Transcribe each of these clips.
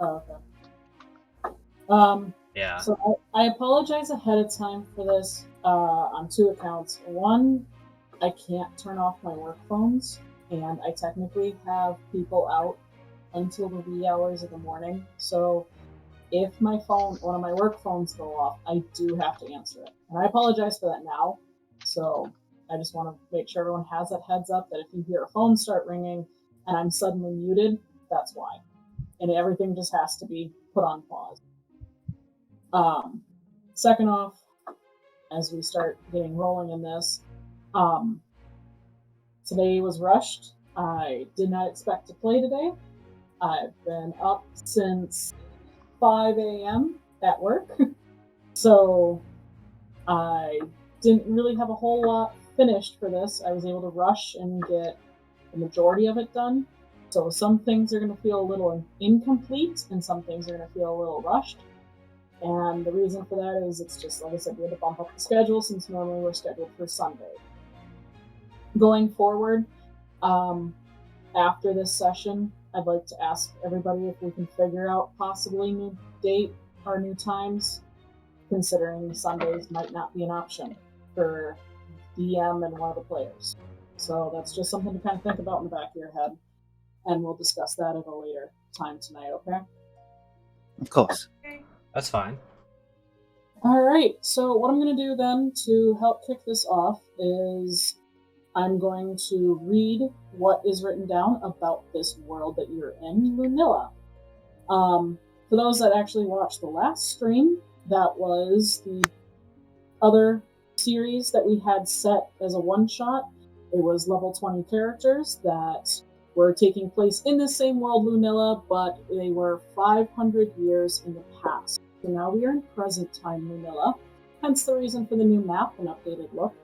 Oh, okay. Um, Yeah. so I apologize ahead of time for this on two accounts. One, I can't turn off my work phones, and I technically have people out until the wee hours of the morning. So if one of my work phones go off, I do have to answer it. And I apologize for that now. So I just want to make sure everyone has that heads up that if you hear a phone start ringing and I'm suddenly muted, that's why. And everything just has to be put on pause. Um, Second off, as we start getting rolling in this, um, today was rushed. I did not expect to play today. I've been up since 5 a.m. at work. So I didn't really have a whole lot finished for this. I was able to rush and get the majority of it done. So some things are going to feel a little incomplete and some things are going to feel a little rushed. And the reason for that is it's just, like I said, we had to bump up the schedule since normally we're scheduled for Sunday. Going forward, after this session, I'd like to ask everybody if we can figure out possibly new date or new times, considering Sundays might not be an option for DM and one of the players. So that's just something to kind of think about in the back of your head, and we'll discuss that at a later time tonight, okay? Of course. That's fine. All right, so what I'm going to do then to help kick this off is I'm going to read what is written down about this world that you're in, Lunilla. For those that actually watched the last stream, that was the other series that we had set as a one-shot. It was level 20 characters that were taking place in the same world, Lunilla, but they were 500 years in the past. So now we are in present time Lunilla, hence the reason for the new map and updated look.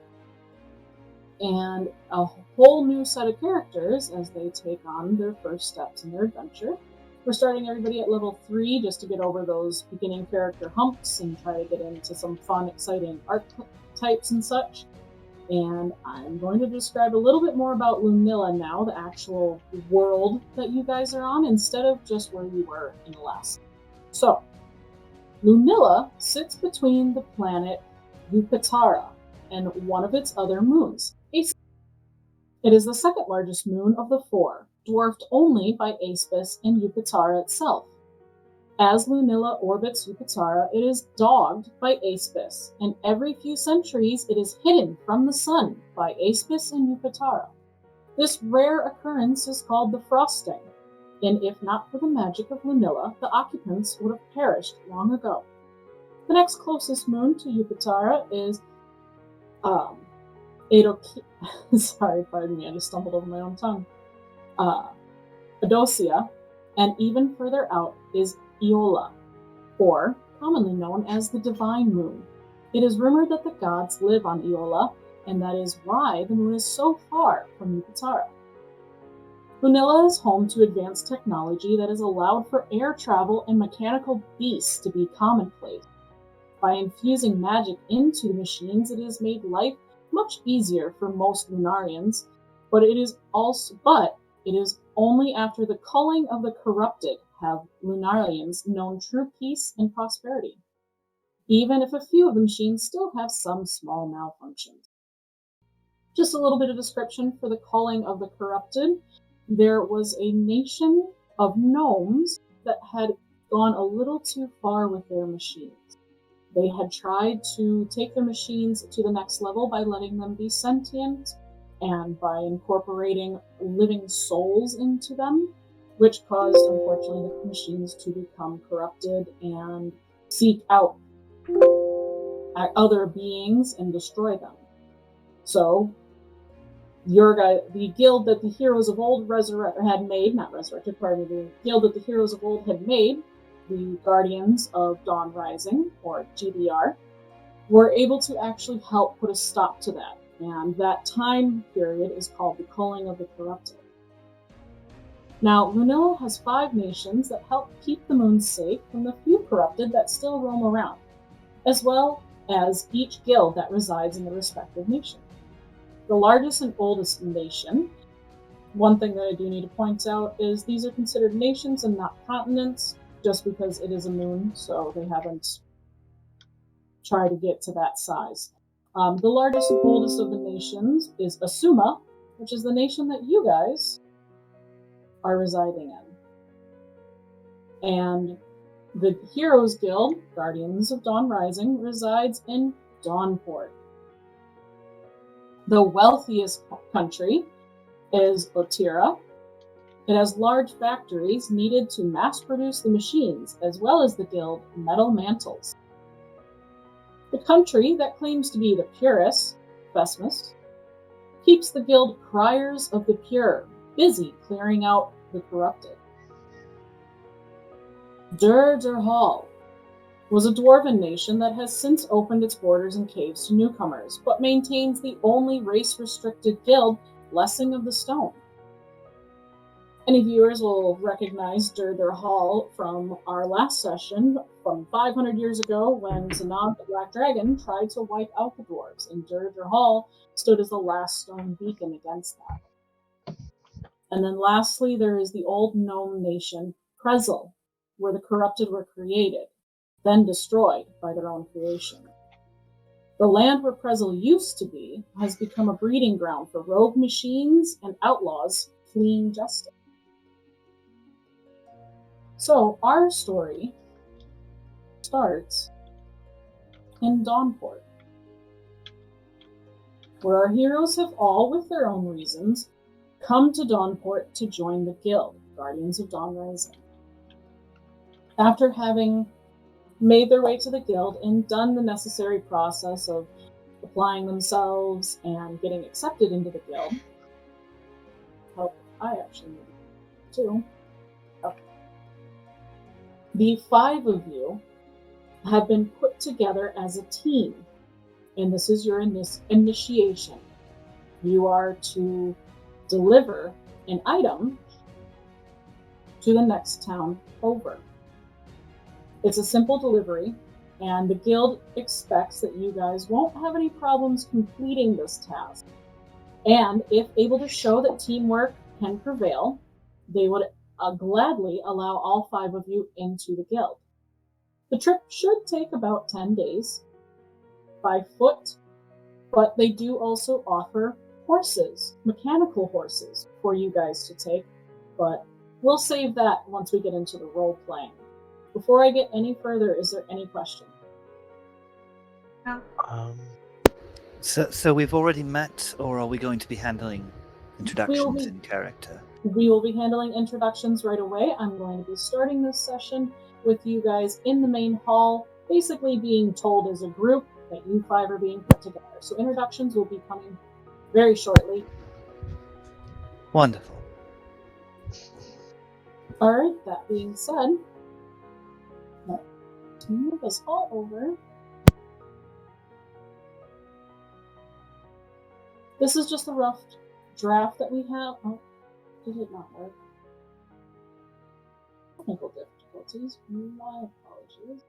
And a whole new set of characters as they take on their first steps in their adventure. We're starting everybody at level 3 just to get over those beginning character humps and try to get into some fun, exciting archetypes and such. And I'm going to describe a little bit more about Lunilla now, the actual world that you guys are on, instead of just where you were in the last. So, Lunilla sits between the planet Upatara and one of its other moons. It is the second largest moon of the 4, dwarfed only by Aspis and Upatara itself. As Lunilla orbits Upatara, it is dogged by Aspis, and every few centuries it is hidden from the sun by Aspis and Upatara. This rare occurrence is called the frosting, and if not for the magic of Lunilla, the occupants would have perished long ago. The next closest moon to Upatara is sorry, pardon me, I just stumbled over my own tongue. Adosia, and even further out is Iola, or commonly known as the Divine Moon. It is rumored that the gods live on Iola, and that is why the moon is so far from Upatara. Lunilla is home to advanced technology that has allowed for air travel and mechanical beasts to be commonplace. By infusing magic into the machines, it has made life much easier for most Lunarians, but it is only after the culling of the corrupted have Lunarians known true peace and prosperity, even if a few of the machines still have some small malfunctions. Just a little bit of description for the culling of the corrupted. There was a nation of gnomes that had gone a little too far with their machines. They had tried to take their machines to the next level by letting them be sentient and by incorporating living souls into them, which caused, unfortunately, the machines to become corrupted and seek out other beings and destroy them. So, the guild that the heroes of old the guild that the heroes of old had made, the Guardians of Dawn Rising, or GDR, were able to actually help put a stop to that. And that time period is called the culling of the corrupted. Now, Lunilla has 5 nations that help keep the moon safe from the few corrupted that still roam around, as well as each guild that resides in the respective nation. The largest and oldest nation, one thing that I do need to point out is these are considered nations and not continents. just because it is a moon, so they haven't tried to get to that size. The largest and oldest of the nations is Asuma, which is the nation that you guys are residing in. And the Heroes Guild, Guardians of Dawn Rising, resides in Dawnport. The wealthiest country is Otira. It has large factories needed to mass produce the machines, as well as the guild metal mantles. The country that claims to be the purest, Vesmus, keeps the guild Criers of the Pure busy clearing out the corrupted. Hall was a dwarven nation that has since opened its borders and caves to newcomers, but maintains the only race-restricted guild, Blessing of the Stone. Any viewers will recognize Hall from our last session from 500 years ago when Zanab the Black Dragon tried to wipe out the dwarves, and Hall stood as the last stone beacon against that. And then lastly, there is the old gnome nation, Krezel, where the corrupted were created, then destroyed by their own creation. The land where Krezel used to be has become a breeding ground for rogue machines and outlaws fleeing justice. So our story starts in Dawnport, where our heroes have all, with their own reasons, come to Dawnport to join the guild, Guardians of Dawn Rising. After having made their way to the guild and done the necessary process of applying themselves and getting accepted into the guild, I actually need to. Okay. The 5 of you have been put together as a team, and this is your initiation. You are to deliver an item to the next town over. It's a simple delivery, and the guild expects that you guys won't have any problems completing this task. And if able to show that teamwork can prevail, they would gladly allow all 5 of you into the guild. The trip should take about 10 days by foot, but they do also offer horses, mechanical horses, for you guys to take, but we'll save that once we get into the role playing. Before I get any further, is there any question? No. So we've already met, or are we going to be handling introductions in character? We will be handling introductions right away. I'm going to be starting this session with you guys in the main hall, basically being told as a group that you 5 are being put together. So introductions will be coming very shortly. Wonderful. All right, that being said, let's move us all over. This is just a rough draft that we have. Oh, did it not work? Technical difficulties. My apologies.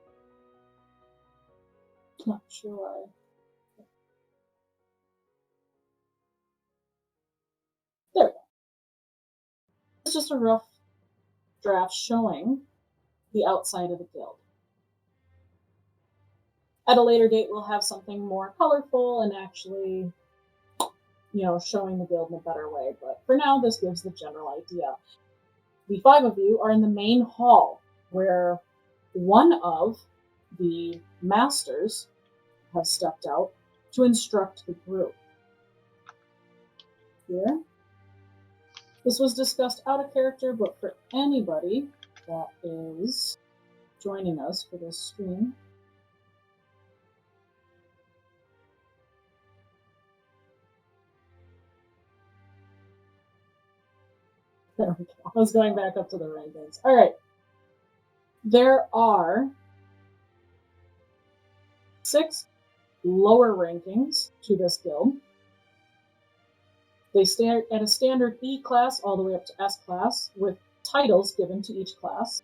Not sure why. There we go. It's just a rough draft showing the outside of the guild. At a later date, we'll have something more colorful and actually, showing the guild in a better way. But for now, this gives the general idea. The 5 of you are in the main hall, where one of the masters has stepped out to instruct the group. Here. This was discussed out of character, but for anybody that is joining us for this stream, there we go. I was going back up to the rankings. All right. There are 6 lower rankings to this guild. They start at a standard E class all the way up to S class, with titles given to each class.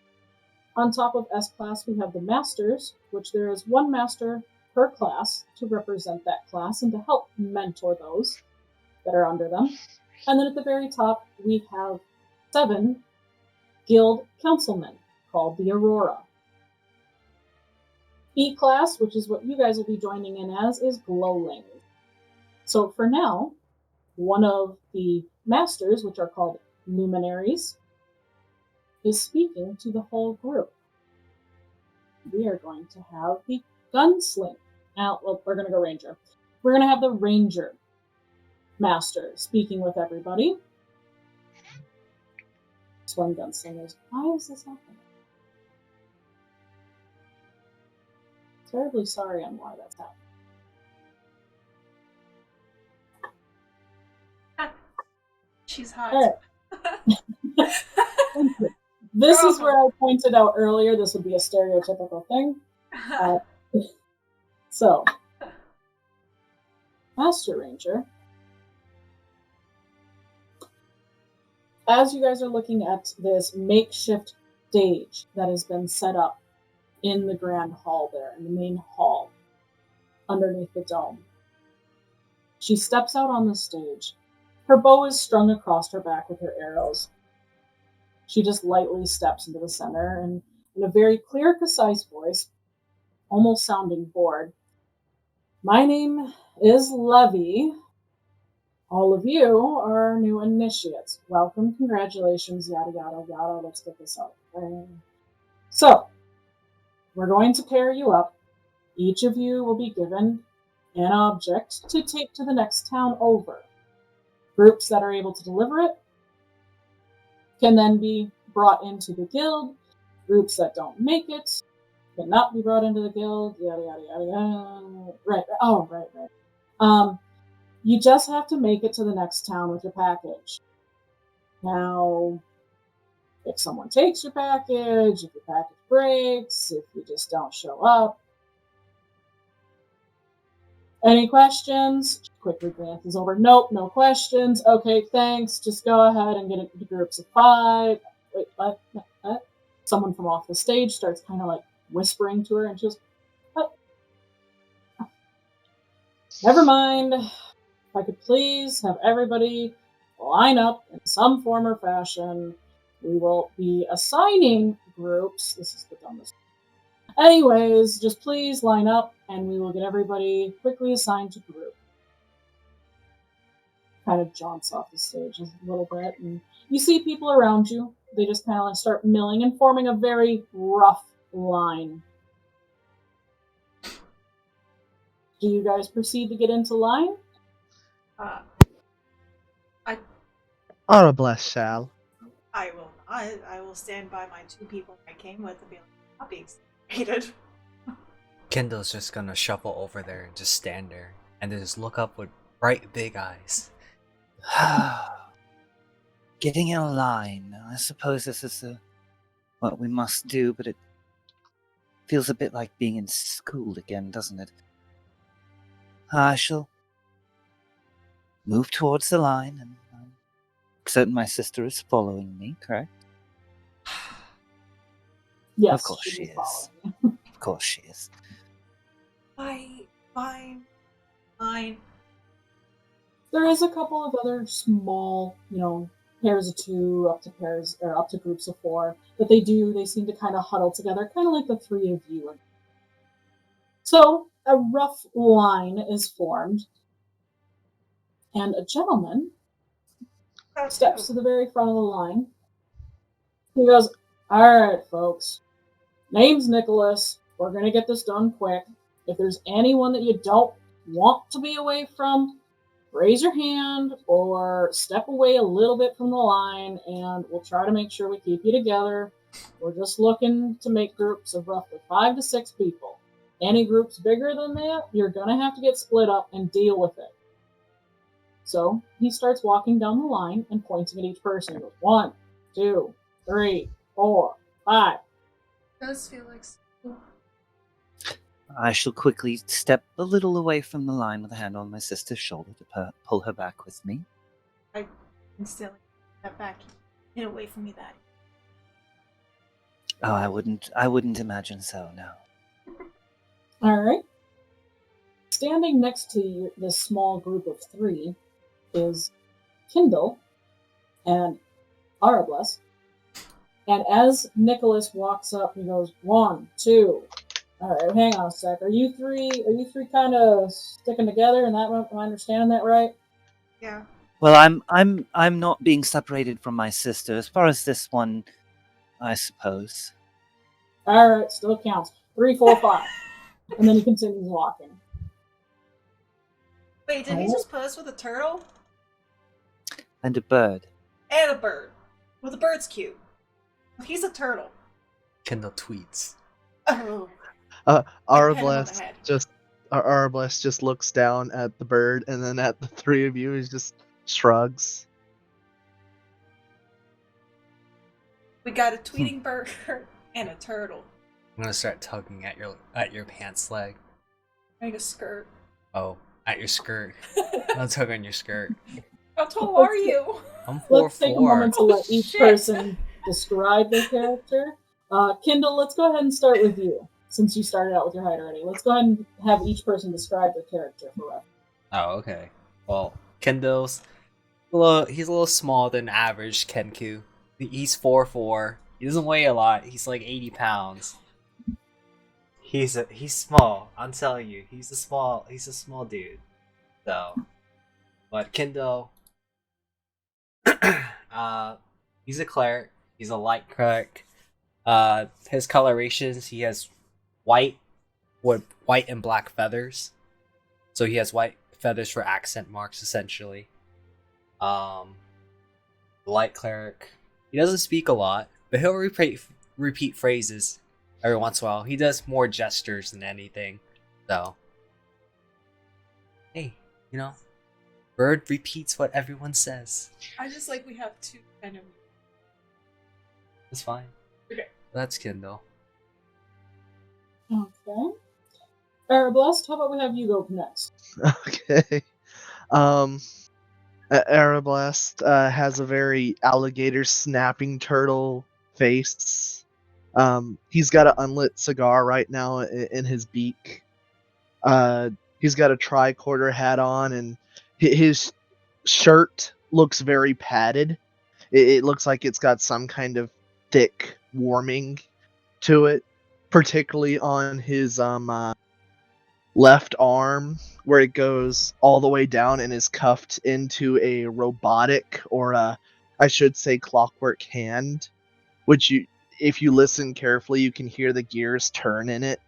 On top of S class, we have the masters, which there is 1 master per class to represent that class and to help mentor those that are under them. And then at the very top, we have 7 guild councilmen, called the Aurora. E class, which is what you guys will be joining in as, is glowing. So for now, one of the masters, which are called luminaries, is speaking to the whole group. We are going to have the gunsling. Now, well, we're going to go ranger. We're going to have the ranger master speaking with everybody. This one gunslingers. Why is this happening? Terribly sorry on why that's happening. She's hot. All right. Thank you. This is where I pointed out earlier this would be a stereotypical thing. So, Master Ranger, as you guys are looking at this makeshift stage that has been set up in the grand hall there, in the main hall, underneath the dome, she steps out on the stage. Her bow is strung across her back with her arrows. She just lightly steps into the center and, in a very clear, concise voice, almost sounding bored, "My name is Levy. All of you are new initiates. Welcome, congratulations, yada, yada, yada. Let's get this out. So, we're going to pair you up. Each of you will be given an object to take to the next town over. Groups that are able to deliver it can then be brought into the guild. Groups that don't make it cannot be brought into the guild. Yada, yada, yada, yada. Right. Oh, right. You just have to make it to the next town with your package. Now, if someone takes your package, if your package breaks, if you just don't show up. Any questions? She quickly glances over. Nope, no questions. Okay, thanks. Just go ahead and get it into groups of 5. Wait, what? Someone from off the stage starts kind of like whispering to her, and she goes, "What? Never mind. If I could please have everybody line up in some form or fashion. We will be assigning groups." This is the dumbest. Anyways, just please line up and we will get everybody quickly assigned to group. Kind of jaunts off the stage a little bit, and you see people around you. They just kind of like start milling and forming a very rough line. Do you guys proceed to get into line? Aura bless Sal. I will not. I will stand by my 2 people I came with and be like, not being separated. Kendall's just gonna shuffle over there and just stand there and then just look up with bright big eyes. Getting in a line. I suppose this is what we must do, but it feels a bit like being in school again, doesn't it? I shall move towards the line, and I'm certain my sister is following me, correct? Yes, of course she is. Of course she is. Fine. There is a couple of other small, pairs of 2 up to groups of 4 that they do. They seem to kind of huddle together, kind of like the 3 of you. So a rough line is formed, and a gentleman steps to the very front of the line. He goes, "All right, folks. Name's Nicholas. We're going to get this done quick. If there's anyone that you don't want to be away from, raise your hand or step away a little bit from the line, and we'll try to make sure we keep you together. We're just looking to make groups of roughly 5 to 6 people. Any groups bigger than that, you're going to have to get split up and deal with it." So he starts walking down the line and pointing at each person. He goes, 1, 2, 3, 4, 5. It does feel like I shall quickly step a little away from the line with a hand on my sister's shoulder to pull her back with me. I instantly step back. Get away from me, that. Oh, I wouldn't imagine so, no. All right. Standing next to this small group of 3 is Kindle and Arabless. And as Nicholas walks up, he goes, 1, 2. All right, hang on a sec. Are you three kind of sticking together? And that am I understanding that right? Yeah. Well, I'm not being separated from my sister. As far as this one, I suppose. All right, still counts. 3, 4, 5. And then he continues walking. Wait, did he just pose with a turtle? And a bird. And a bird. Well, the bird's cute. He's a turtle. Kendall tweets. Oh. Arablast just looks down at the bird and then at the three of you. He just shrugs. We got a tweeting bird and a turtle. I'm gonna start tugging at your pants leg. Make a skirt. Oh, at your skirt. I'll tug on your skirt. How tall are you? I'm 4'4". Let's take a moment to let each Shit. person describe their character. Kindle, let's go ahead and start with you, since you started out with your height already. Let's go ahead and have each person describe their character for reference. Oh, okay. Well, Kendall's he's a little smaller than average Kenku. He's 4'4". He doesn't weigh a lot. He's like 80 pounds. He's small. I'm telling you, he's a small dude. So, but Kendall, he's a cleric. He's a light cleric. His colorations, he has white and black feathers. So he has white feathers for accent marks, essentially. Light cleric. He doesn't speak a lot, but he'll repeat phrases every once in a while. He does more gestures than anything. So, hey, bird repeats what everyone says. I just like we have two kind of. It's fine. Okay. That's Kindle. Okay. Arablast, how about we have you go next? Okay. Arablast has a very alligator snapping turtle face. He's got an unlit cigar right now in his beak. He's got a tricorder hat on, and his shirt looks very padded. It looks like it's got some kind of thick warming to it, particularly on his left arm, where it goes all the way down and is cuffed into a robotic, or I should say clockwork hand, which if you listen carefully, you can hear the gears turn in it.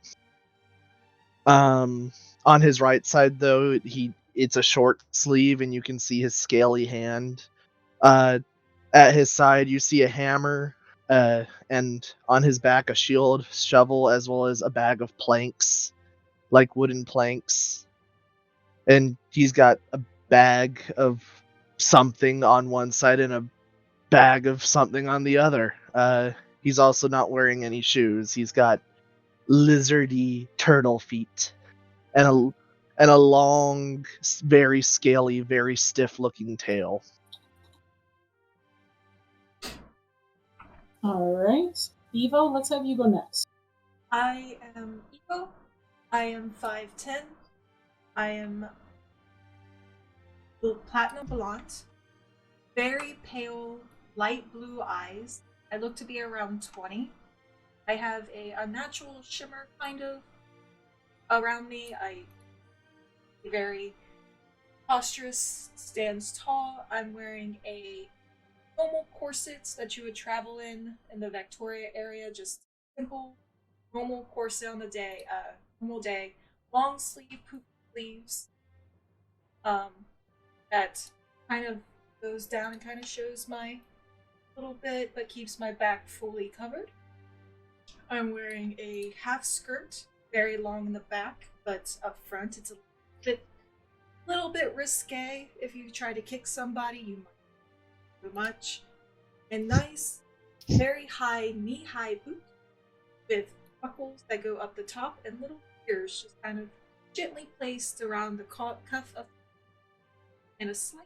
On his right side, though, it's a short sleeve, and you can see his scaly hand. At his side, you see a hammer, and on his back, a shield, shovel, as well as a bag of planks, like wooden planks. And he's got a bag of something on one side and a bag of something on the other. He's also not wearing any shoes. He's got lizardy turtle feet and a long, very scaly, very stiff-looking tail. All right. Evo, let's have you go next. I am Evo. I am 5'10". I am platinum blonde, very pale, light blue eyes. I look to be around 20. I have a unnatural shimmer kind of around me. I very posturous, stands tall. I'm wearing a normal corset that you would travel in the Victoria area, just simple normal corset on the day, normal day, long sleeve, poop sleeves, that kind of goes down and kind of shows my little bit, but keeps my back fully covered. I'm wearing a half skirt, very long in the back, but up front it's a little bit risque. If you try to kick somebody, you might do much. And nice, very high knee-high boots with buckles that go up the top and little ears just kind of gently placed around the cuff of and a slight.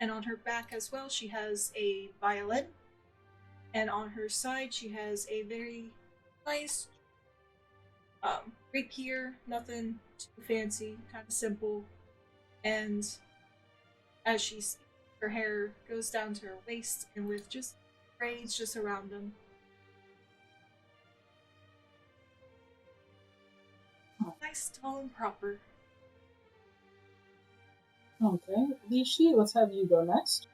And on her back as well, she has a violin. And on her side, she has a very nice rapier, nothing too fancy, kind of simple. And as she speaks, her hair goes down to her waist, and with just braids just around him. Nice, tall, and proper. Okay, Lishi, let's have you go next.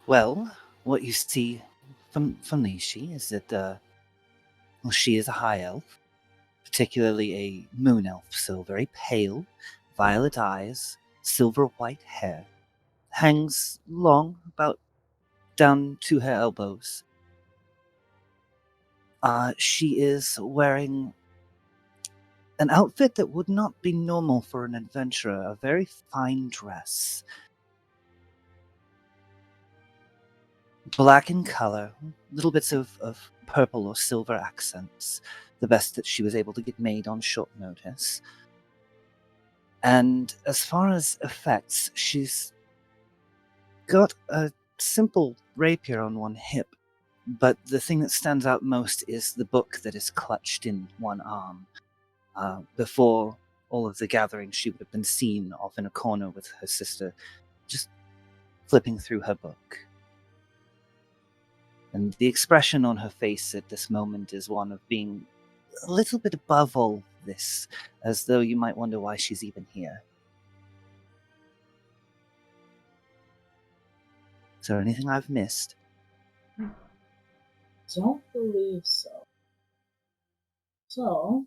Well, what you see from Nishi is that well, she is a high elf, particularly a moon elf, so very pale, violet eyes, silver white hair, hangs long, about down to her elbows. She is wearing an outfit that would not be normal for an adventurer, a very fine dress. Black in color, little bits of purple or silver accents, the best that she was able to get made on short notice. And as far as effects, she's got a simple rapier on one hip, but the thing that stands out most is the book that is clutched in one arm. Before all of the gathering, she would have been seen off in a corner with her sister, just flipping through her book. And the expression on her face at this moment is one of being a little bit above all this, as though you might wonder why she's even here. Is there anything I've missed? Don't believe so. So,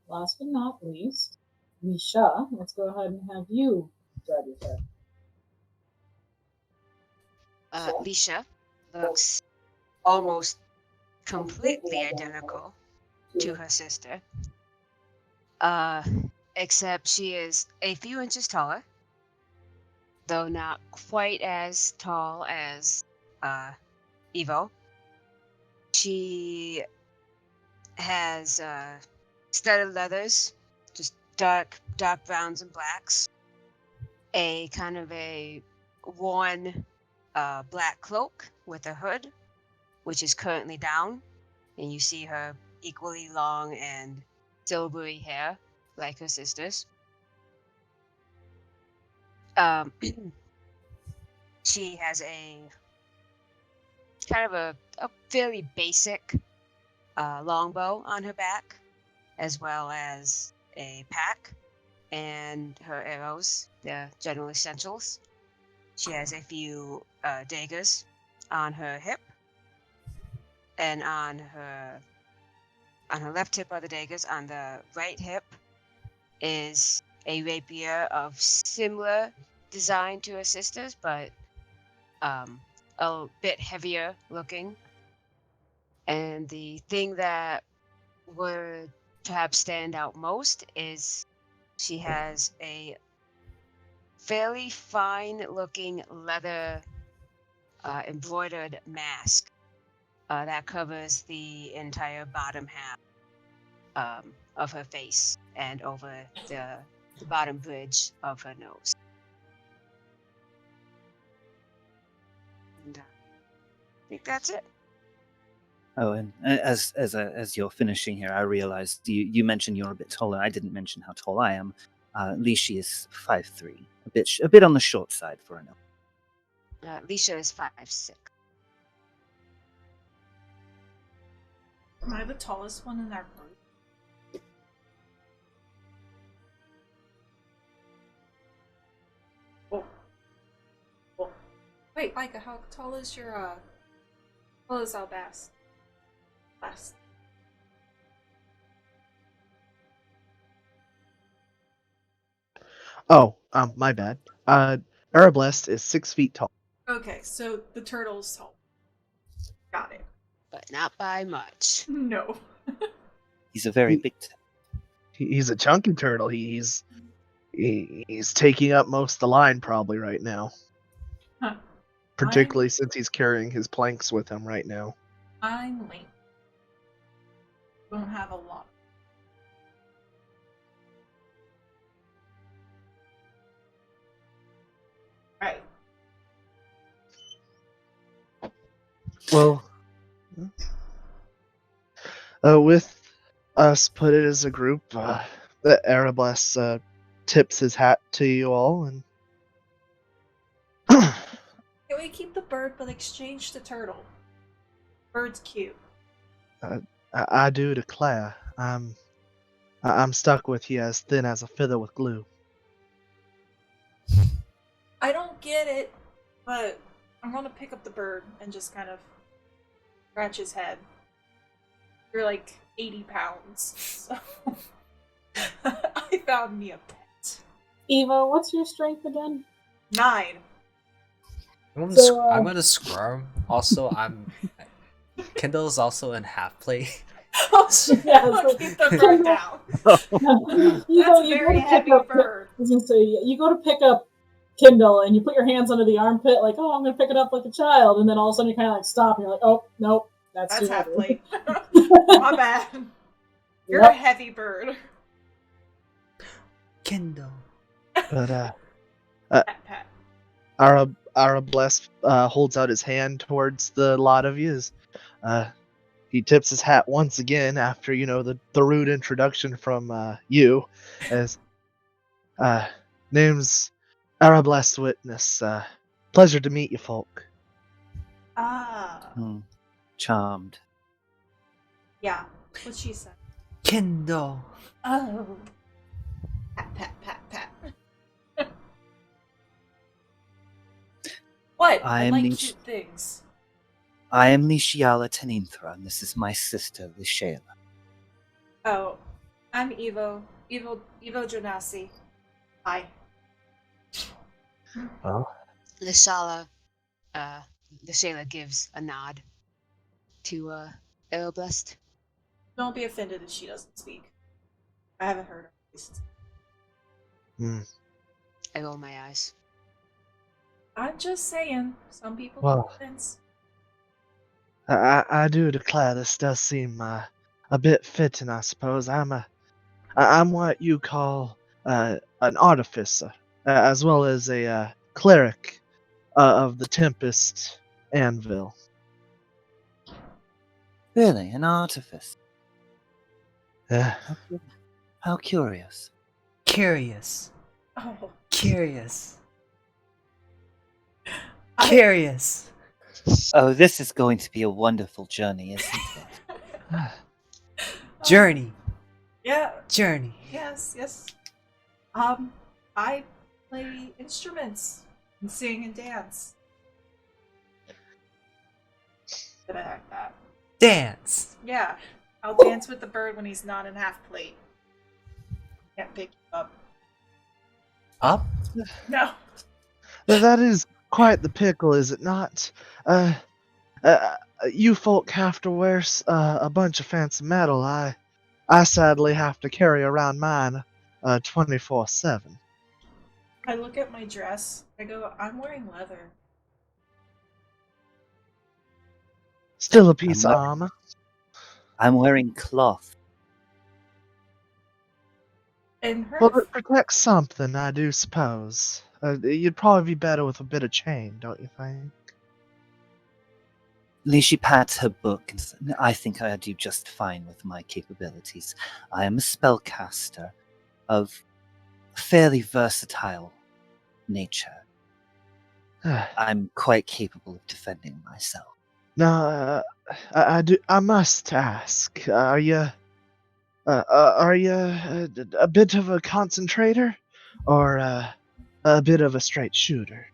last but not least, Misha, let's go ahead and have you grab your hair. Lisha looks almost completely identical to her sister, except she is a few inches taller, though not quite as tall as Evo. She has studded leathers, just dark browns and blacks, a kind of a worn black cloak with a hood, which is currently down, and you see her equally long and silvery hair like her sister's. She has a kind of a fairly basic longbow on her back, as well as a pack and her arrows, the general essentials. She has a few daggers on her hip, and on her left hip are the daggers. On the right hip is a rapier of similar design to her sister's, but a bit heavier looking. And the thing that would perhaps stand out most is she has a fairly fine looking leather embroidered mask that covers the entire bottom half of her face and over the bottom bridge of her nose. And I think that's it. Oh, and as you're finishing here, I realized you mentioned you're a bit taller. I didn't mention how tall I am. Lishi is 5'3", a bit on the short side for an elf. Lisha is 5'6". Am I the tallest one in our group? Oh. Wait, Micah, how tall is your tall is Albast? Last. Oh, my bad. Arablest is 6 feet tall. Okay, so the turtle's tall. Got it. But not by much. No. He's a very big. He's a chunky turtle. He's taking up most of the line probably right now. Huh. Particularly since he's carrying his planks with him right now. I'm late. Don't have a lot. Right. Well, with us put it as a group, the Arablest tips his hat to you all, and Can we keep the bird but exchange the turtle? Bird's cute. I do declare, I'm stuck with you as thin as a feather with glue. I don't get it, but I'm gonna pick up the bird and just kind of scratch his head. You're like 80 pounds, so I found me a pet. Eva, what's your strength again? 9. I'm gonna squirm. Also, Kendall's also in half plate. Oh shit! Yeah, I'll so- keep the bird down. You That's go- a you go very to pick heavy up- bird. I was gonna say, you go to pick up Kindle and you put your hands under the armpit, like, oh, I'm gonna pick it up like a child, and then all of a sudden you kind of like stop, and you're like, oh, nope, that's That's too half heavy. plate. My bad. You're a Yep. heavy bird. Kendall. But Pat. Arabless holds out his hand towards the lot of you. He tips his hat once again after the rude introduction from you, as name's Arabless Witness. Pleasure to meet you, folk. Ah. Charmed. Yeah. What she said. Kendall. Oh. Pat. What? I like cute things. I am Lishiala Taninthra, and this is my sister, Lishayla. Oh, I'm Evo Janasi. Hi. Well, Lisala, Lishala gives a nod to Aeroblast. Don't be offended if she doesn't speak. I haven't heard her voice. I roll my eyes. I'm just saying, some people Well. take offense. I do declare this does seem a bit fitting, I suppose. I'm what you call an artificer, as well as a cleric of the Tempest Anvil. Really, an artifice? Uh, How curious. Curious. Oh. Curious. I- Curious. Oh, this is going to be a wonderful journey, isn't it? Journey. Yeah. Journey. Yes. I play instruments and sing and dance. Did I act that? Dance. Yeah. I'll dance with the bird when he's not in half plate. Can't pick you up. Up? No. that is quite the pickle, is it not? You folk have to wear a bunch of fancy metal. I sadly have to carry around mine 24/7. I look at my dress. I go, I'm wearing leather. Still a piece of I'm armor. I'm wearing cloth. And her. Well, it protects something, I do suppose. You'd probably be better with a bit of chain, don't you think? She pats her book, and I think I do just fine with my capabilities. I am a spellcaster of fairly versatile nature. I'm quite capable of defending myself. Now, I must ask, are you a bit of a concentrator, or a bit of a straight shooter?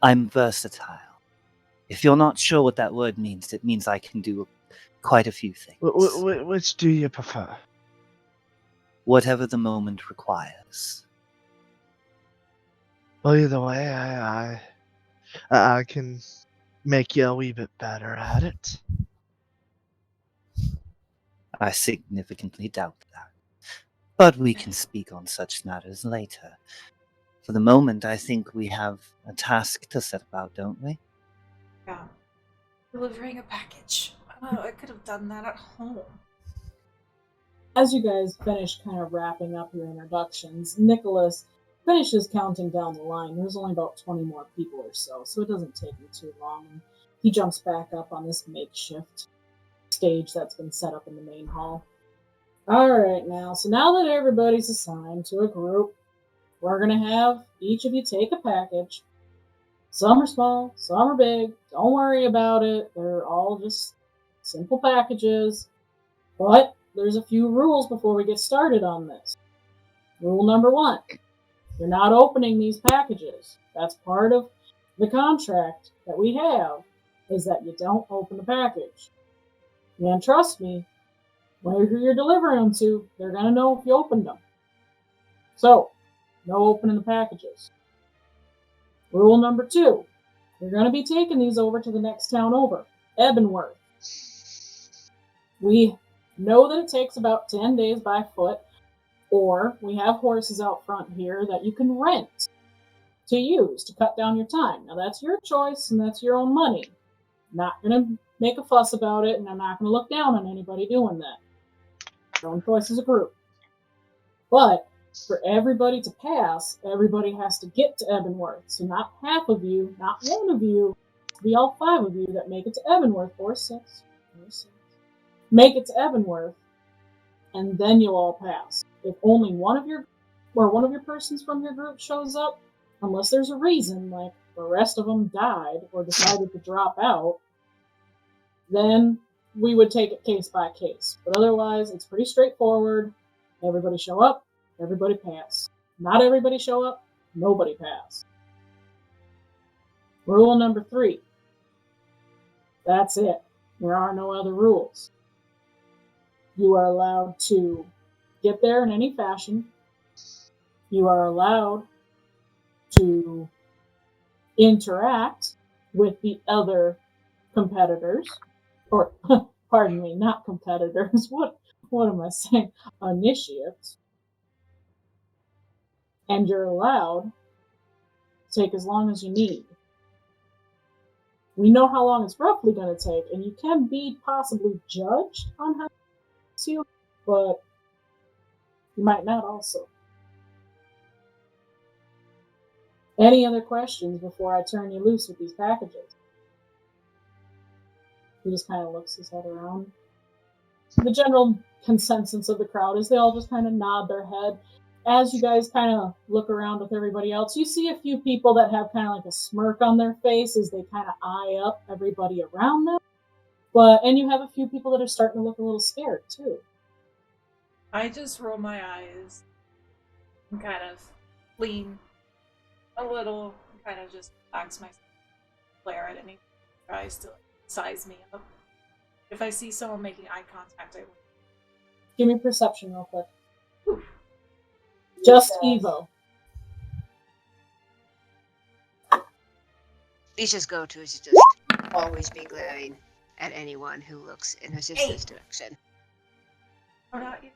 I'm versatile. If you're not sure what that word means, it means I can do quite a few things. Which do you prefer? Whatever the moment requires. Well, either way, I can make you a wee bit better at it. I significantly doubt that. But we can speak on such matters later. For the moment, I think we have a task to set about, don't we? Yeah. Delivering a package. Oh, I could have done that at home. As you guys finish kind of wrapping up your introductions, Nicholas finishes counting down the line. There's only about 20 more people or so it doesn't take him too long. And he jumps back up on this makeshift stage that's been set up in the main hall. Alright, now that everybody's assigned to a group, we're going to have each of you take a package, Some are small, some are big. Don't worry about it. They're all just simple packages. But there's a few rules before we get started on this. Rule number 1. You're not opening these packages. That's part of the contract that we have, is that you don't open the package. And trust me, whoever you're delivering them to, they're going to know if you opened them. So, no opening the packages. Rule number 2. You're going to be taking these over to the next town over, Ebonworth. We know that it takes about 10 days by foot, or we have horses out front here that you can rent to use to cut down your time. Now, that's your choice and that's your own money. I'm not going to make a fuss about it, and I'm not going to look down on anybody doing that. Your own choice as a group. But for everybody to pass, everybody has to get to Ebonworth. So not half of you, not one of you, be all 5 of you that make it to Ebonworth, or 6, make it to Ebonworth, and then you'll all pass. If only one of your persons from your group shows up, unless there's a reason, like the rest of them died or decided to drop out, then we would take it case by case. But otherwise, it's pretty straightforward. Everybody show up, everybody pass. Not everybody show up, nobody pass. Rule number 3. That's it. There are no other rules. You are allowed to get there in any fashion. You are allowed to interact with the other competitors, or pardon me, not competitors. What am I saying? Initiates. And you're allowed to take as long as you need. We know how long it's roughly going to take, and you can be possibly judged on how you, but you might not also. Any other questions before I turn you loose with these packages? He just kind of looks his head around. The general consensus of the crowd is they all just kind of nod their head. As you guys kind of look around with everybody else, you see a few people that have kind of like a smirk on their face as they kind of eye up everybody around them. And you have a few people that are starting to look a little scared too. I just roll my eyes and kind of lean a little and kind of just relax myself, glare at any tries to size me up. If I see someone making eye contact, I will. Give me perception real quick. Oof. Just Evo. Lisa's go-to is just always be glaring at anyone who looks in her sister's direction. Or not you.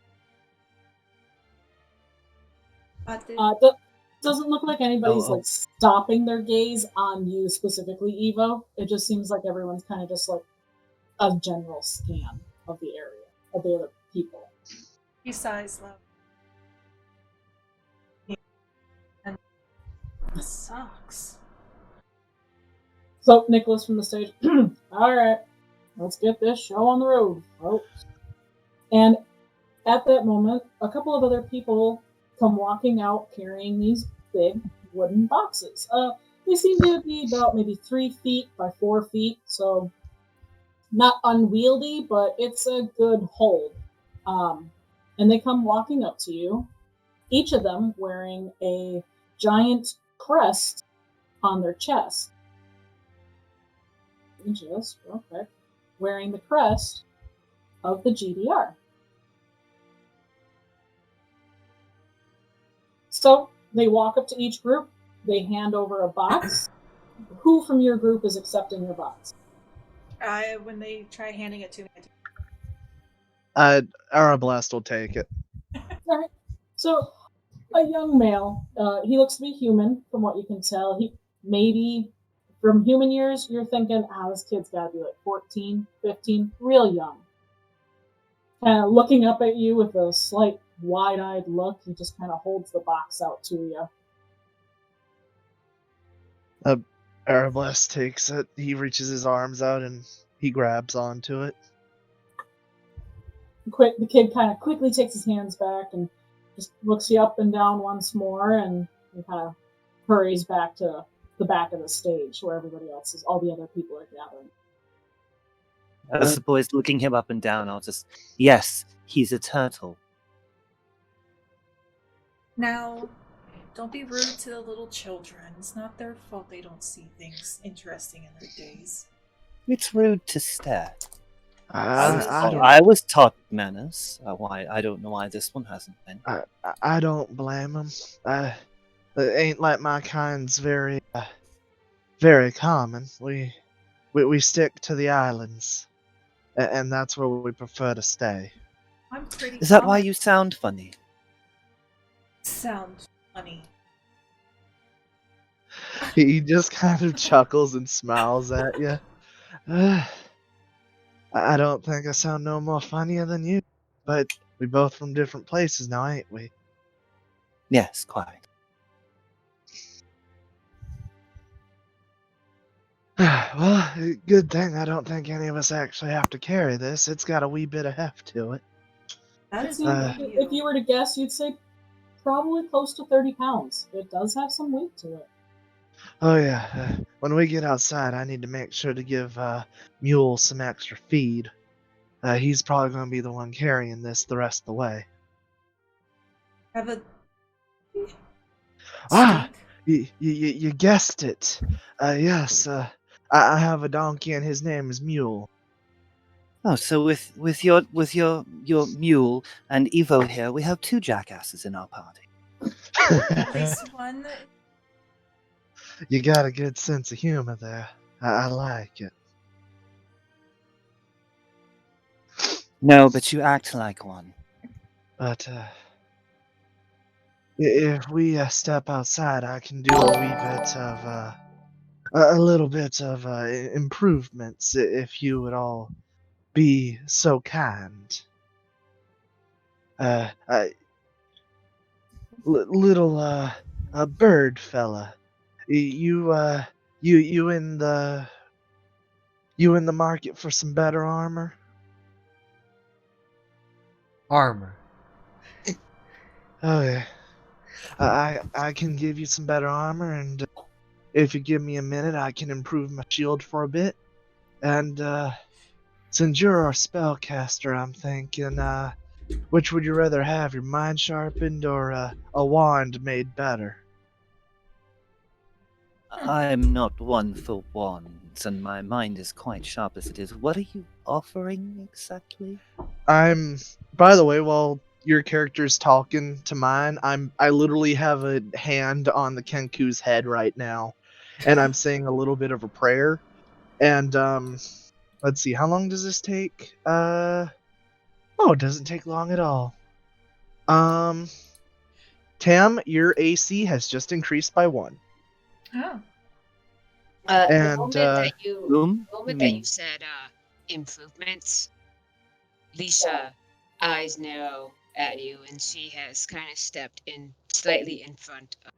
Doesn't look like anybody's like stopping their gaze on you specifically, Evo. It just seems like everyone's kind of just like a general scan of the area, of the other people. You size low. And this sucks. So, Nicholas from the stage, alright, let's get this show on the road, folks. And at that moment, a couple of other people come walking out carrying these big wooden boxes. They seem to be about maybe 3 feet by 4 feet, so not unwieldy, but it's a good hold. And they come walking up to you, each of them wearing a giant crest on their chest. Just real quick, wearing the crest of the GDR. So they walk up to each group, they hand over a box. Who from your group is accepting your box? When they try handing it to me, Arablast will take it. All right. So a young male, he looks to be human from what you can tell. He maybe from human years, you're thinking, this kid's got to be like 14, 15, real young. Kind of looking up at you with a slight wide-eyed look. He just kind of holds the box out to you. Arablast takes it. He reaches his arms out and he grabs onto it. The kid kind of quickly takes his hands back and just looks you up and down once more and kind of hurries back to the back of the stage where everybody else is, all the other people are gathering. As the boy's looking him up and down, I'll just, yes, he's a turtle. Now, don't be rude to the little children. It's not their fault they don't see things interesting in their days. It's rude to stare. I I was taught manners. Why? I don't know why this one hasn't been. I don't blame him. It ain't like my kind's very common. We stick to the islands, and that's where we prefer to stay. I'm pretty. Is that why you sound funny? Sound funny? He just kind of chuckles and smiles at you. I don't think I sound no more funnier than you, but we both from different places now, ain't we? Yes, quite. Well, good thing I don't think any of us actually have to carry this. It's got a wee bit of heft to it. That is If you were to guess, you'd say probably close to 30 pounds. It does have some weight to it. Oh yeah, when we get outside, I need to make sure to give Mule some extra feed. He's probably going to be the one carrying this the rest of the way. Have a. Ah, you guessed it. Yes, I have a donkey and his name is Mule. Oh, so with your mule and Evo here, we have 2 jackasses in our party. At least one. You got a good sense of humor there. I like it. No, but you act like one. But if we step outside, I can do a wee bit of a little bit of improvements if you would all be so kind. Little a bird fella, you in the market for some better armor? Armor. Oh yeah, I can give you some better armor, and if you give me a minute, I can improve my shield for a bit. And since you're a spellcaster, I'm thinking, which would you rather have, your mind sharpened or a wand made better? I'm not one for wands, and my mind is quite sharp as it is. What are you offering exactly? By the way, while your character's talking to mine, I literally have a hand on the Kenku's head right now, and I'm saying a little bit of a prayer. And let's see, how long does this take? It doesn't take long at all. Tam, your AC has just increased by 1. Oh. The And, moment that you, Boom? the moment that you said improvements, Lisa eyes narrow at you, and she has kind of stepped in slightly in front of.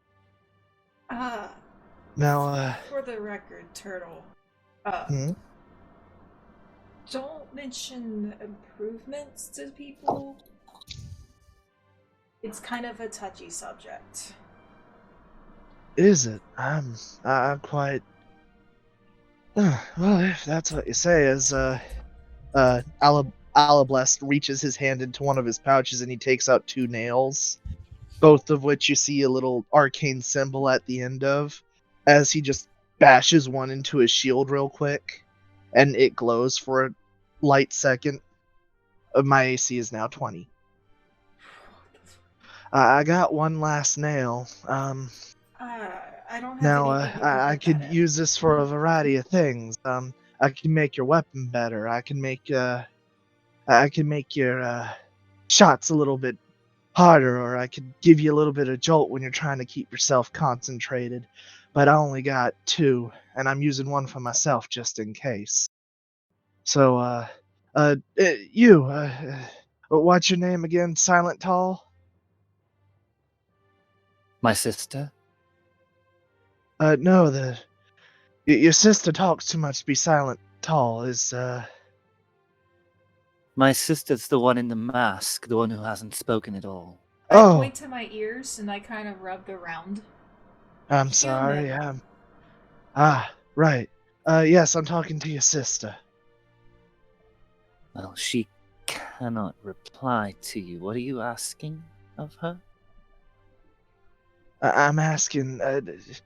Now, For the record, Turtle. Don't mention improvements to people. It's kind of a touchy subject. is it? I'm quite. Well, if that's what you say, as Alablest reaches his hand into one of his pouches and he takes out 2 nails, both of which you see a little arcane symbol at the end of, as he just bashes one into his shield real quick, and it glows for a light second. My AC is now 20. I got one last nail. I don't have Now, anything. I could use this for a variety of things. I can make your weapon better. I can make your shots a little bit harder, or I could give you a little bit of jolt when you're trying to keep yourself concentrated. But I only got 2, and I'm using one for myself just in case. So, what's your name again? Silent Tall? My sister? No, your sister talks too much to be Silent Tall. My sister's the one in the mask, the one who hasn't spoken at all. I point to my ears and I kind of rub around. I'm sorry. Ah, right. Yes, I'm talking to your sister. Well, she cannot reply to you. What are you asking of her? I'm asking,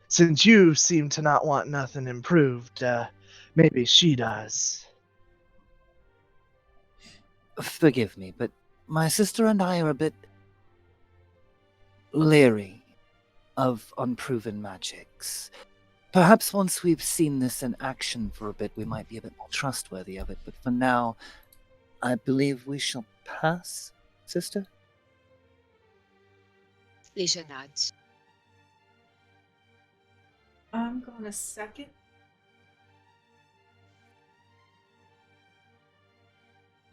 since you seem to not want nothing improved, maybe she does. Forgive me, but my sister and I are a bit leery of unproven magics. Perhaps once we've seen this in action for a bit, we might be a bit more trustworthy of it, but for now, I believe we shall pass, sister? Lisa nods. I'm going to second.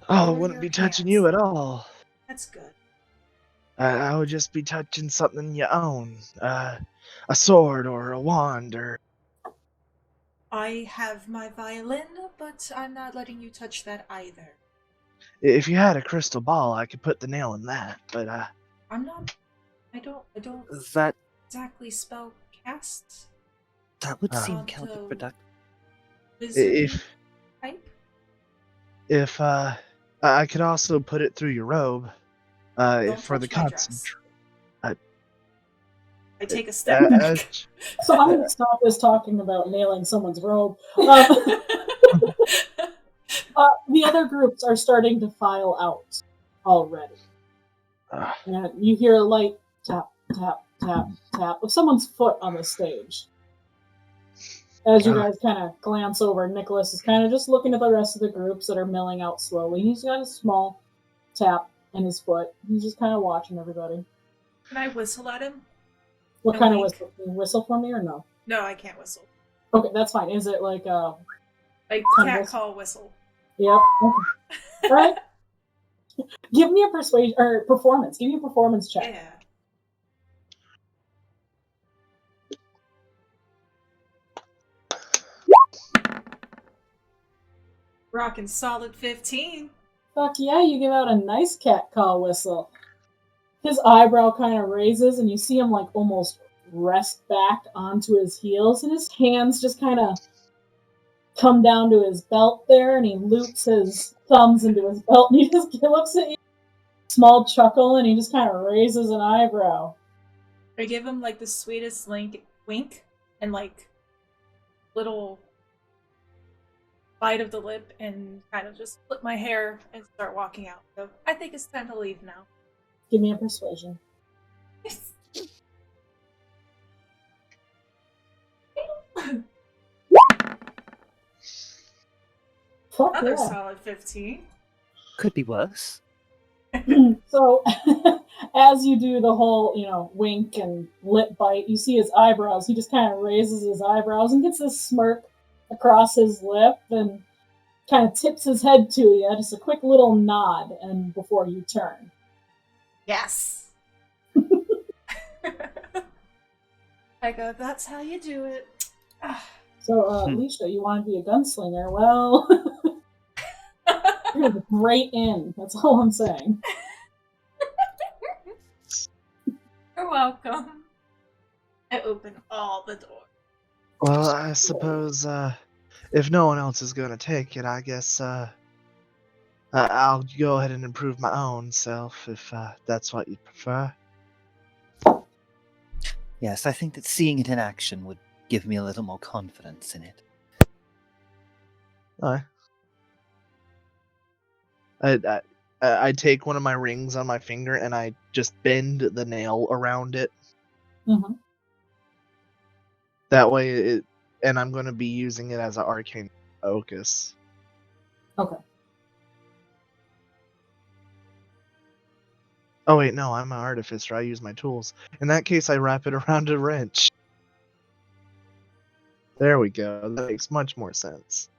Oh, I Lower wouldn't your be touching hands. you at all. That's good. I would just be touching something you own. A sword or a wand or... I have my violin, but I'm not letting you touch that either. If you had a crystal ball, I could put the nail in that, but, I'm not. I don't That exactly spell cast. would Ah. seem Onto counterproductive. wizarding type. if, I could also put it through your robe, Don't for the touch my dress. concentration. I take a step back. So I'm going to stop this talking about nailing someone's robe. The other groups are starting to file out already. And you hear a light tap, tap, tap, tap of someone's foot on the stage. As you guys kind of glance over, Nicholas is kind of just looking at the rest of the groups that are milling out slowly. He's got a small tap in his foot. He's just kind of watching everybody. Can I whistle at him? What And kind of wink. whistle? Can you whistle for me or no? No, I can't whistle. Okay, that's fine. Is it like a... Like Kind of cat whistle. call whistle. Yep. Okay. All right. Give me a persuasion or performance. Give me a performance check. Yeah. Rockin' solid 15. Fuck yeah, you give out a nice cat call whistle. His eyebrow kind of raises, and you see him like almost rest back onto his heels, and his hands just kind of come down to his belt there, and he loops his thumbs into his belt, and he just looks at you, small chuckle, and he just kind of raises an eyebrow. I give him like the sweetest wink and like little bite of the lip and kind of just flip my hair and start walking out. So I think it's time to leave now. Give me a persuasion. Fuck Another yeah. solid 15. Could be worse. So, as you do the whole, wink and lip bite, you see his eyebrows. He just kind of raises his eyebrows and gets this smirk across his lip and kind of tips his head to you, just a quick little nod, and before you turn. Yes. I go, that's how you do it. So, Alicia, you want to be a gunslinger? Well, you're a great in. That's all I'm saying. You're welcome. I open all the doors. Well, I suppose, if no one else is gonna take it, I guess, I'll go ahead and improve my own self, if, that's what you'd prefer. Yes, I think that seeing it in action would give me a little more confidence in it. I take one of my rings on my finger and I just bend the nail around it. Mm-hmm. That way, and I'm going to be using it as an arcane focus. Okay. Oh wait, no, I'm an artificer. I use my tools. In that case, I wrap it around a wrench. There we go. That makes much more sense.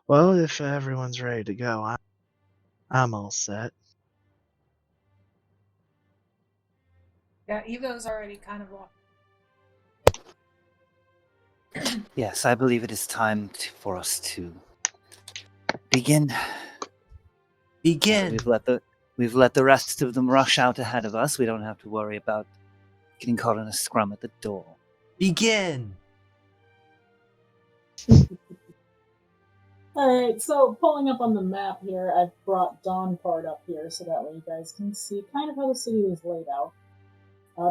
Well, if everyone's ready to go, I'm all set. Yeah, Evo's already kind of walking. Yes, I believe it is time for us to begin. Begin. We've let the We've let the rest of them rush out ahead of us. We don't have to worry about getting caught in a scrum at the door. Begin! Alright, so pulling up on the map here, I've brought Dawn part up here so that way you guys can see kind of how the city is laid out.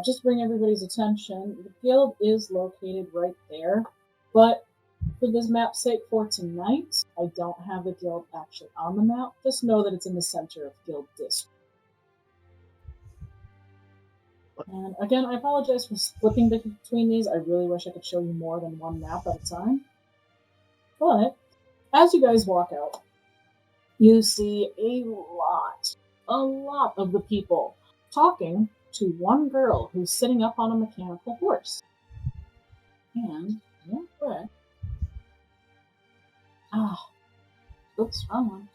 Just to bring everybody's attention, the guild is located right there, but for this map's sake for tonight, I don't have the guild actually on the map. Just know that it's in the center of Guild District. And again, I apologize for flipping between these. I really wish I could show you more than one map at a time. But as you guys walk out, you see a lot of the people talking to one girl who's sitting up on a mechanical horse. And, real quick. Oops, wrong one.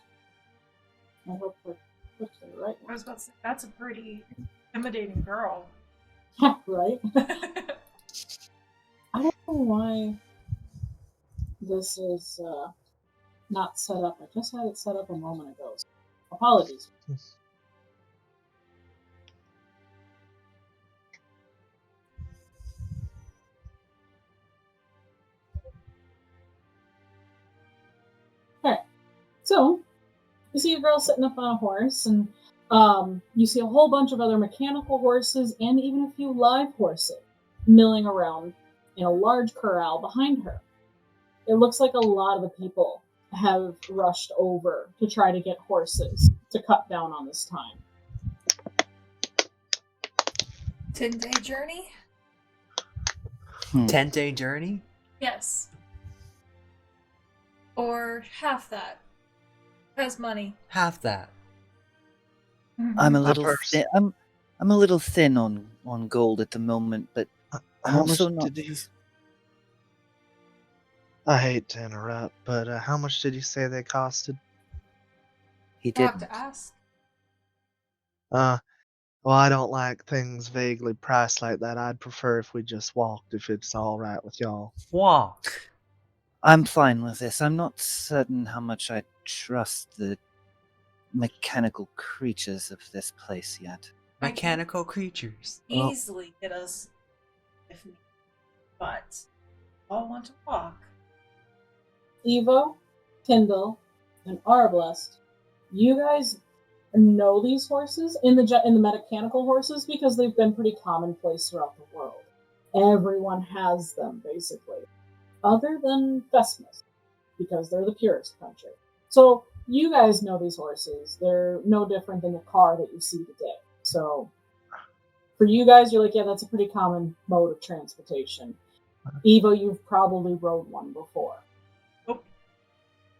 I hope we're clicked to the right I one. was about to say, that's a pretty intimidating girl. Right? I don't know why this is not set up. I just had it set up a moment ago. So apologies. Alright, so you see a girl sitting up on a horse, and you see a whole bunch of other mechanical horses and even a few live horses milling around in a large corral behind her. It looks like a lot of the people have rushed over to try to get horses to cut down on this time. 10-day journey? 10-day journey? Yes. Or half that. Has money. Half that. I'm a My little purse. thin. I'm a little thin on gold at the moment, but I'm How also much not. did you? I hate to interrupt, but how much did you say they costed? He I have didn't. to ask. Well, I don't like things vaguely priced like that. I'd prefer if we just walked, if it's all right with y'all. Walk. I'm fine with this. I'm not certain how much I trust the mechanical creatures of this place yet. Mechanical creatures. Well- Easily get us if need, but all want to walk. Evo, Kindle, and Arblest, you guys know these horses in the mechanical horses because they've been pretty commonplace throughout the world. Everyone has them basically, other than Fesmus, because they're the purest country. So you guys know these horses. They're no different than the car that you see today. So for you guys, you're like, yeah, that's a pretty common mode of transportation. Evo, you've probably rode one before. Nope.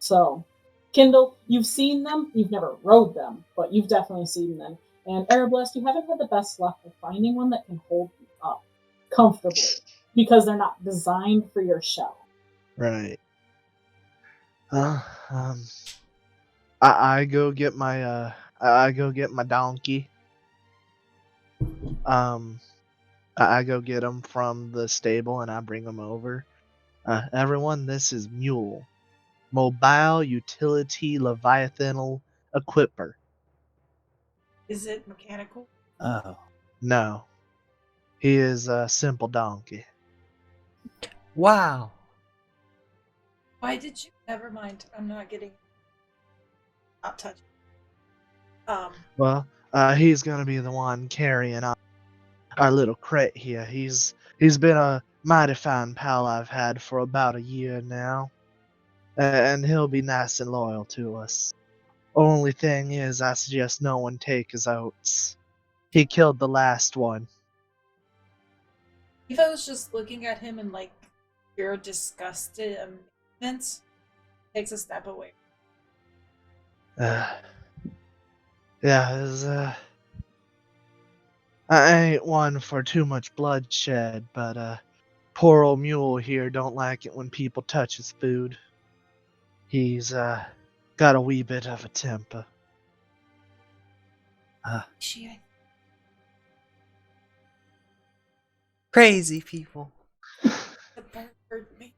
So, Kindle, you've seen them. You've never rode them, but you've definitely seen them. And Airblast, you haven't had the best luck with finding one that can hold you up comfortably because they're not designed for your shell. Right. I go get my I go get my donkey. I go get him from the stable and I bring him over. Everyone, this is Mule, Mobile Utility Leviathanal Equipper. Is it mechanical? Oh, No, he is a simple donkey. Wow. Why did you? Never mind. I'm not getting. Not touching. Well, he's gonna be the one carrying our little crate here. He's been a mighty fine pal I've had for about a year now, and he'll be nice and loyal to us. Only thing is, I suggest no one take his oats. He killed the last one. Evo's just looking at him in like pure disgusted amazement. Takes a step away. Yeah, I ain't one for too much bloodshed, but poor old Mule here don't like it when people touch his food. He's got a wee bit of a temper. She. Crazy people. The bird heard me.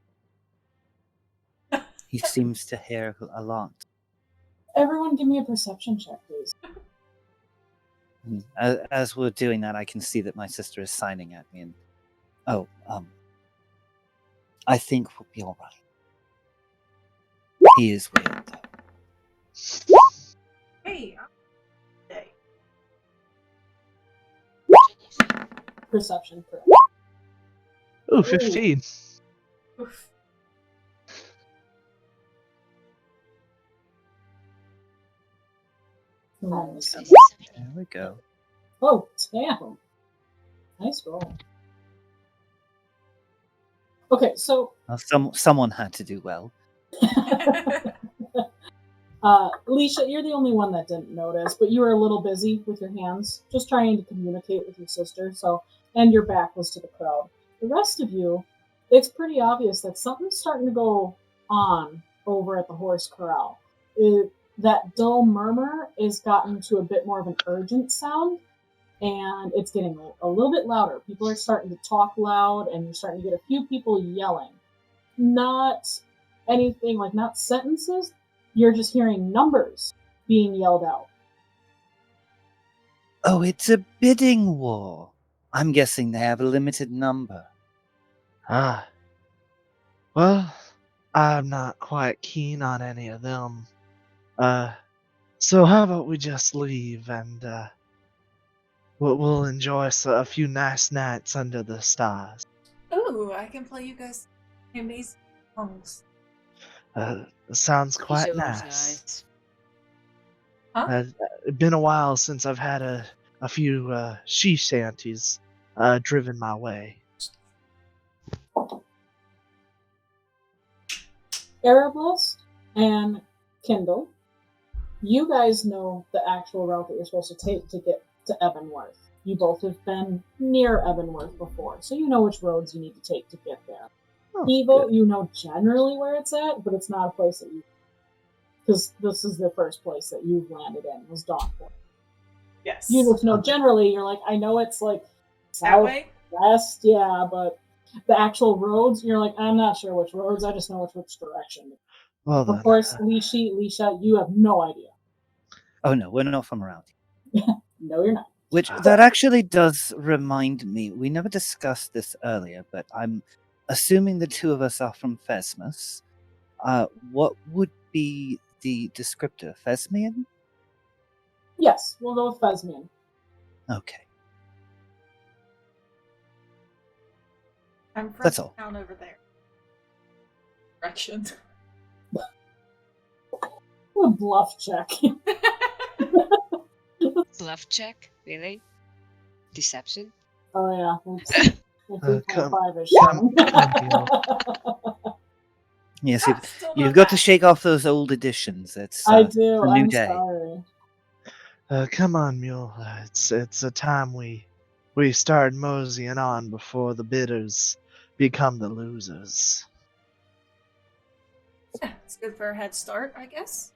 he seems to hear a lot. Everyone, give me a perception check, please. As we're doing that, I can see that my sister is signing at me, and I think we'll be all right. He is weird, though. Hey, hey. Perception, correct. Ooh, 15. Oof. Nice. There we go. Oh, damn. Nice roll. Okay, so Well, someone had to do well. Alicia, you're the only one that didn't notice, but you were a little busy with your hands, just trying to communicate with your sister. And your back was to the crowd. The rest of you, it's pretty obvious that something's starting to go on over at the horse corral. That dull murmur is gotten to a bit more of an urgent sound, and it's getting a little bit louder. People are starting to talk loud, and you're starting to get a few people yelling. Not anything like not sentences. You're just hearing numbers being yelled out. Oh, it's a bidding war. I'm guessing they have a limited number. Ah. Well, I'm not quite keen on any of them. So how about we just leave and we'll enjoy a few nice nights under the stars. Ooh, I can play you guys amazing songs. Sounds He quite sounds nice. nice. Huh? It's been a while since I've had a few she shanties driven my way. Erebus and Kindle, you guys know the actual route that you're supposed to take to get to Ebenworth. You both have been near Ebenworth before, so you know which roads you need to take to get there. Oh, Evil, good. you know generally where it's at, but it's not a place that you... Because this is the first place that you've landed in, was Dawnport. Yes. You just know generally, you're like, I know it's like That way? southwest, yeah, but the actual roads, you're like, I'm not sure which roads, I just know which direction. Well then, Of course, Leisha, you have no idea. Oh no, we're not from around here. No, you're not. Which, that actually does remind me, we never discussed this earlier, but I'm assuming the two of us are from Fesmus. What would be the descriptor? Fesmian? Yes, we'll go with Fesmian. Okay. I'm from That's all. town over there. Direction. What a bluff check. Bluff check? Really? Deception? Oh yeah. Oops. Come 3.5 is come on, Yes, Still you've not got to bad. shake off those old editions. It's I a do. new I'm day. sorry. Come on, Mule. It's a time we start moseying on before the bidders become the losers. It's good for a head start, I guess.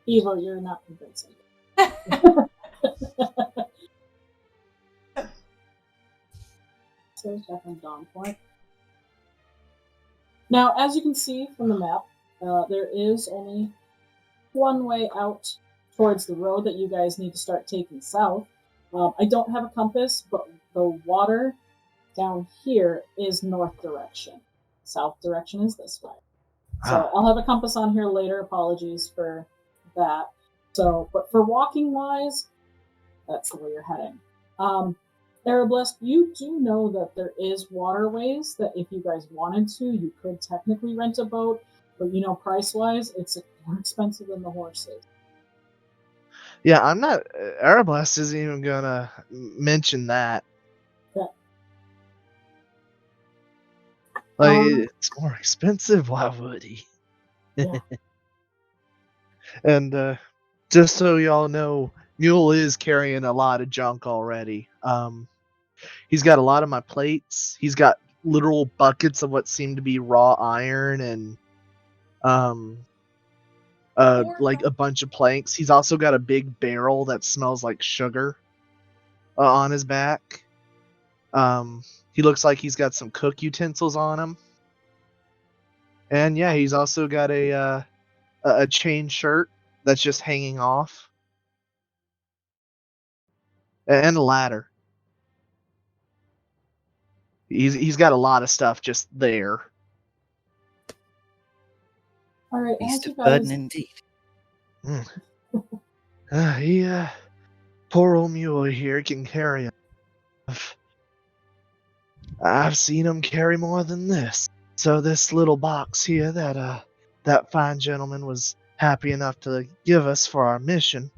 Evo, you're not convincing. So definitely Dawn Point. Now, as you can see from the map, there is only one way out towards the road that you guys need to start taking south. I don't have a compass, but the water down here is north direction. South direction is this way. So I'll have a compass on here later. Apologies for that. So, but for walking wise, that's the way you're heading. Erebus, you do know that there is waterways that if you guys wanted to, you could technically rent a boat, but you know, price wise, it's more expensive than the horses. Yeah, I'm not. Erebus isn't even gonna mention that. Yeah. Like, it's more expensive. Why would he? Yeah. And just so y'all know, Mule is carrying a lot of junk already. He's got a lot of my plates. He's got literal buckets of what seem to be raw iron and like a bunch of planks. He's also got a big barrel that smells like sugar on his back. He looks like he's got some cook utensils on him. And yeah, he's also got a chain shirt that's just hanging off. and a ladder. He's got a lot of stuff just there. All right, Beast as you of burden guys, indeed. Poor old mule here can carry him. I've seen him carry more than this. So this little box here that fine gentleman was happy enough to give us for our mission,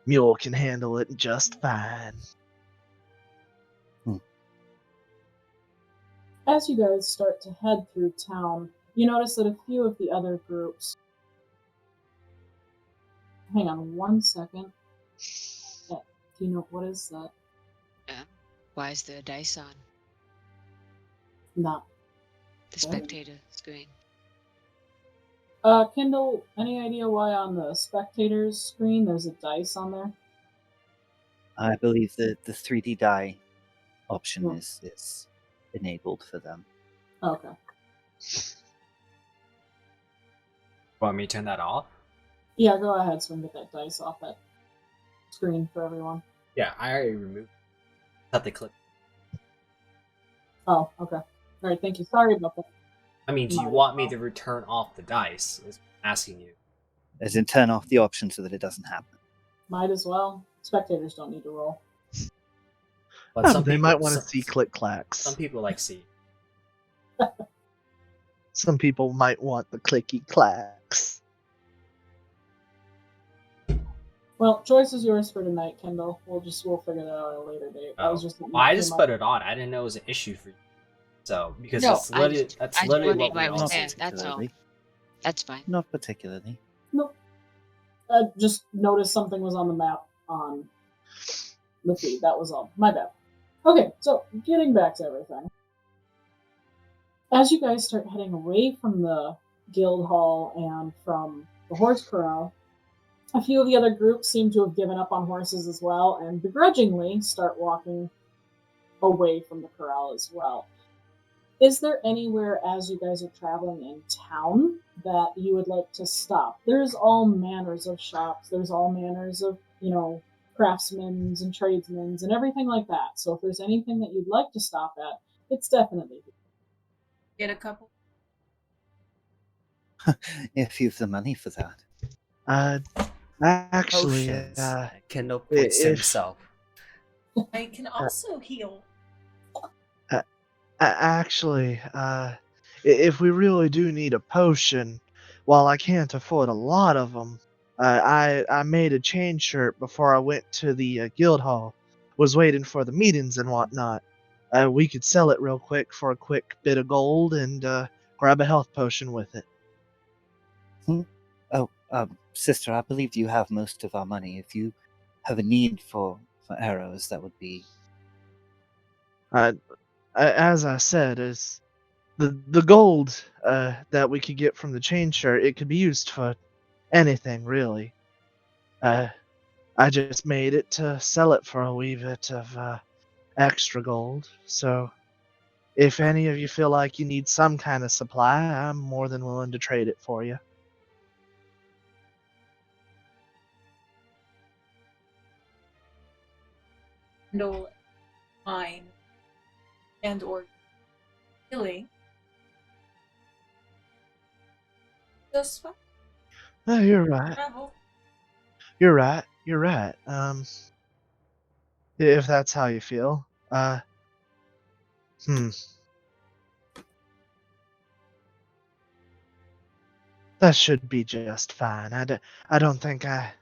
mule can handle it just fine. as you guys start to head through town, you notice that a few of the other groups. Hang on one second. Do you know what is that? Why is the dice on Not. the spectator screen? Kindle, any idea why on the spectator's screen there's a dice on there? I believe that the 3D die option Hmm. is enabled for them. Okay. Want me to turn that off? Yeah, go ahead so we can get that dice off that screen for everyone. Yeah, I already removed. Thought they clicked. Oh, okay. Alright, thank you. Sorry about that. I mean, do you Might as want me well. to return off the dice? Is what I'm asking you. As in, turn off the option so that it doesn't happen. Might as well. Spectators don't need to roll. But some They people might want to see click clacks. Some people like see. Some people might want the clicky clacks. Well, choice is yours for tonight, Kendall. We'll figure that out at a later date. I was just I just put it on. I didn't know it was an issue for you. So because No, that's literally what we my all stand. do. That's all. That's fine. Not particularly. Nope. I just noticed something was on the map on the feed. That was all. My bad. Okay, so getting back to everything. As you guys start heading away from the guild hall and from the horse corral, a few of the other groups seem to have given up on horses as well and begrudgingly start walking away from the corral as well. Is there anywhere as you guys are traveling in town that you would like to stop? There's all manners of shops. There's all manners of, craftsmen and tradesmen and everything like that. So if there's anything that you'd like to stop at, it's definitely here. Get a couple. If you've the money for that. Actually, Potions. Kendall points to if- himself. I can also heal. actually, if we really do need a potion, while I can't afford a lot of them, I made a chain shirt before I went to the guild hall. Was waiting for the meetings and whatnot. We could sell it real quick for a quick bit of gold and grab a health potion with it. Oh, sister, I believe you have most of our money. If you have a need for arrows, that would be... As I said, is the gold that we could get from the chain shirt. It could be used for anything, really. I just made it to sell it for a wee bit of extra gold. So, if any of you feel like you need some kind of supply, I'm more than willing to trade it for you. Handle mine and or healing. Just fine. Oh, you're right. Travel. You're right. You're right. If that's how you feel. That should be just fine. I don't think I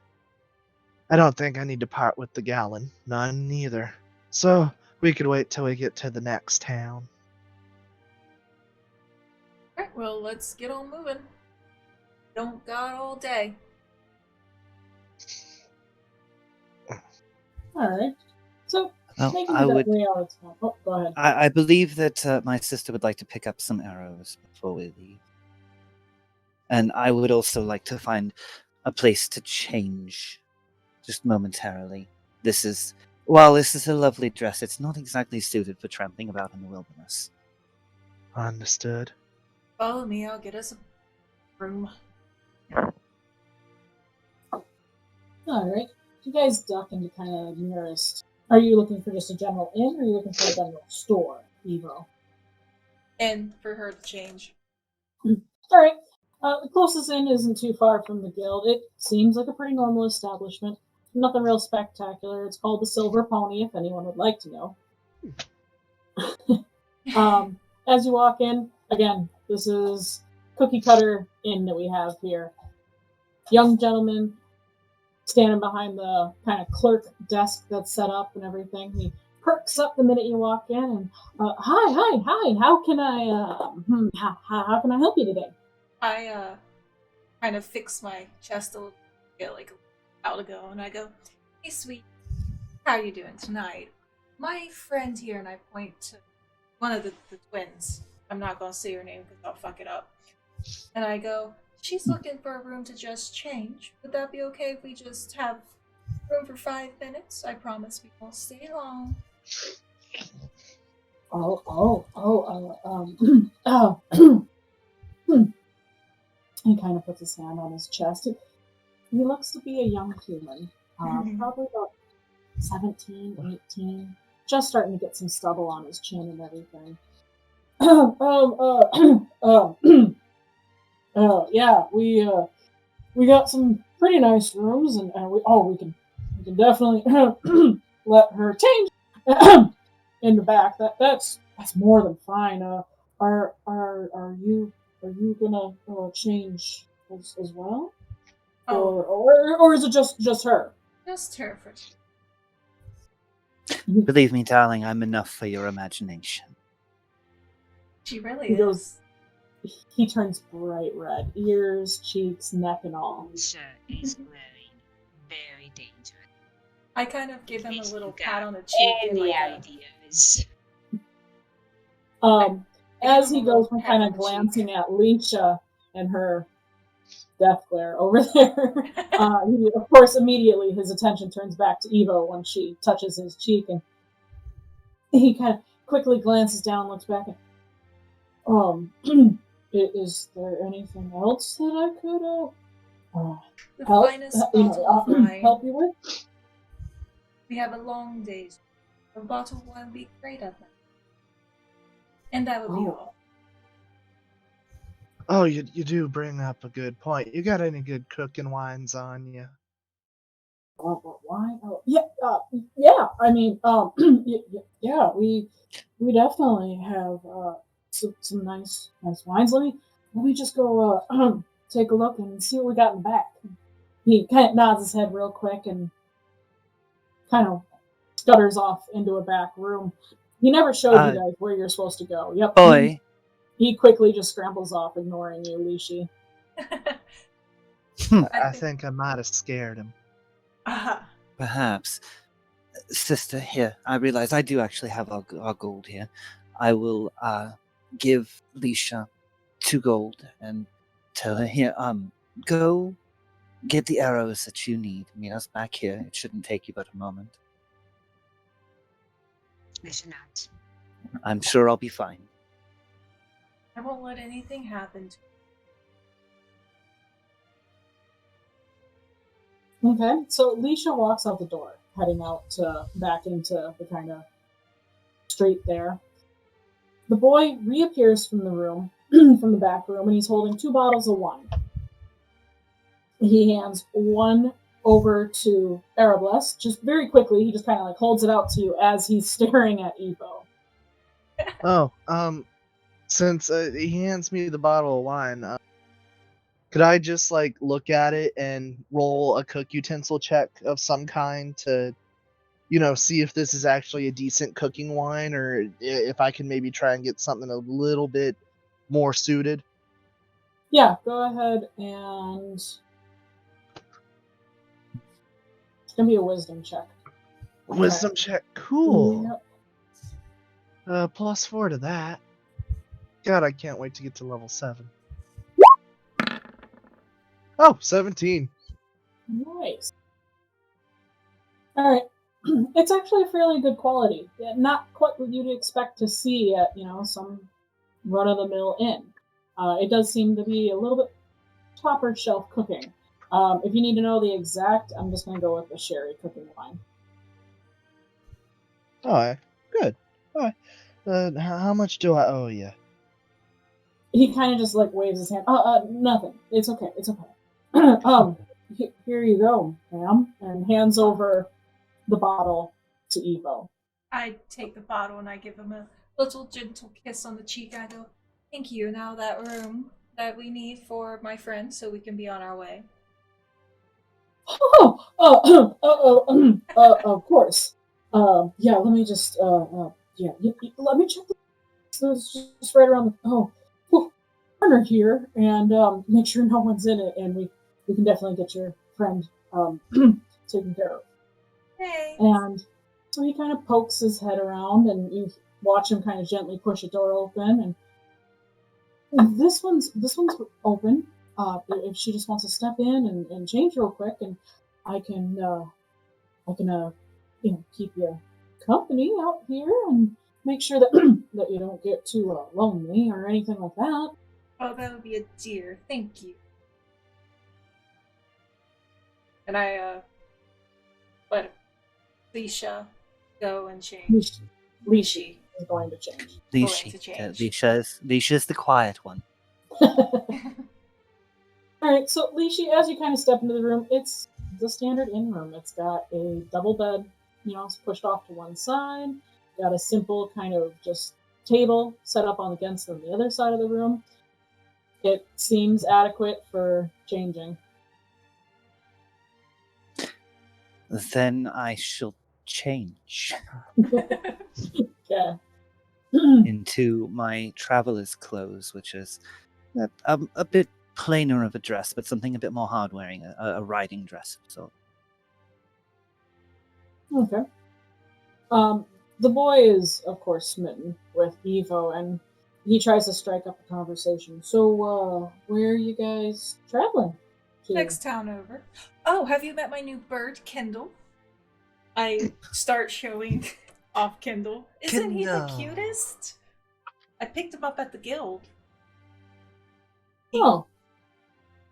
need to part with the gallon. None either. So we could wait till we get to the next town. Alright, well, let's get on moving. Don't got all day. Alright. So, Well, making I that would... way out of town. Oh, go ahead. I believe that my sister would like to pick up some arrows before we leave. And I would also like to find a place to change, just momentarily. While this is a lovely dress, it's not exactly suited for tramping about in the wilderness. Understood. Follow me, I'll get us a room. Alright. you guys duck into kind of nearest. Are you looking for just a general inn, or are you looking for a general store, Evo? And for her to change. All right. The closest inn isn't too far from the guild. It seems like a pretty normal establishment. Nothing real spectacular. It's called the Silver Pony, if anyone would like to know. As you walk in, again, this is cookie cutter inn that we have here. Young gentleman standing behind the kind of clerk desk that's set up and everything. He perks up the minute you walk in and, hi. How can how can I help you today? I kind of fix my chest a little bit, like a while ago, and I go, "Hey, sweet, how are you doing tonight? My friend here," and I point to one of the twins. I'm not gonna say her name because I'll fuck it up. And I go, "She's looking for a room to just change. Would that be okay if we just have room for 5 minutes? I promise we won't stay long." He kind of puts his hand on his chest. He looks to be a young human, probably about 17, 18, just starting to get some stubble on his chin and everything. Yeah, we got some pretty nice rooms, and we can definitely let her change in the back. That's more than fine. Are you gonna change as well, Oh, or is it just her? just her for. Believe me, darling, I'm enough for your imagination. She really He is. goes- He turns bright red, ears, cheeks, neck, and all. Sir is very, very dangerous. I kind of give him a If little you pat got on the cheek and any like a, ideas? As give he him a little goes from pat kind on of the cheek. glancing at Leisha and her death glare over there, of course, immediately his attention turns back to Evo when she touches his cheek, and he kind of quickly glances down, looks back, and is there anything else that I could The help finest bottle of wine. help you with? We have a long day's. A bottle of wine would be great at that. And that would be all. Oh, you do bring up a good point. You got any good cooking wines on you? Why? Oh, yeah. I mean, yeah. We definitely have some nice wines. Let me just go take a look and see what we got in the back. He kind of nods his head real quick and kind of scutters off into a back room. He never showed you guys where you're supposed to go. Yep. Boy, He quickly just scrambles off, ignoring you, Lishi. I think I might have scared him. perhaps. Sister, here, I realize I do actually have our gold here. I will give Leisha 2 gold and tell her, here, go get the arrows that you need. Meet us back here. It shouldn't take you but a moment. I should not. I'm sure I'll be fine. I won't let anything happen to Okay, so Leisha walks out the door, heading out back into the kind of street there. The boy reappears from the room, from the back room, and he's holding 2 bottles of wine. He hands one over to Arables, just very quickly. He just kind of like holds it out to you as he's staring at Evo. Oh, since he hands me the bottle of wine, could I just like look at it and roll a cook utensil check of some kind to, see if this is actually a decent cooking wine, or if I can maybe try and get something a little bit more suited? Yeah, go ahead and it's gonna be a wisdom check. Wisdom check, cool. Yep. +4 to that. God, I can't wait to get to level 7. Oh, 17. Nice. All right. It's actually a fairly good quality. Not quite what you'd expect to see at some run-of-the-mill inn. It does seem to be a little bit topper shelf cooking. If you need to know the exact, I'm just going to go with the sherry cooking wine. All right, good. All right. How much do I owe you? He kind of just like waves his hand. Nothing. It's okay. It's okay. Here you go, ma'am, and hands over the bottle to Evo. I take the bottle and I give him a little gentle kiss on the cheek. I go, "Thank you. Now that room that we need for my friend, so we can be on our way." Of course. Yeah, let me just, let me check this just right around the, corner here and, make sure no one's in it, and we can definitely get your friend, taken care of. Hey. And so he kind of pokes his head around, and you watch him kind of gently push a door open, and this one's open. If she just wants to step in and change real quick, and I can keep you company out here and make sure that that you don't get too lonely or anything like that. Oh, that would be a dear. Thank you. And I let Leisha go and change. Lishi is going to change. Leisha's the quiet one. Alright, so Lishi, as you kind of step into the room, it's the standard inn room. It's got a double bed, it's pushed off to one side. Got a simple kind of just table set up against on the other side of the room. It seems adequate for changing. Then I shall change Okay. into my traveler's clothes, which is a bit plainer of a dress, but something a bit more hard-wearing, a riding dress. So, Okay. The boy is, of course, smitten with Evo, and he tries to strike up a conversation. So, where are you guys traveling to? Next town over. Oh, have you met my new bird, Kendall? I start showing off Kendall. Isn't he the Kendall. cutest? I picked him up at the guild. Oh,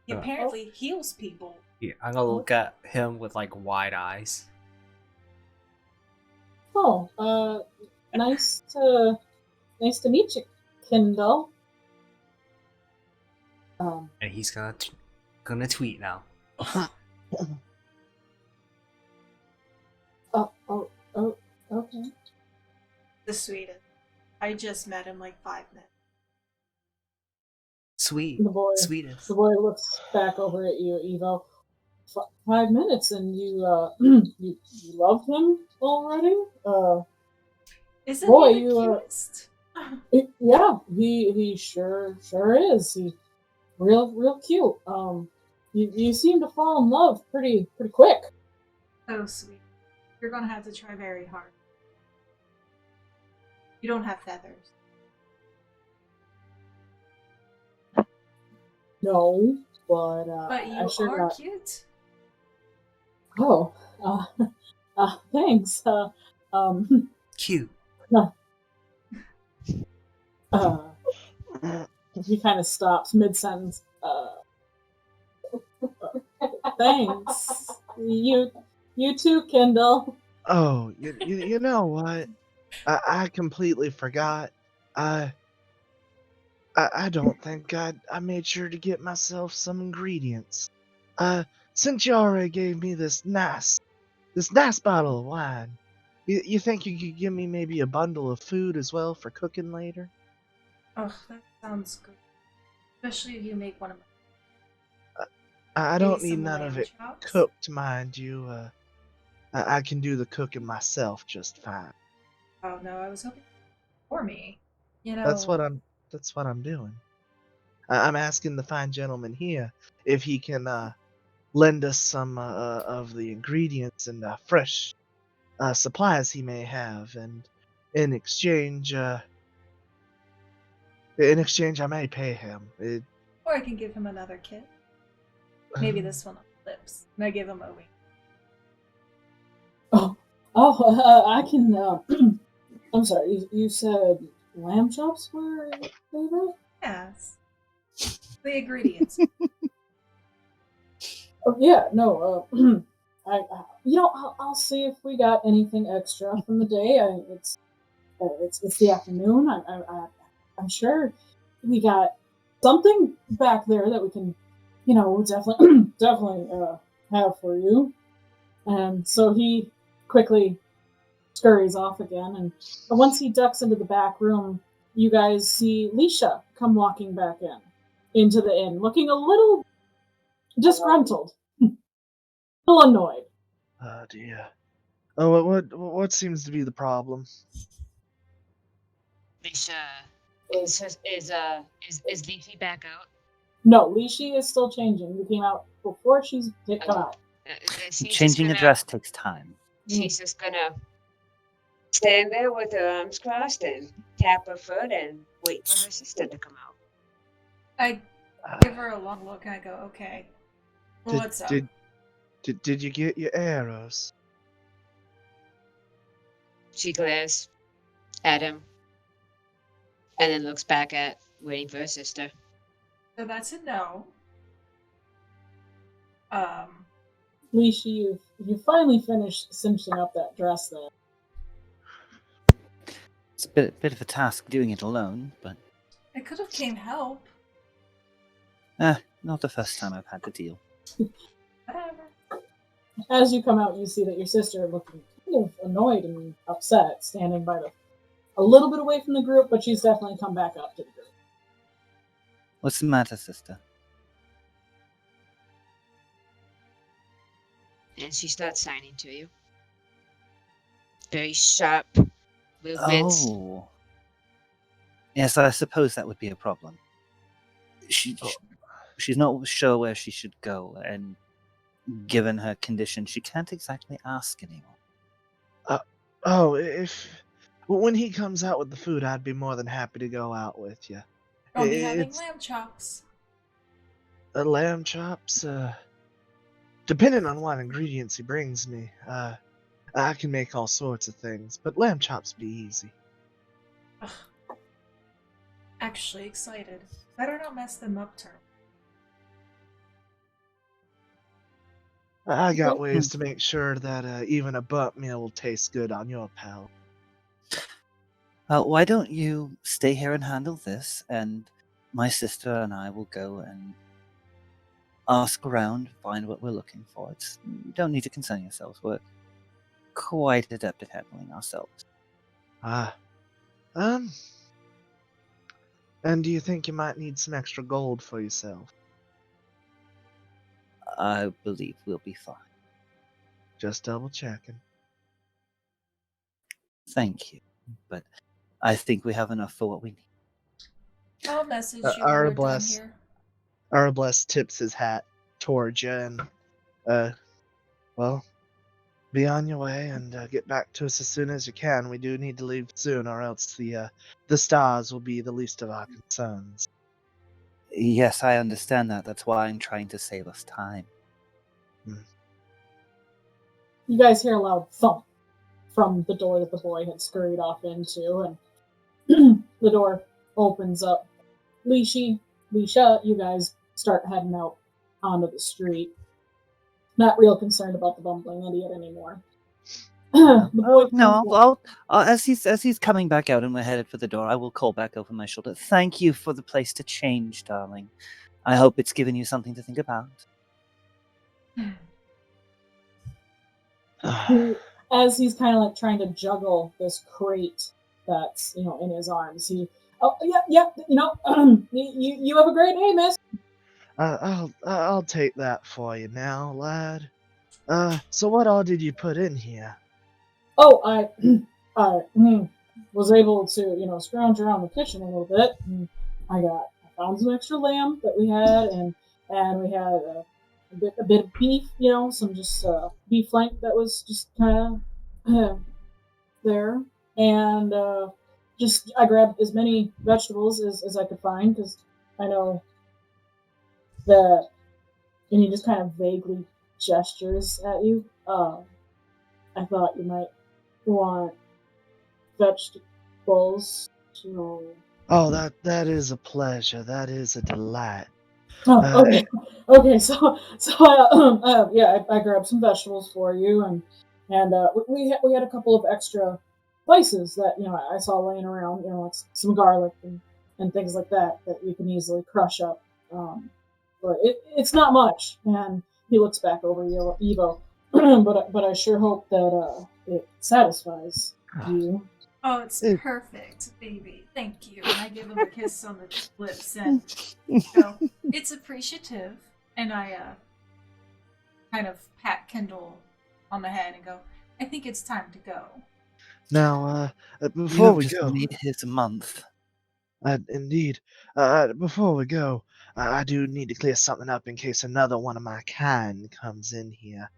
He apparently heals people. Yeah, I'm gonna look at him with like wide eyes. Nice to meet you, Kendall. And he's gonna tweet now. Okay. The sweetest. I just met him like 5 minutes. Sweet. The boy Sweetest. looks back over at you, Evo. 5 minutes, and you you love him already? Isn't boy, he the cutest? Yeah, he sure is. He real cute. You seem to fall in love pretty quick. Oh, sweet. You're gonna have to try very hard. You don't have feathers. No, but But you I sure are got. cute. Oh, thanks. Cute. He kind of stops mid sentence. Thanks. You too, Kendall. Oh, you know what? I completely forgot. I don't think I made sure to get myself some ingredients. Since you already gave me this nice bottle of wine, you think you could give me maybe a bundle of food as well for cooking later? Oh, that sounds good. Especially if you make one of my. I Maybe don't need some none of lamb it chops? cooked, mind you. I can do the cooking myself just fine. Oh no, I was hoping for me. That's what I'm doing. I'm asking the fine gentleman here if he can lend us some of the ingredients and fresh supplies he may have, and in exchange, I may pay him. Or I can give him another kit. Maybe this one on the lips. And I give him a wink. I can. I'm sorry. You said lamb chops were your favorite? Yes. The ingredients. Oh yeah, no. I'll see if we got anything extra from the day. It's the afternoon. I'm sure we got something back there that we can, definitely definitely have for you. And so he quickly scurries off again. And once he ducks into the back room, you guys see Leisha come walking back into the inn, looking a little disgruntled, a little annoyed. Oh dear. Oh, what seems to be the problem? Lisha, is Leafy back out? No, Lishi is still changing. You came out before she's come out. She's just Changing a gonna, dress takes time. she's just gonna stand there with her arms crossed and tap her foot and wait for her sister to come out. I give her a long look and I go, okay. Well, what's up? Did you get your arrows? She glares at him and then looks back at waiting for her sister. So that's a no. Lishi, you finally finished cinching up that dress there. It's a bit of a task doing it alone, but I could have came help. not the first time I've had to deal. Whatever. As you come out, you see that your sister, looking kind of annoyed and upset, standing by a little bit away from the group, but she's definitely come back up to the group. What's the matter, sister? And she starts signing to you. Very sharp movements. Oh. Yes, I suppose that would be a problem. She's not sure where she should go, and given her condition, she can't exactly ask anymore. When he comes out with the food, I'd be more than happy to go out with you. I'll be having lamb chops. Lamb chops, depending on what ingredients he brings me, I can make all sorts of things, but lamb chops be easy. Ugh. Actually excited. Better not mess them up, Turn. I got ways to make sure that even a burnt meal will taste good on your palate. Why don't you stay here and handle this, and my sister and I will go and ask around, find what we're looking for. You don't need to concern yourselves. We're quite adept at handling ourselves. And do you think you might need some extra gold for yourself? I believe we'll be fine. Just double checking. Thank you, but I think we have enough for what we need. I'll message you when we're done here. Arabless tips his hat towards you and, well, be on your way and get back to us as soon as you can. We do need to leave soon, or else the stars will be the least of our concerns. Yes, I understand that. That's why I'm trying to save us time. You guys hear a loud thump from the door that the boy had scurried off into, and the door opens up. Leisha, you guys start heading out onto the street. Not real concerned about the bumbling idiot anymore. The boy as he's coming back out and we're headed for the door, I will call back over my shoulder. Thank you for the place to change, darling. I hope it's given you something to think about. As he's kind of like trying to juggle this crate that's in his arms, you have a great day, miss. I'll take that for you now, lad. So what all did you put in here? Oh, I was able to scrounge around the kitchen a little bit. And I found some extra lamb that we had, and we had a bit of beef, some just beef flank that was just kind of there, and I grabbed as many vegetables as I could find because I know that, and he just kind of vaguely gestures at you. I thought you might want vegetables. Oh, that is a pleasure. That is a delight. Oh, Uh, okay. Okay, I grabbed some vegetables for you, and we had a couple of extra spices that I saw laying around, like some garlic and things like that you can easily crush up. But it's not much, and he looks back over Evo, but I sure hope that it satisfies you. Oh, it's it- perfect, baby. Thank you. And I give him a kiss on the lips and go, it's appreciative. And I kind of pat Kendall on the head and go, I think it's time to go. Now, You before have we just go, made his month. indeed, before we go, I do need to clear something up in case another one of my kind comes in here.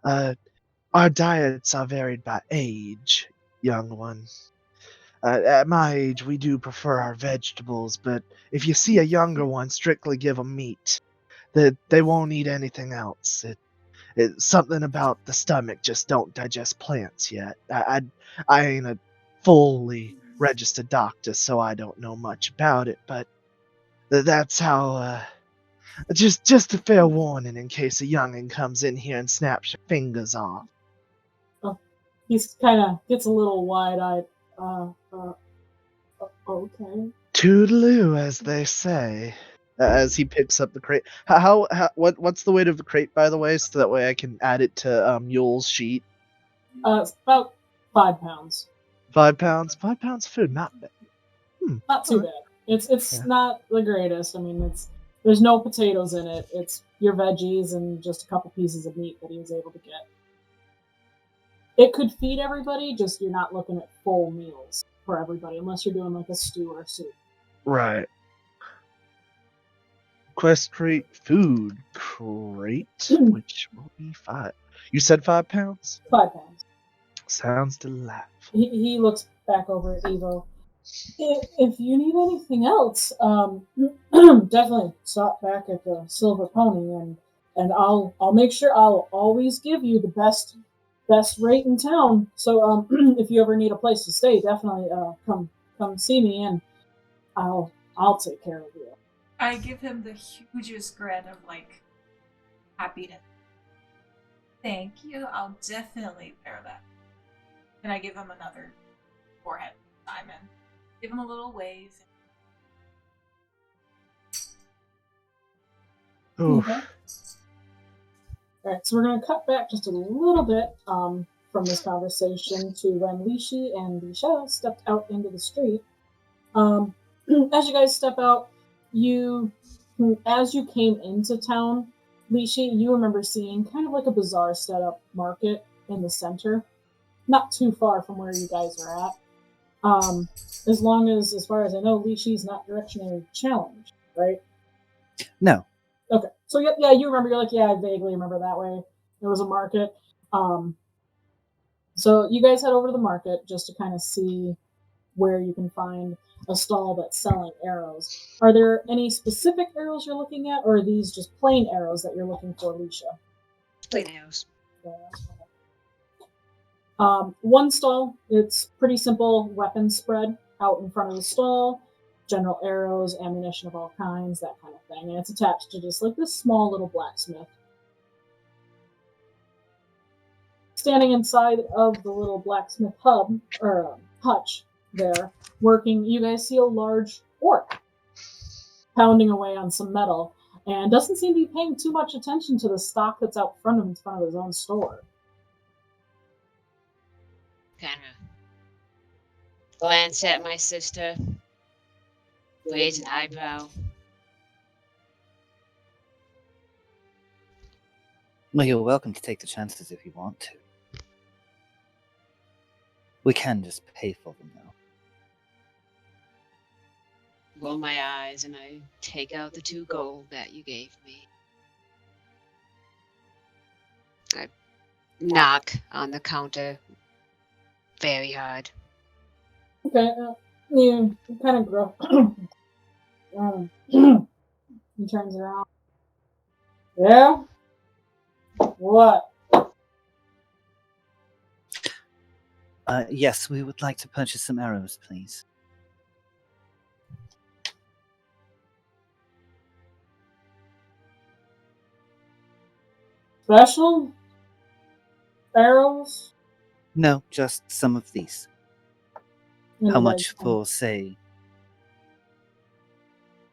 Uh, our diets are varied by age, young one. At my age, we do prefer our vegetables, but if you see a younger one, strictly give them meat. They won't eat anything else. It's something about the stomach just don't digest plants yet. I ain't a fully registered doctor, so I don't know much about it, but that's how. Just a fair warning in case a youngin comes in here and snaps your fingers off. Oh, he's kind of gets a little wide-eyed. Uh, uh, okay. Toodaloo, as they say. As he picks up the crate. What's the weight of the crate, by the way, so that way I can add it to Yule's sheet. It's about 5 pounds. 5 pounds. 5 pounds of food, not bad. Not too bad. It's Yeah. not the greatest. I mean, there's no potatoes in it. It's your veggies and just a couple pieces of meat that he was able to get. It could feed everybody, just you're not looking at full meals for everybody unless you're doing like a stew or a soup. Right. Quest crate, food crate, which will be 5. You said 5 pounds? 5 pounds. Sounds delightful. He looks back over at Evo. If you need anything else, definitely stop back at the Silver Pony, and I'll make sure I'll always give you the best rate in town. So if you ever need a place to stay, definitely come see me, and I'll take care of you. I give him the hugest grin of like happiness. Thank you. I'll definitely bear that. And I give him another forehead time and give him a little wave. Oof. Okay. All right, so we're going to cut back just a little bit from this conversation to when Lishi and Lisha stepped out into the street. As you guys step out, as you came into town, Lishi, you remember seeing kind of like a bazaar set up market in the center, not too far from where you guys are at. As far as I know, Lishi's not directionally challenged, right? No. Okay, so yeah, you remember. You're like, yeah, I vaguely remember that way. There was a market. So you guys head over to the market just to kind of see where you can find a stall that's selling arrows. Are there any specific arrows you're looking at, or are these just plain arrows that you're looking for, Lisha? Plain arrows. One stall, it's pretty simple weapons spread out in front of the stall, general arrows, ammunition of all kinds, that kind of thing. And it's attached to just like this small little blacksmith. Standing inside of the little blacksmith hub, or hutch there, working, you guys see a large orc pounding away on some metal and doesn't seem to be paying too much attention to the stock that's out front of his own store. Kind of glance at my sister, raise an eyebrow. Well, you're welcome to take the chances if you want to. We can just pay for them now. Roll my eyes and I take out the 2 gold that you gave me. I knock on the counter very hard. Okay, you kind of grow. He turns around. Yeah? What? Yes, we would like to purchase some arrows, please. Special arrows? No, just some of these. And How you much guys- for, say,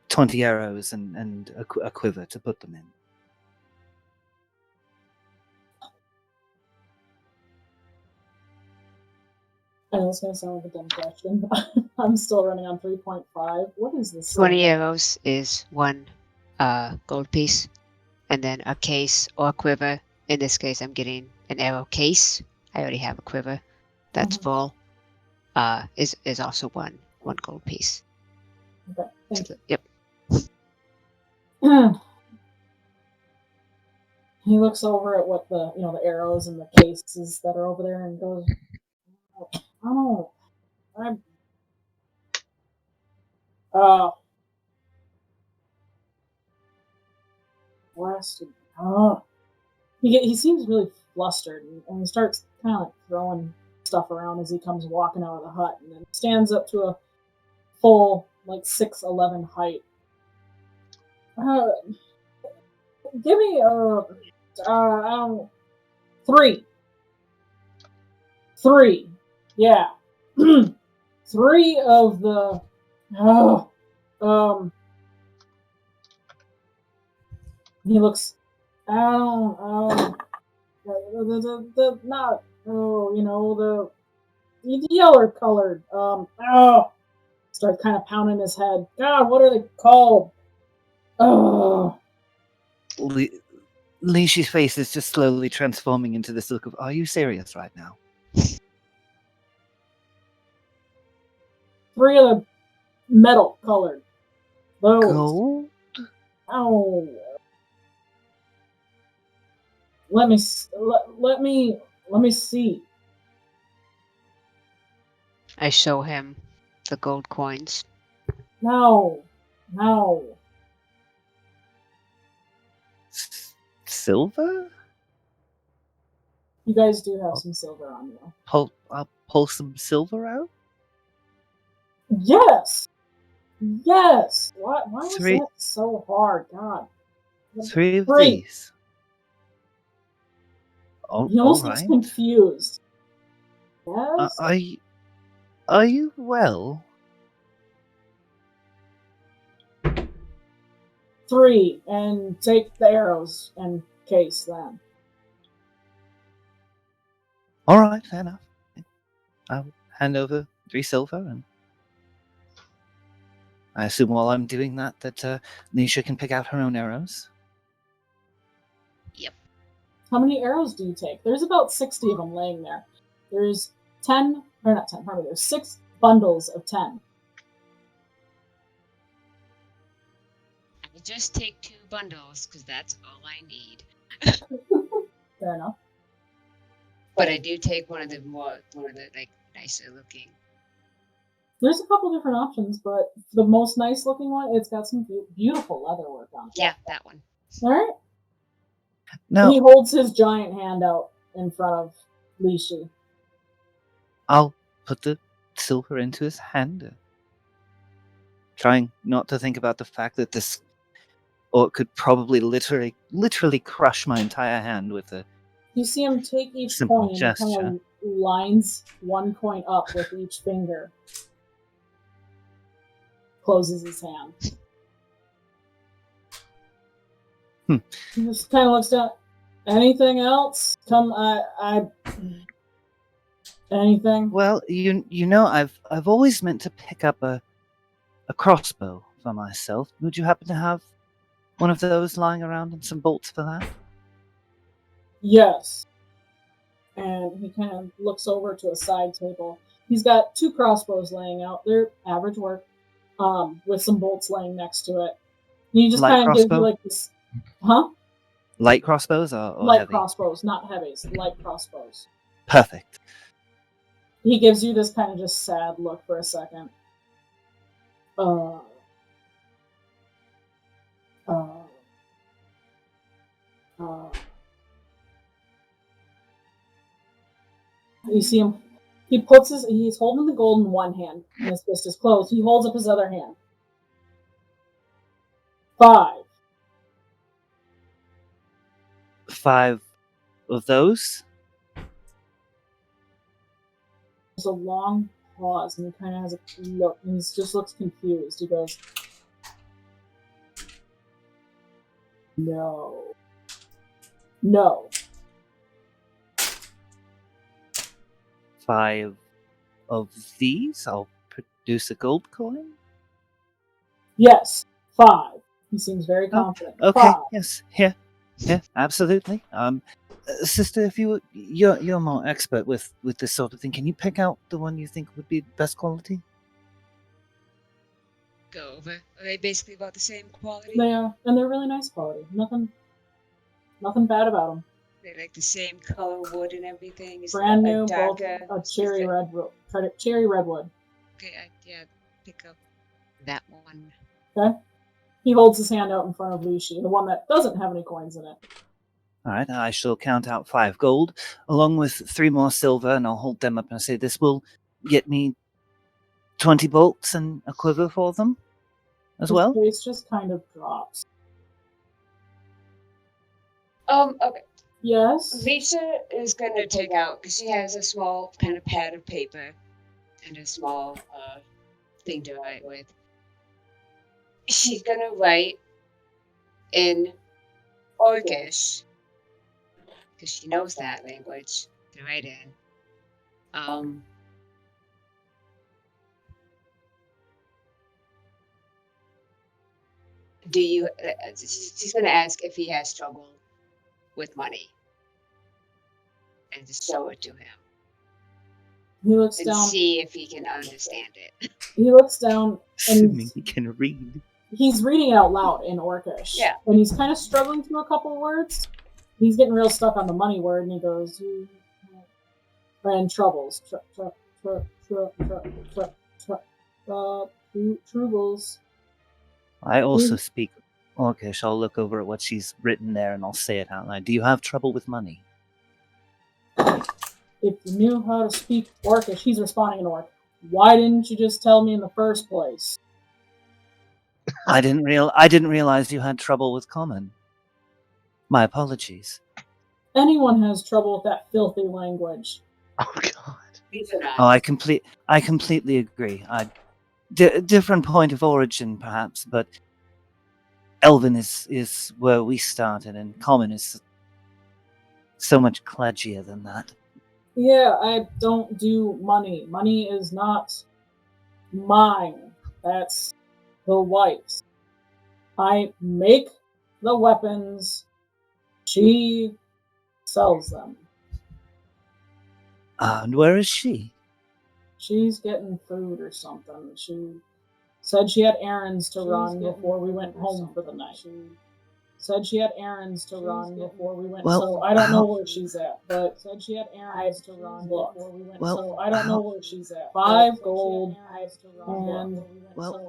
20 arrows and a quiver to put them in? I know it's going to sound like a dumb question. I'm still running on 3.5. What is this? 20 arrows is 1 gold piece, and then a case or a quiver. In this case, I'm getting an arrow case. I already have a quiver that's full. Is also one gold piece. Okay, thank So yep. you. He looks over at what the the arrows and the cases that are over there and goes, "Oh, I'm blasted." He seems really flustered and he starts kind of like throwing stuff around as he comes walking out of the hut and then stands up to a full like 6'11" height. Give me three. Three. Yeah. Three of the he looks the not the yellow colored start kind of pounding his head. God, what are they called? Leishy's face is just slowly transforming into this look of, are you serious right now? Three of the metal colored. Those. Gold? Oh. Let me see. I show him the gold coins. No. Silver? You guys do have some silver on you. I'll pull some silver out? Yes. Why was Three- that so hard? God. Three of Three. these. Oh, He almost looks alright. confused. Yes. Are you well? 3 and take the arrows and case then. Alright, fair enough. I'll hand over 3 silver, and I assume while I'm doing that Nisha can pick out her own arrows. How many arrows do you take? There's about 60 of them laying there. There's 10, or not 10, probably there's 6 bundles of 10. I just take 2 bundles because that's all I need. Fair enough. But I do take one of the like nicer looking. There's a couple different options, but the most nice looking one, it's got some beautiful leather work on it. Yeah, that one. All right. No, He holds his giant hand out in front of Lishi. I'll put the silver into his hand, trying not to think about the fact that this orc could probably literally crush my entire hand with a You see him take each simple coin and kind gesture. of lines one coin up with each finger. Closes his hand. He just kind of looks down. Anything else? Anything? Well, you know, I've always meant to pick up a crossbow for myself. Would you happen to have one of those lying around and some bolts for that? Yes. And he kind of looks over to a side table. He's got 2 crossbows laying out. They're average work, with some bolts laying next to it. And he just Light kind of gives you crossbow? like this, huh? Light crossbows or Light heavy? crossbows, not heavies. Light crossbows. Perfect. He gives you this kind of just sad look for a second. You see him. He's holding the gold in one hand, and his fist is closed. He holds up his other hand. 5. 5 of those. There's a long pause, and he kind of has a look, and he just looks confused. He goes, "No. No." 5 of these? I'll produce a gold coin? Yes, 5. He seems very confident. Okay, 5. yes, here. Yeah, absolutely. Sister, if you're more expert with this sort of thing, can you pick out the one you think would be best quality? Go over. Are they basically about the same quality? They are, and they're really nice quality. Nothing bad about them. They're like the same color wood and everything. Is Brand it new, both darker? a cherry redwood. Okay, yeah, pick up that one. Okay. He holds his hand out in front of Lishi, the one that doesn't have any coins in it. All right, I shall count out 5 gold, along with 3 more silver, and I'll hold them up and say, this will get me 20 bolts and a quiver for them as well. His face just kind of drops. Okay. Yes? Lisa is gonna take out, because she has a small kind of pad of paper and a small thing to write with. She's gonna write in Orcish, because she knows that language to write in. Do you? She's gonna ask if he has trouble with money, and just show it to him. He looks and down. See if he can understand it. He looks down, Assuming he can read. He's reading it out loud in Orcish. Yeah. And he's kind of struggling through a couple words. He's getting real stuck on the money word, and he goes, "And troubles, troubles." I also speak Orcish. I'll look over at what she's written there, and I'll say it out loud. Do you have trouble with money? If you knew how to speak Orcish, he's responding in Orc. Why didn't you just tell me in the first place? I didn't realize you had trouble with common. My apologies. Anyone has trouble with that filthy language. Oh God. Oh, I completely agree. Different point of origin, perhaps, but Elven is where we started, and common is so much cledgier than that. Yeah, I don't do money. Money is not mine. That's the wife's. I make the weapons. She sells them. And where is she? She's getting food or something. She said she had errands to run before we went home for the night. Said she had errands to run before we went. So I don't know where she's at, but said she had errands to run before we went. So I don't know where she's at. 5 gold, and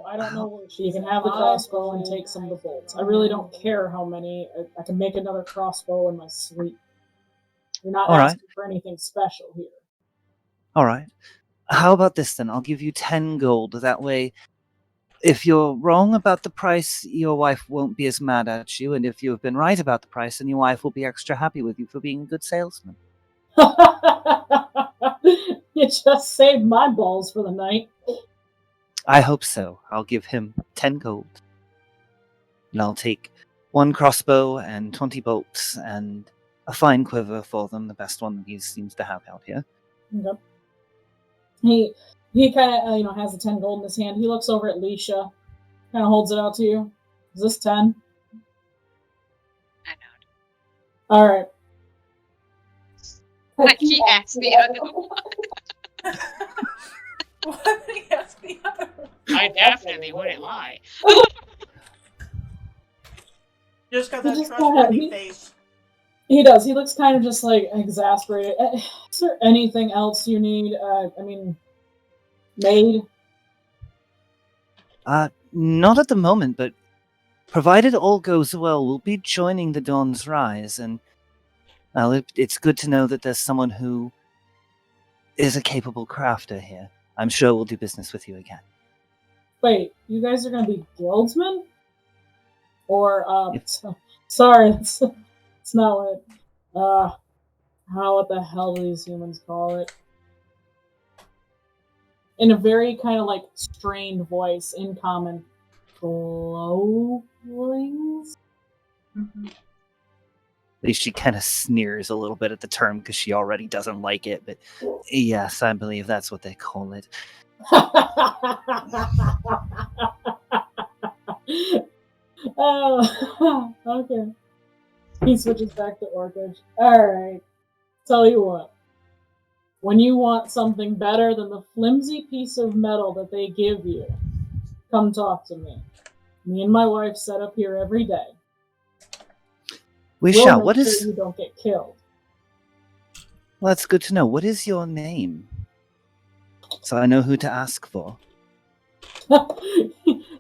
I don't know where she. You can have the crossbow and take some of the bolts. I really don't care how many. I can make another crossbow in my sleep. You're not asking for anything special here. All right. How about this then? I'll give you 10 gold. That way, if you're wrong about the price, your wife won't be as mad at you. And if you've been right about the price, then your wife will be extra happy with you for being a good salesman. You just saved my balls for the night. I hope so. I'll give him 10 gold. And I'll take 1 crossbow and 20 bolts and a fine quiver for them, the best one that he seems to have out here. Yep. He kind of has the 10 gold in his hand. He looks over at Leisha, kind of holds it out to you. Is this 10? I know. All right. What he asked the other one. What did he ask the other one? I definitely wouldn't lie. Just got that He just trustworthy kinda- face. He does. He looks kind of just like exasperated. Is there anything else you need? Made? Not at the moment, but provided all goes well, we'll be joining the Dawn's Rise, and it's good to know that there's someone who is a capable crafter here. I'm sure we'll do business with you again. Wait, you guys are going to be guildsmen? Or, sorry, it's not what... What the hell do these humans call it? In a very kind of like strained voice, in common. Glowlings? Mm-hmm. At least she kind of sneers a little bit at the term because she already doesn't like it. But yes, I believe that's what they call it. Oh, okay. He switches back to Orcish. Alright. Tell you what. When you want something better than the flimsy piece of metal that they give you, come talk to me. Me and my wife set up here every day. We We'll shall. make What sure is? you don't get killed. Well, that's good to know. What is your name? So I know who to ask for.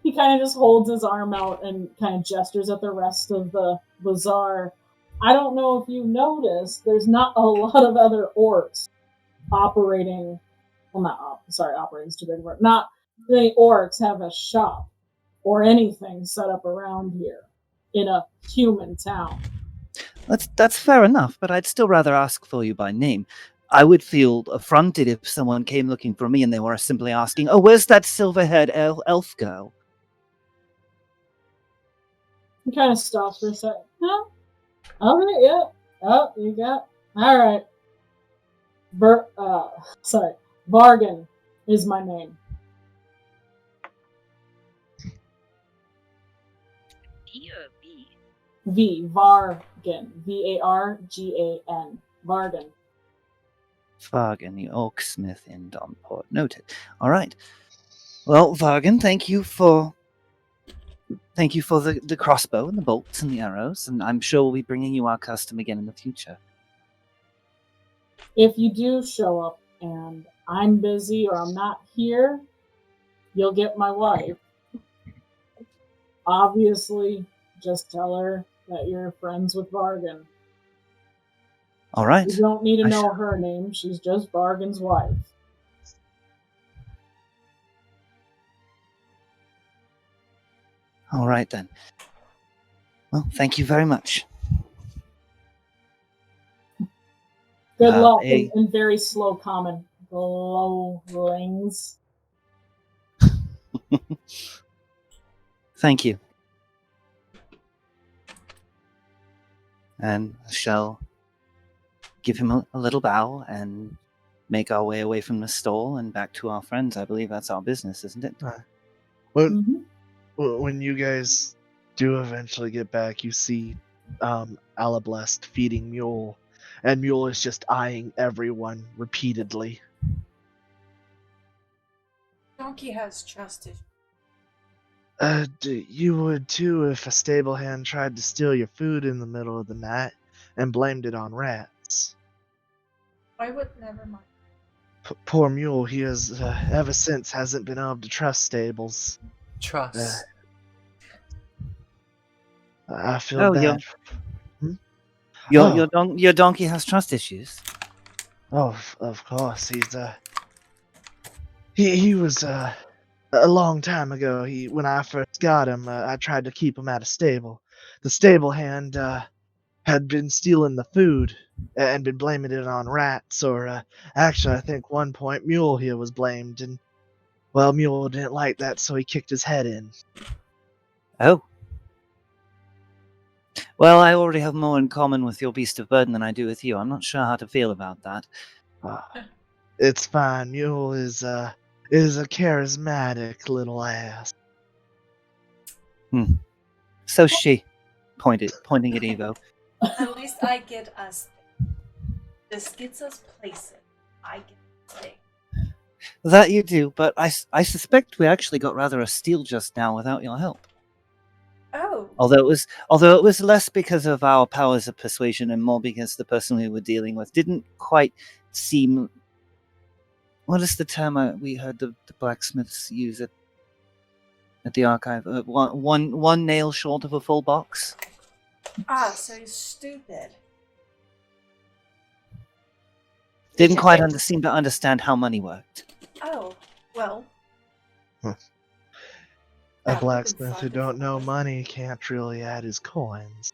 He kind of just holds his arm out and kind of gestures at the rest of the bazaar. I don't know if you noticed, there's not a lot of other orcs operating. Well, operating is too big a word. Not many orcs have a shop or anything set up around here in a human town. That's fair enough, but I'd still rather ask for you by name. I would feel affronted if someone came looking for me and they were simply asking, "Oh, where's that silver-haired elf girl?" He kind of stops for a second. Huh? Okay, yeah. Oh, you got. All right. Vargan is my name. B or B? Vargan. Vargan. Vargan. Vargan, the Orcsmith in Dawnport. Noted. All right. Well, Vargan, thank you for the crossbow and the bolts and the arrows, and I'm sure we'll be bringing you our custom again in the future. If you do show up and I'm busy or I'm not here, you'll get my wife. Obviously, just tell her that you're friends with Vargan. All right. You don't need to know her name. She's just Vargan's wife. All right, then. Well, thank you very much. Good luck in very slow common. Glowlings. Thank you. And I shall give him a little bow and make our way away from the stall and back to our friends. I believe that's our business, isn't it? When you guys do eventually get back, you see Alablest feeding Mule, and Mule is just eyeing everyone repeatedly. Donkey has trust issues. You would too if a stable hand tried to steal your food in the middle of the night and blamed it on rats. I would never mind. Poor Mule, he has ever since hasn't been able to trust stables. Trust. I feel bad. Your donkey has trust issues. Oh, of course. He was a long time ago. When I first got him, I tried to keep him at a stable. The stable hand had been stealing the food and been blaming it on rats, or actually, I think one point Mule here was blamed, and well, Mule didn't like that, so he kicked his head in. Oh. Well, I already have more in common with your beast of burden than I do with you. I'm not sure how to feel about that. It's fine. Mule is a charismatic little ass. So she, pointing at Evo. At least I get us. This gets us places. I get to stay. That you do, but I suspect we actually got rather a steal just now without your help. Oh. Although it was less because of our powers of persuasion and more because the person we were dealing with didn't quite seem. What is the term we heard the blacksmiths use at the archive? One nail short of a full box. So he's stupid. Didn't quite seem to understand how money worked. Oh, well. A blacksmith who don't know money can't really add his coins.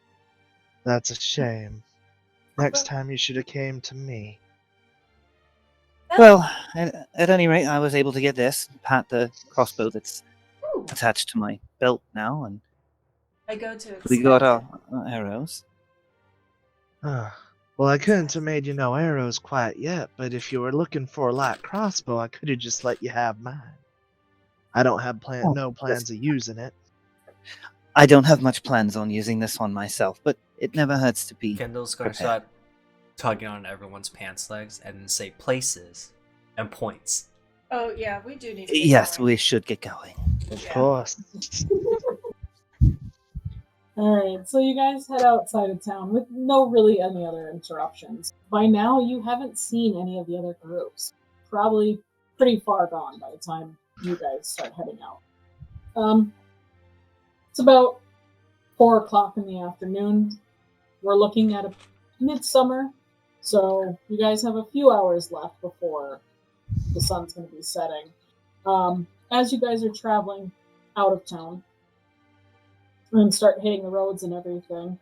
That's a shame. Next time you should have came to me. Well, at any rate, I was able to get this, pat the crossbow that's Ooh, attached to my belt now, and I go to we got inspect our arrows. Ah, well, I couldn't have made you no arrows quite yet, but if you were looking for a light crossbow, I could have just let you have mine. I don't have Oh, no plans of using it. I don't have much plans on using this one myself, but it never hurts to be Kendall's gonna prepared. start tugging on everyone's pants legs and then say places and points. Oh yeah, we do need to get Yes, going. we should get going. Of Yeah. course. Alright, so you guys head outside of town with no really any other interruptions. By now, you haven't seen any of the other groups. Probably pretty far gone by the time you guys start heading out. It's about 4 o'clock in the afternoon. We're looking at a midsummer, so you guys have a few hours left before the sun's going to be setting. As you guys are traveling out of town and start hitting the roads and everything,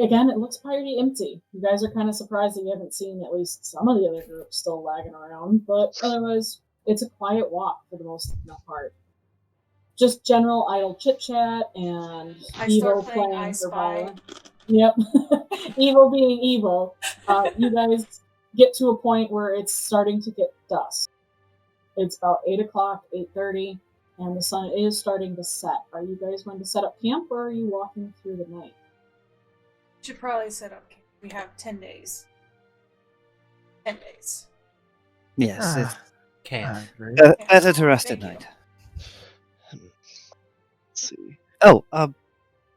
again, it looks pretty empty. You guys are kind of surprised that you haven't seen at least some of the other groups still lagging around, but otherwise, it's a quiet walk for the most part. Just general idle chit chat and I Evo start playing I playing Spy. Survivor. Yep, Evo being Evo. You guys get to a point where it's starting to get dusk. It's about 8 o'clock, 8:30, and the sun is starting to set. Are you guys going to set up camp, or are you walking through the night? Should probably set up camp. We have 10 days. 10 days. Yes, it's Can't. better to rest at Thank you. night. Let's see. Oh,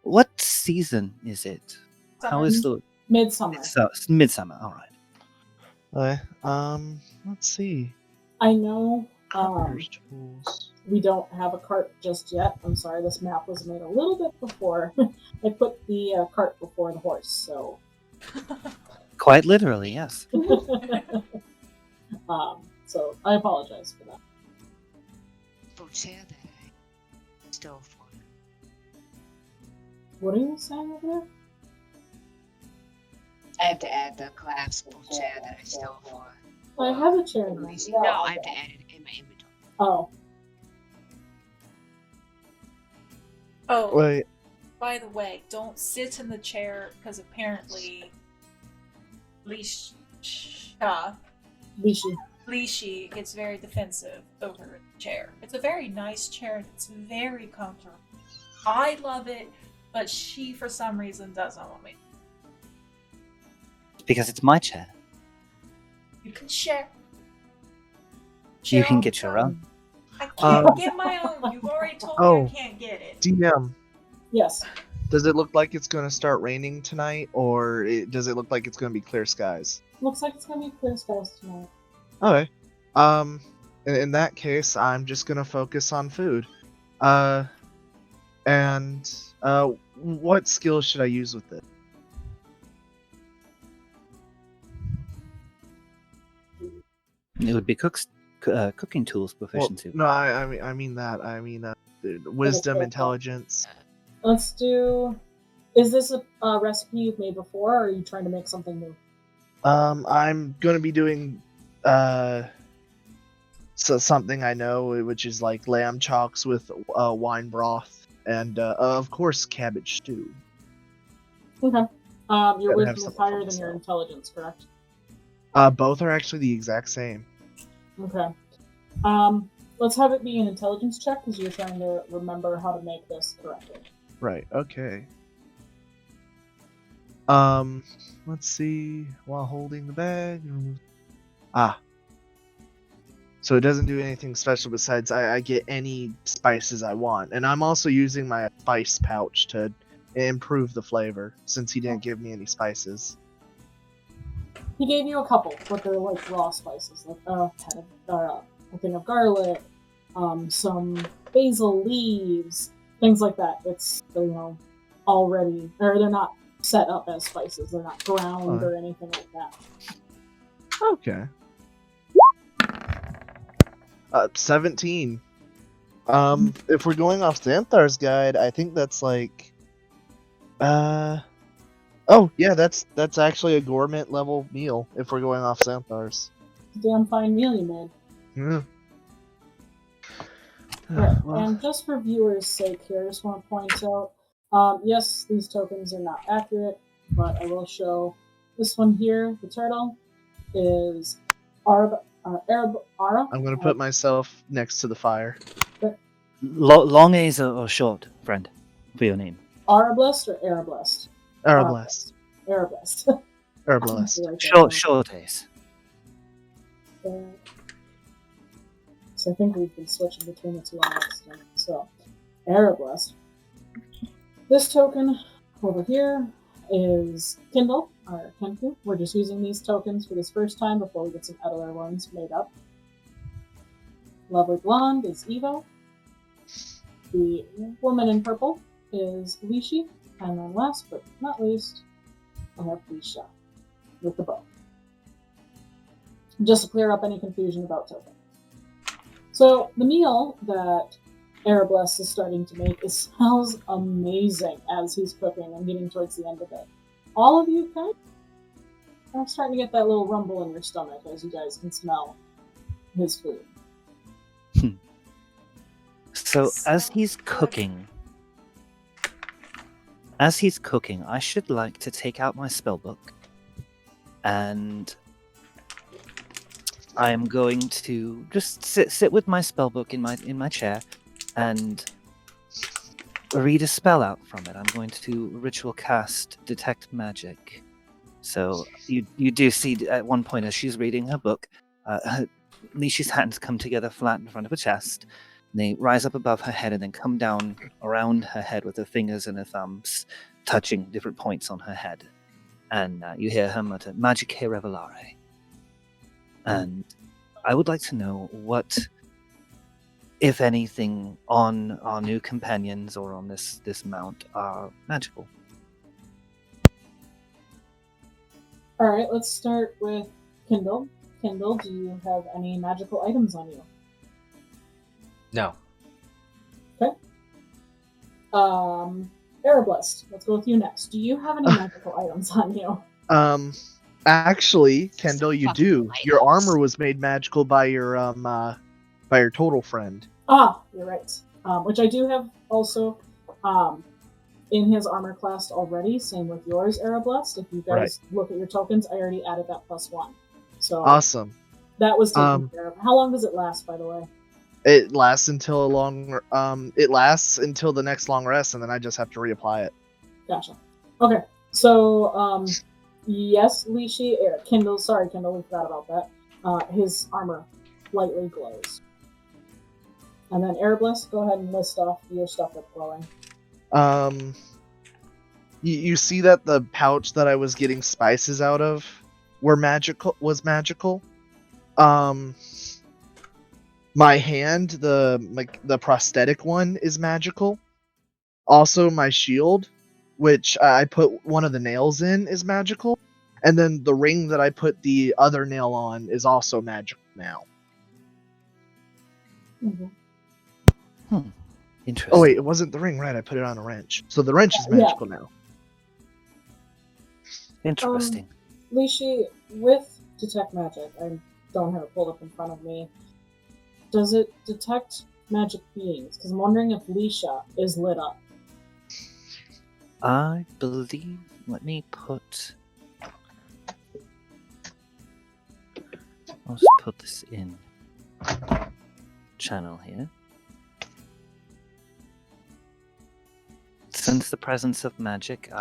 what season is it? How Summer. is the Midsummer. it's midsummer? All right. Okay. Let's see. I know Carpenter's tools. we don't have a cart just yet. I'm sorry, this map was made a little bit before. I put the cart before the horse, so. Quite literally, yes. So I apologize for that. Chair that I stole for you. What are you saying over there? I have to add the collapsible chair that I stole for. I have a chair in my Lucy. No, I have to add it in my inventory. Oh, Oh, Wait. by the way, don't sit in the chair because apparently Lishi gets very defensive over the chair. It's a very nice chair and it's very comfortable. I love it, but she for some reason doesn't want me. Because it's my chair. You can share. You can all get the your time. own. I can't get my own. You've already told me Oh. I can't get it. DM, yes. does it look like it's going to start raining tonight, or does it look like it's going to be clear skies? Looks like it's gonna be clear skies tonight. Okay. In that case, I'm just gonna focus on food. What skills should I use with it? It would be cooking tools Well, proficiency. no, I mean that. I mean wisdom, Okay. intelligence. Let's do. Is this a recipe you've made before, or are you trying to make something new? I'm gonna be doing something I know, which is like lamb chocks with wine broth and of course cabbage stew. Okay. Your Gotta have wisdom is something higher for than your myself. intelligence, correct? Both are actually the exact same. Okay. Let's have it be an intelligence check because you're trying to remember how to make this correctly. Right. Okay. Let's see. While holding the bag. So it doesn't do anything special besides I get any spices I want, and I'm also using my spice pouch to improve the flavor since he didn't give me any spices. He gave you a couple, but they're like raw spices, like a thing of garlic, some basil leaves, things like that. It's already, or they're not set up as spices. They're not ground or anything like that. Okay. 17. If we're going off Xanthar's guide, I think that's like Oh yeah, that's actually a gourmet level meal if we're going off Xanthar's. Damn fine meal you made. Yeah. Right. Well, And just for viewers' sake here, I just want to point out, yes, these tokens are not accurate, but I will show this one here, the turtle, is Arab, Arab Ara. I'm gonna put myself next to the fire. long A's or short, friend, for your name. Arablest or Arablest? Arablest. Arablest. Arablest. Short A's. So I think we've been switching between the two on accident. So, Arablest. This token over here is Kindle, or Kenku. We're just using these tokens for this first time before we get some other ones made up. Lovely Blonde is Evo. The woman in purple is Lishi. And then last but not least, I have Lisha with the bow. Just to clear up any confusion about token. So the meal that Arablest is starting to make, it smells amazing as he's cooking and getting towards the end of it. All of you kind of are starting to get that little rumble in your stomach as you guys can smell his food. So as he's cooking, I should like to take out my spellbook, and I am going to just sit with my spellbook in my chair and read a spell out from it. I'm going to ritual cast Detect Magic. So you do see at one point as she's reading her book, Nishi's hands come together flat in front of her chest. And they rise up above her head and then come down around her head with her fingers and her thumbs touching different points on her head. And you hear her mutter, Magicae Revelare. And I would like to know what, if anything, on our new companions or on this mount are magical. Alright, let's start with Kindle. Kindle, do you have any magical items on you? No. Okay. Arablest, let's go with you next. Do you have any magical items on you? Actually, Kendall, you Fucking do. light Your items. armor was made magical by your total friend. Ah, you're right. Which I do have also in his armor class already. Same with yours, Arablest. If you guys look at your tokens, I already added that +1. So Awesome. that was taken care of. How long does it last, by the way? It lasts until the next long rest, and then I just have to reapply it. Gotcha. Okay. So yes, Lishi, Kindle. Sorry, Kindle. We forgot about that. His armor lightly glows. And then Arablest, go ahead and list off your stuff that's glowing. You see that the pouch that I was getting spices out of was magical. My hand, the prosthetic one, is magical. Also, my shield, which I put one of the nails in, is magical. And then the ring that I put the other nail on is also magical now. Mm-hmm. Interesting. Oh wait, it wasn't the ring, right? I put it on a wrench. So the wrench is magical now. Interesting. Lishi, with Detect Magic, I don't have it pulled up in front of me. Does it detect magic beings? Because I'm wondering if Lisha is lit up. I believe. Let me put. I'll just put this in channel here. Sense the presence of magic.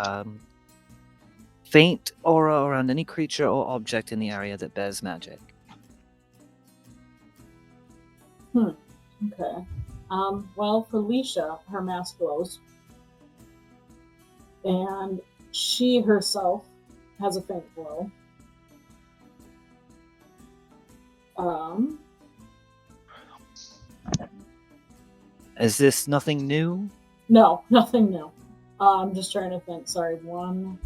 Faint aura around any creature or object in the area that bears magic. Okay. Well, for Lisha, her mask glows. And she herself has a faint glow. Is this nothing new? No, nothing new. I'm just trying to think. Sorry, one.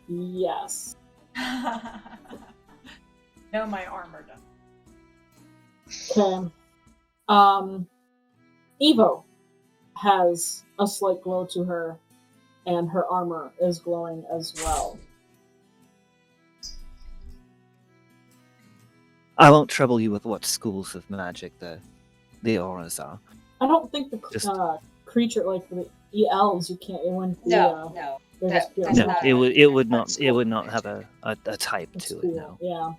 Yes. No, my armor does. Okay. Evo has a slight glow to her, and her armor is glowing as well. I won't trouble you with what schools of magic the auras are. I don't think the Just- creature, like the elves, you can't. It wouldn't be. No, They're that- just pure that's No, magic. not it would not not school it would not have magic. a type It's to it. cool. No. Yeah.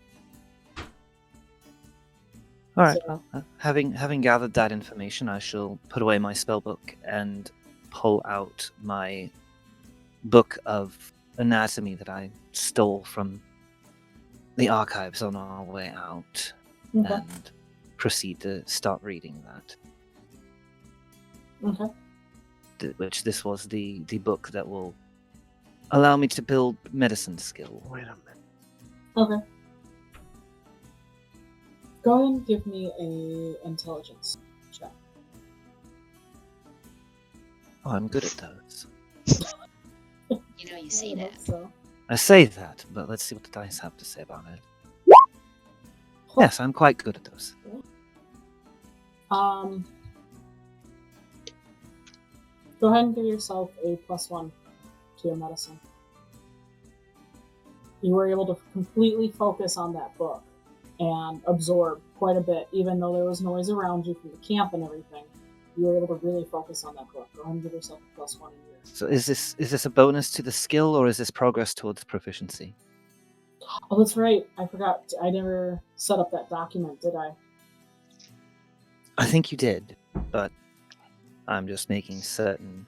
All right. So- Well, having gathered that information, I shall put away my spellbook and pull out my book of anatomy that I stole from the archives on our way out, Okay. and proceed to start reading that. Okay. Which this was the book that will allow me to build medicine skill. Wait a minute. Okay. Go ahead and give me a intelligence check. Oh, I'm good at those. You know, you say I that. hope so. I say that, but let's see what the dice have to say about it. Yes, I'm quite good at those. Go ahead and give yourself a +1 to your medicine. You were able to completely focus on that book and absorb quite a bit, even though there was noise around you from the camp and everything. You were able to really focus on that book. Go ahead and give yourself a +1 in your. So is this a bonus to the skill, or is this progress towards proficiency? Oh, that's right. I forgot. I never set up that document, did I? I think you did, but I'm just making certain.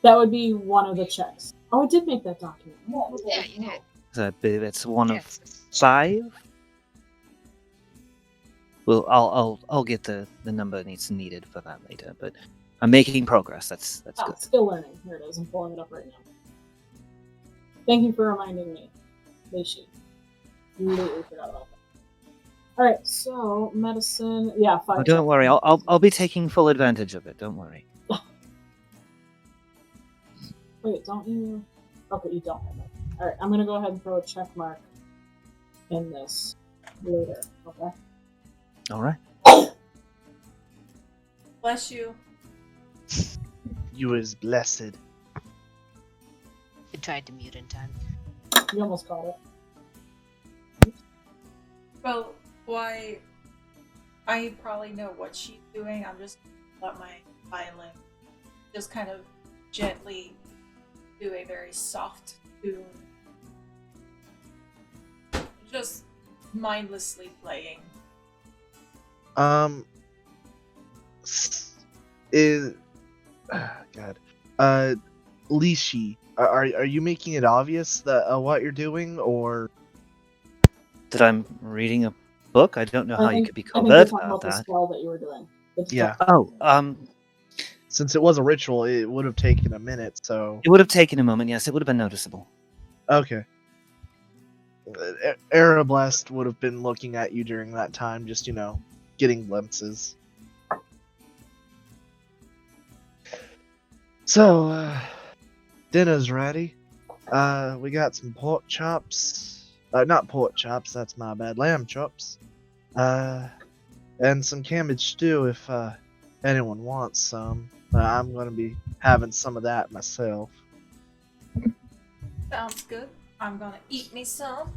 That would be one of the checks. Oh, I did make that document. Yeah, you did. So I believe it's one of Yes. 5. Well, I'll get the number needed for that later, but I'm making progress. That's good. Skill learning. Here it is. I'm pulling it up right now. Thank you for reminding me, Leishi. Completely forgot about that. All right, so medicine. Yeah, 5. Oh, don't worry, I'll be taking full advantage of it. Don't worry. Wait, don't you? Okay, you don't have that. All right, I'm gonna go ahead and throw a check mark in this later. Okay. All right. Bless you. You is blessed. I tried to mute in time. You almost caught it. Well, why? I probably know what she's doing. I'm just let my violin just kind of gently do a very soft tune. Just mindlessly playing. Is God, Lishi, are you making it obvious that what you're doing, or That I'm reading a book? I don't know how you could be I think covert you're talking about about the that. spell that you were doing. Yeah. Oh, since it was a ritual, it would have taken a minute. So it would have taken a moment. Yes, it would have been noticeable. okay. Arablast would have been looking at you during that time, just getting glimpses. So, dinner's ready. We got some pork chops. Not pork chops, that's my bad. Lamb chops. And some cabbage stew if anyone wants some. I'm gonna be having some of that myself. Sounds good. I'm gonna eat me some.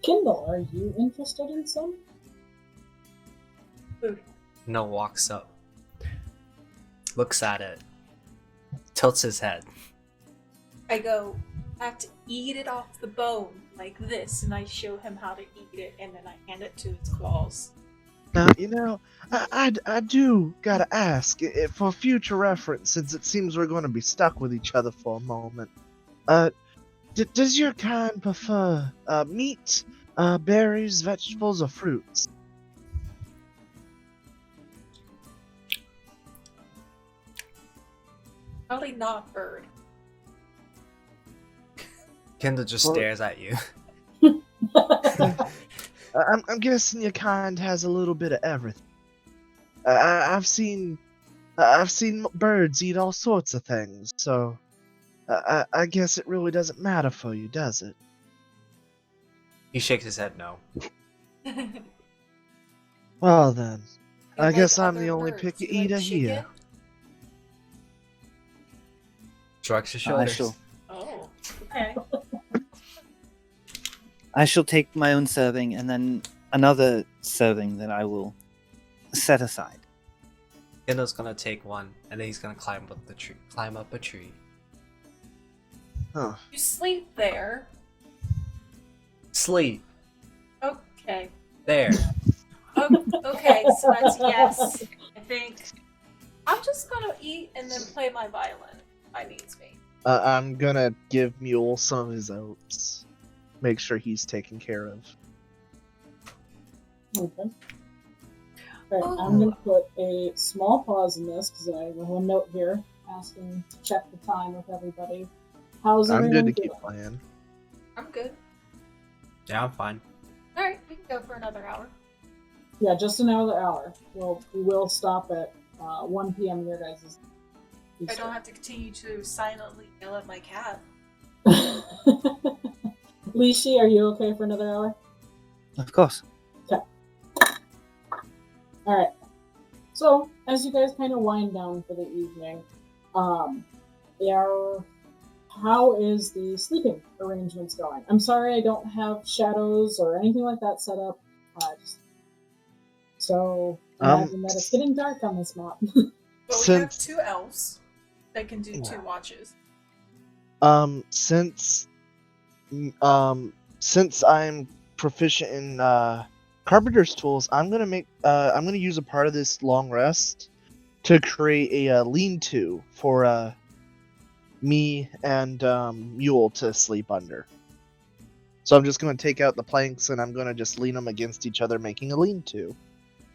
Kindle, are you interested in some? Food. No walks up, looks at it, tilts his head. I go, I have to eat it off the bone like this, and I show him how to eat it, and then I hand it to its claws. Now, I do gotta ask, for future reference, since it seems we're gonna be stuck with each other for a moment. Does your kind prefer meat, berries, vegetables, or fruits? Probably not bird. Kendall just Well- stares at you. I'm guessing your kind has a little bit of everything. I've seen birds eat all sorts of things, so I guess it really doesn't matter for you, does it? He shakes his head no. Well then, You I like guess I'm other the only birds. picky You like eater here. chicken? Shrugs his I shoulders. shall. Oh, okay. I shall take my own serving and then another serving that I will set aside. Kendall's gonna take one, and then he's gonna climb up the tree. Climb up a tree. Huh. You sleep there. Sleep. Okay. There. Okay, so that's yes. I think I'm just gonna eat and then play my violin if I needs be. I'm gonna give Mule some of his oats. Make sure he's taken care of. Okay. Alright, I'm going to put a small pause in this because I have a note here asking to check the time with everybody. How's I'm everyone good to keep doing? playing. I'm good. Yeah, I'm fine. Alright, we can go for another hour. Yeah, just another hour. We will stop at 1 p.m. your guys' I don't have to continue to silently yell at my cat. Lishi, are you okay for another hour? Of course. Alright. So, as you guys kind of wind down for the evening, how is the sleeping arrangements going? I'm sorry I don't have shadows or anything like that set up. So, imagine that it's getting dark on this map. But we have 2 elves that can do 2 watches. Since I'm proficient in carpenter's tools, I'm gonna use a part of this long rest to create a lean-to for me and Mule to sleep under. So I'm just gonna take out the planks and I'm gonna just lean them against each other, making a lean-to.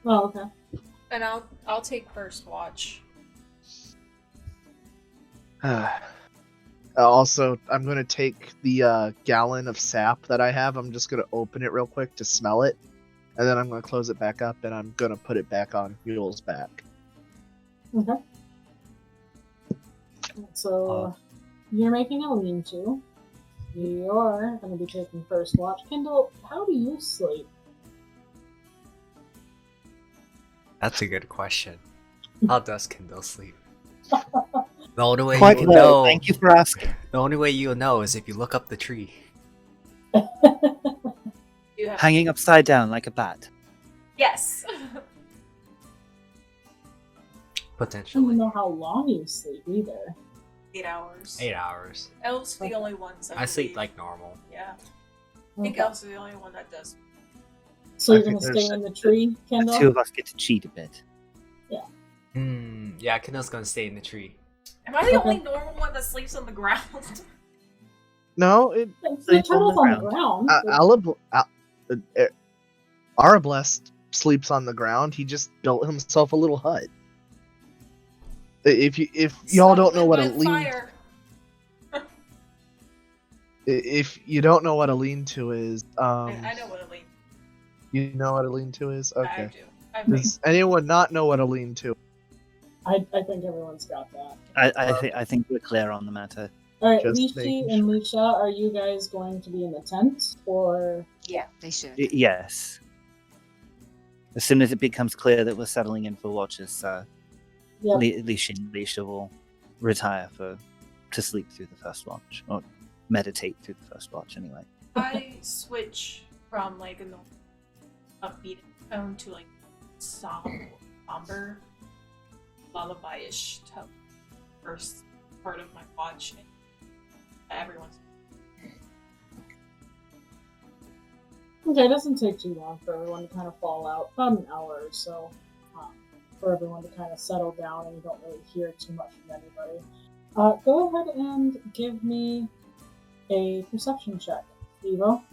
Oh, okay. And I'll take first watch. Also, I'm gonna take the gallon of sap that I have. I'm just gonna open it real quick to smell it, and then I'm gonna close it back up, and I'm gonna put it back on Mule's back. Okay. So, you're making a lean-to. You're going to be taking first watch. Kendall, how do you sleep? That's a good question. How does Kendall sleep? The only way Quite you'll well. know. Thank you for asking. The only way you'll know is if you look up the tree. You have Hanging upside down like a bat. Yes. I don't Potentially. know how long you sleep either. 8 hours. 8 hours. Elves are the only ones that I sleep believe. like normal. Yeah. I think Okay. elves are the only one that does. So I you're think going to there's stay in the tree, The Kendall? two of us get to cheat a bit. Yeah, Kendall's gonna stay in the tree. Am I the Okay. only normal one that sleeps on the ground? No, The Sleep on turtle's the on the ground. Arablest sleeps on the ground. He just built himself a little hut. If y'all don't know what a fire. if you don't know what a lean-to is, I know what a lean. you know what a lean-to is? I Okay. do. I've made Does anyone not know what a lean-to? I think everyone's got that. I think we're clear on the matter. Alright, Just Lishi making and Lisha, are you guys going to be in the tent? Or. Yeah, they should. Yes. As soon as it becomes clear that we're settling in for watches, Yep. Leisha will retire to sleep through the first watch, or meditate through the first watch anyway. I switch from like a normal upbeat tone to like somber, lullaby-ish tone. First part of my watch, and everyone's. Okay, it doesn't take too long for everyone to kind of fall out. About an hour or so for everyone to kind of settle down and you don't really hear too much from anybody. Go ahead and give me a perception check, Evo.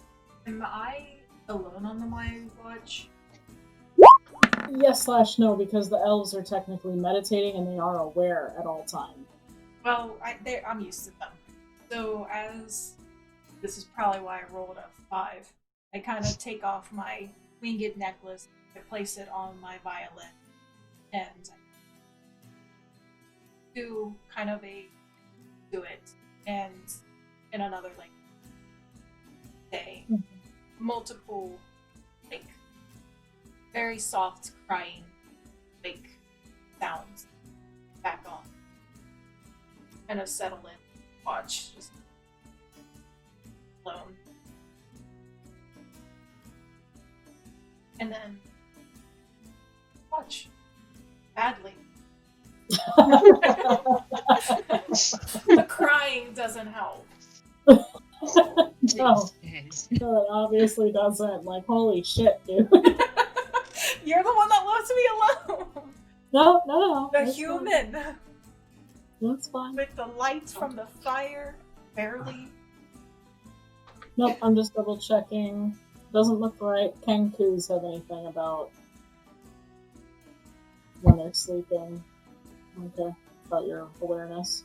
Am I alone on my watch? Yes/no, because the elves are technically meditating and they are aware at all times. Well, I'm used to them. So as this is probably why I rolled a 5. I kind of take off my winged necklace, I place it on my violin, and I do kind of a do it, and in another language say, multiple, like, very soft crying, like, sounds back on. Kind of settle in, watch, just alone. And then watch. Badly. The crying doesn't help. No, it obviously doesn't. Like, holy shit, dude. You're the one that wants to be alone. No. The that's human. fine. That's fine. With the lights from the fire, barely. Nope, I'm just double checking. Doesn't look right. Kenkus have anything about when they're sleeping. Okay, about your awareness.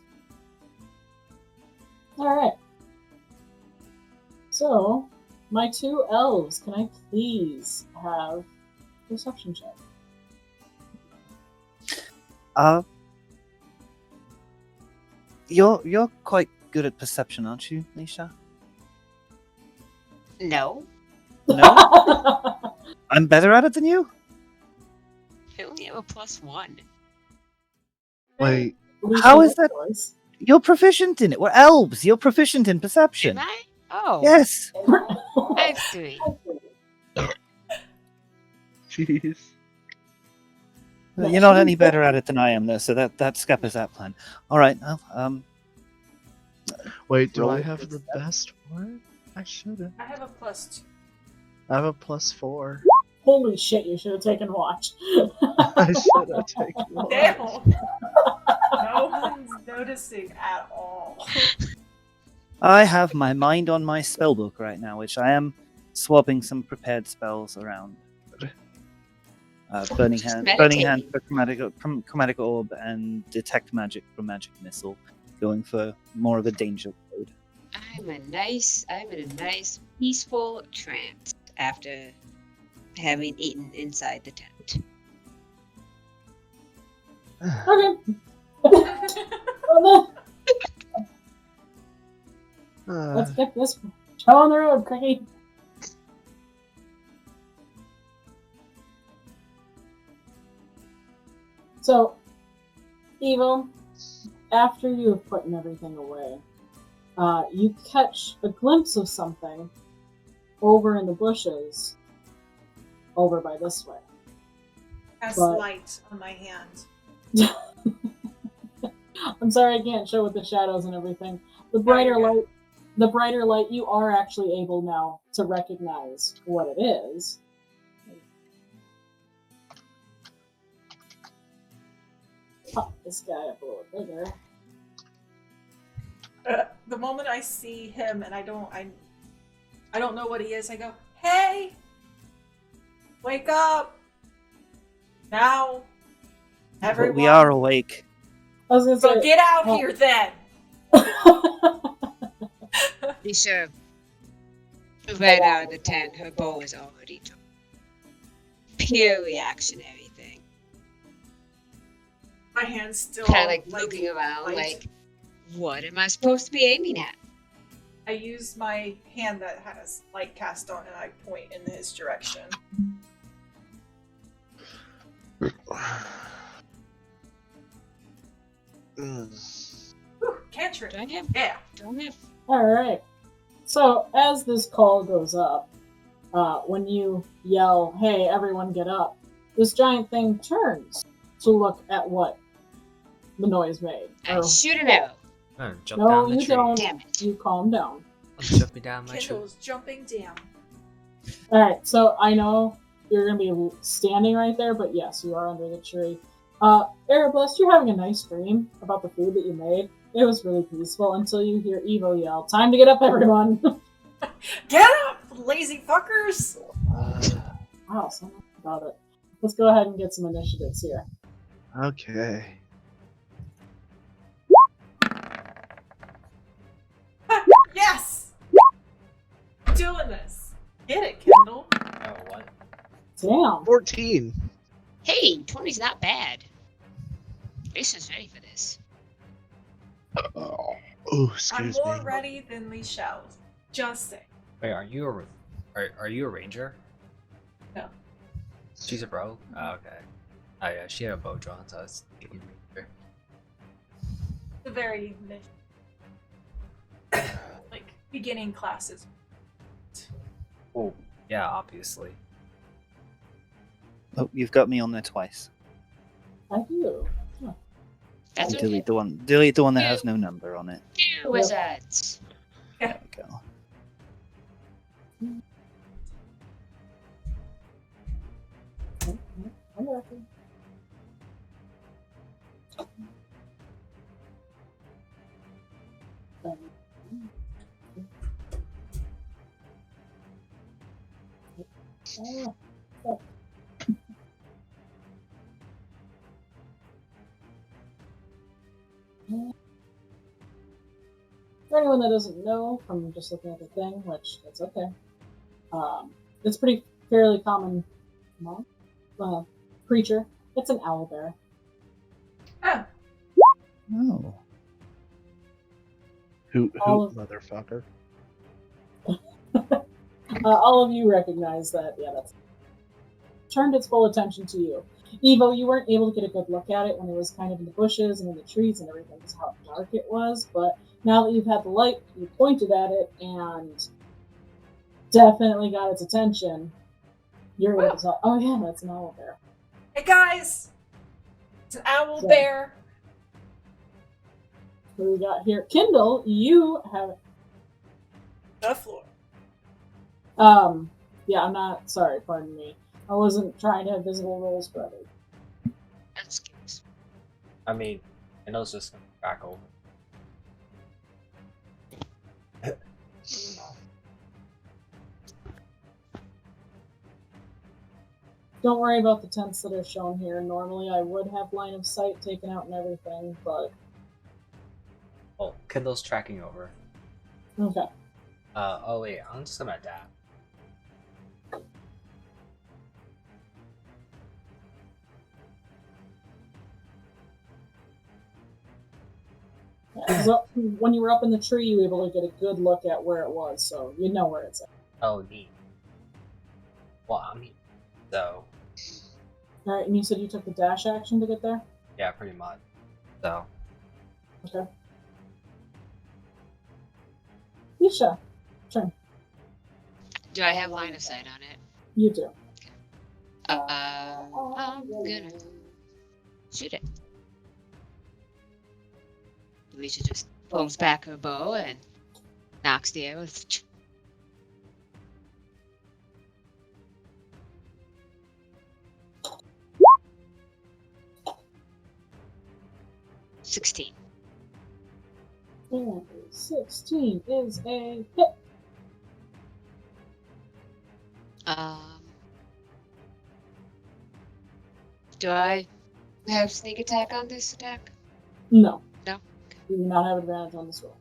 Alright. So, my two elves, can I please have perception check? You're quite good at perception, aren't you, Nisha? No, No? I'm better at it than you? I only have a +1. Wait, How is that? Yours. You're proficient in it. We're elves. You're proficient in perception. Am I? Oh, Yes. I have 3. jeez. You're not any better at it than I am, though. So that scatters that plan. All right. Well, Wait, do Roll I it have with the best one? I should've. I have a +2. I have a +4. Holy shit, you should have taken watch. I should have taken one. Damn. No one's noticing at all. I have my mind on my spellbook right now, which I am swapping some prepared spells around. Burning Just hand meditating. for chromatic orb, and detect magic for magic missile. Going for more of a danger mode. I'm in a nice peaceful trance after having eaten inside the tent. Okay. Well, then, let's get this show on the road, Cricky. So, Evo, after you have put everything away, you catch a glimpse of something over in the bushes, over by this way. Cast But- light on my hand. I'm sorry I can't show with the shadows and everything. The brighter light, you are actually able now to recognize what it is. Pop this guy up a little bigger. The moment I see him and I don't know what he is, I go, "Hey! Wake up! Now! Everyone! We are awake. I was gonna So say, get out Oh. here then!" Lisa right out of the tent, her bow is already drawn. Pure reactionary thing. My hand's still Kind of like looking around, light. like, what am I supposed to be aiming at? I use my hand that has light cast on and I point in his direction. Whew, cantrip. Don't have, Yeah. don't have. Alright. So, as this call goes up, when you yell, "Hey, everyone get up," this giant thing turns to look at what the noise made. I Or- shoot an arrow. Jump No, down the you tree. don't. Damn it. You calm down. Jump me down my tree. Kindle's jumping down. Alright, so I know you're going to be standing right there, but yes, you are under the tree. Erebless, you're having a nice dream about the food that you made. It was really peaceful until you hear Evo yell, "Time to get up, everyone!" Get up, lazy fuckers! Wow, so much about it. Let's go ahead and get some initiatives here. Okay. Yes! Doing this. Get it, Kindle. Oh, what? Damn. 14. Hey, 20's not bad. Lisa's ready for this. Oh, I'm excuse more me. ready than Lichelle. Just saying. Wait, are you Are you a ranger? No. She's a rogue? Oh, okay. Oh yeah, she had a bow drawn, so I was thinking ranger. The very like beginning classes. Oh, yeah, obviously. Oh, you've got me on there twice. I do. That's And okay. delete the one that has no number on it. You wizards. There we go. I'm working. For anyone that doesn't know from just looking at the thing, which that's okay, it's pretty fairly common creature. It's an owlbear. Oh, Oh. Who All of- motherfucker? All of you recognize that. Yeah, that's turned its full attention to you. Evo, you weren't able to get a good look at it when it was kind of in the bushes and in the trees and everything because how dark it was. But now that you've had the light, you pointed at it and definitely got its attention. You're able to tell, oh yeah, that's an owlbear. hey guys! It's an owl So- bear. Who we got here? Kindle, you have The floor. yeah, I'm not sorry, pardon me. I wasn't trying to have visible rolls for others. That's cute. I mean, Kendall's just gonna crack over. Don't worry about the tents that are shown here. Normally I would have line of sight taken out and everything, but Oh, Kendall's tracking over. okay. Oh wait, I'm just gonna adapt. Yeah, so when you were up in the tree, you were able to get a good look at where it was, so you know where it's at. Oh, neat. Well, I mean, so All right, and you said you took the dash action to get there. yeah, pretty much. So Okay. Isha, turn. Do I have line of sight on it? You do. I'm gonna shoot it. Alicia just pulls back her bow and knocks the arrow. 16. And 16 is a hit. Do I have sneak attack on this attack? No. No? You do not have advantage on this roll.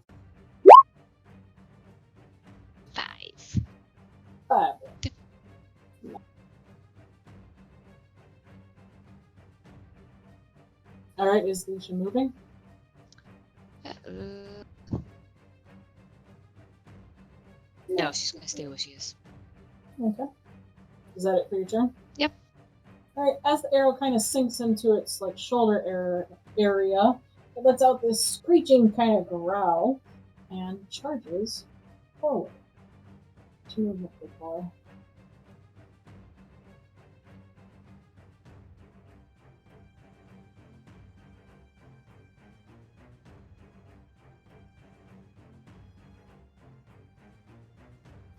5. 5. Alright, is Alicia moving? No, she's gonna stay where she is. Okay. Is that it for your turn? Yep. Alright, as the arrow kind of sinks into its like shoulder area, it lets out this screeching kind of growl and charges forward. 2 of the big boy.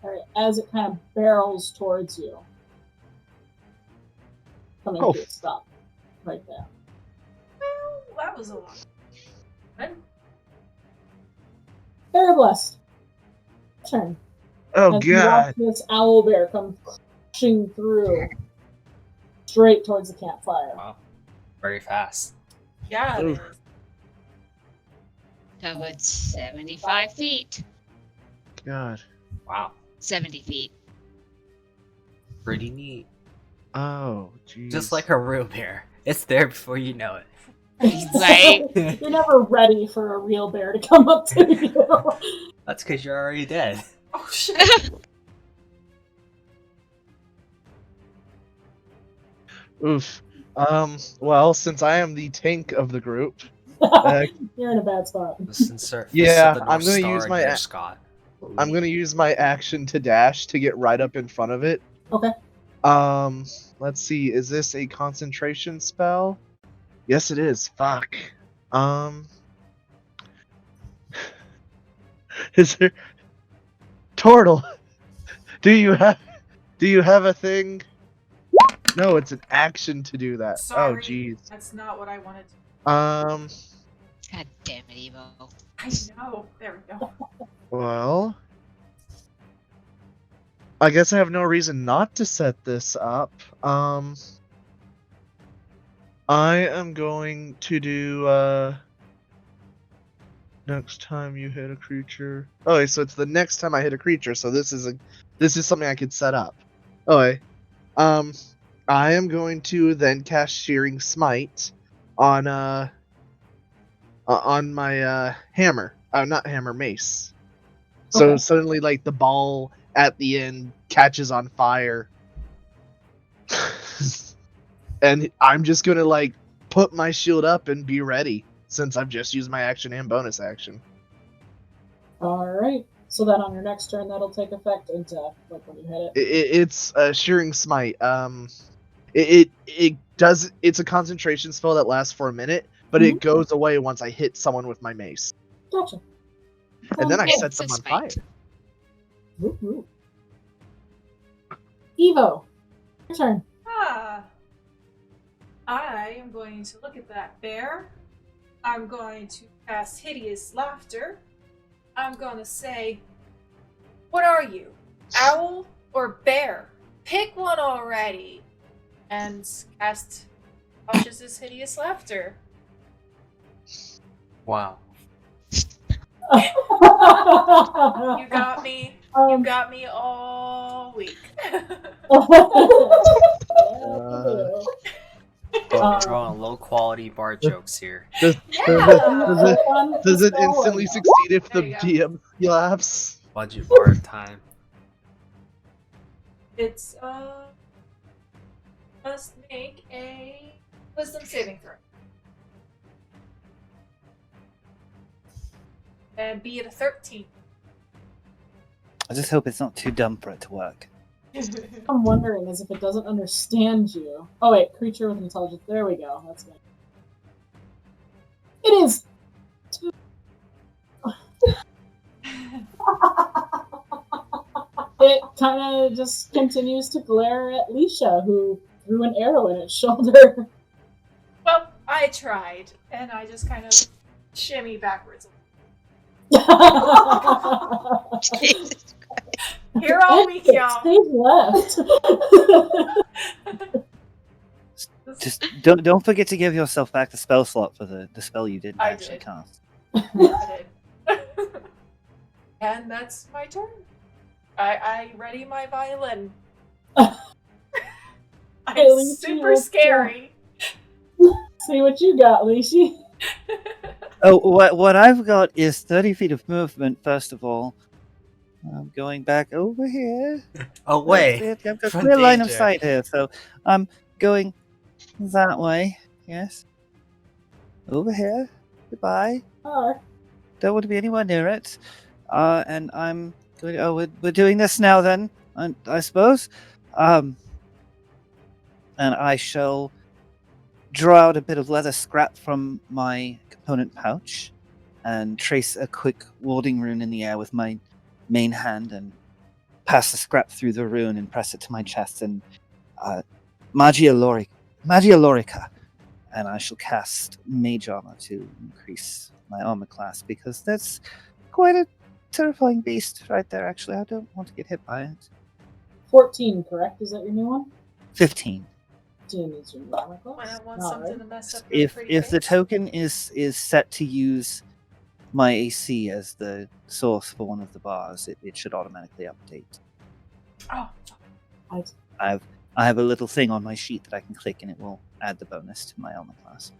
Alright, as it kind of barrels towards you. Coming Oh. to a stop. Right there. Oh, that was a lot. Good. Very blessed. Turn. Oh As you watch god. this owl bear come crashing through straight towards the campfire. wow, very fast. Yeah, it Oof. is. Covered 75 feet. God. Wow, 70 feet. pretty neat. Oh, jeez. Just like a room here, it's there before you know it. Right? You're never ready for a real bear to come up to you. That's because you're already dead. Oh shit. Oof. Well, since I am the tank of the group, You're in a bad spot. Insert Fist Yeah, of the North I'm gonna Star use in my there, a- Scott. I'm gonna use my action to dash to get right up in front of it. Okay. Let's see. Is this a concentration spell? Yes, it is. Fuck. Is there Turtle? Do you have a thing? No, it's an action to do that. Sorry. Oh, jeez. That's not what I wanted to. God damn it, Evo. I know. There we go. Well, I guess I have no reason not to set this up. I am going to do next time you hit a creature. Okay, so it's the next time I hit a creature, so this is something I could set up. Okay. I am going to then cast Shearing Smite on my hammer. Not hammer, mace. So Okay. suddenly, like, the ball at the end catches on fire. And I'm just gonna, like, put my shield up and be ready, since I've just used my action and bonus action. Alright. So then on your next turn, that'll take effect into, like, when you hit it. It's a Shearing Smite. It's a concentration spell that lasts for a minute, but it goes away once I hit someone with my mace. Gotcha. And then I Sounds set It's them a on fire. smite. good. Woo-hoo. Evo, your turn. I am going to look at that bear. I'm going to cast Hideous Laughter. I'm going to say, what are you? Owl or bear? Pick one already. And cast Cautious' Hideous Laughter. Wow. You got me. You got me all week. Drawing low quality bar jokes here. Does it instantly succeed if the There you go. DM laughs? Budget bar time. It's must make a wisdom saving throw. And be at a 13. I just hope it's not too dumb for it to work. I'm wondering is if it doesn't understand you. Oh wait, creature with intelligence. There we go. That's good. It is. It kind of just continues to glare at Leisha, who threw an arrow in its shoulder. Well, I tried, and I just kind of shimmy backwards. Jesus. Here all week, y'all. Stage left. Just don't forget to give yourself back the spell slot for the spell you didn't I actually did. cast. I did. And that's my turn. I ready my violin. Hey, I'm Lishi, super let's go. scary. See what you got, Lishi. Oh, what I've got is 30 feet of movement, first of all. I'm going back over here. Oh wait. That's it. I've got From clear line of danger. sight here, so I'm going that way. Yes. Over here. Goodbye. Alright. Don't want to be anywhere near it. And I'm going. Oh, we're doing this now then, I suppose. And I shall draw out a bit of leather scrap from my component pouch and trace a quick warding rune in the air with my main hand and pass the scrap through the rune and press it to my chest and Magia Lorica. And I shall cast Mage Armor to increase my armor class because that's quite a terrifying beast right there, actually. I don't want to get hit by it. 14, correct? Is that your new one? 15. 15 is your new armor When I class? want Alright. something to mess up your If pretty the face. token is set to use my AC as the source for one of the bars, it should automatically update. Oh, I have a little thing on my sheet that I can click and it will add the bonus to my armor class.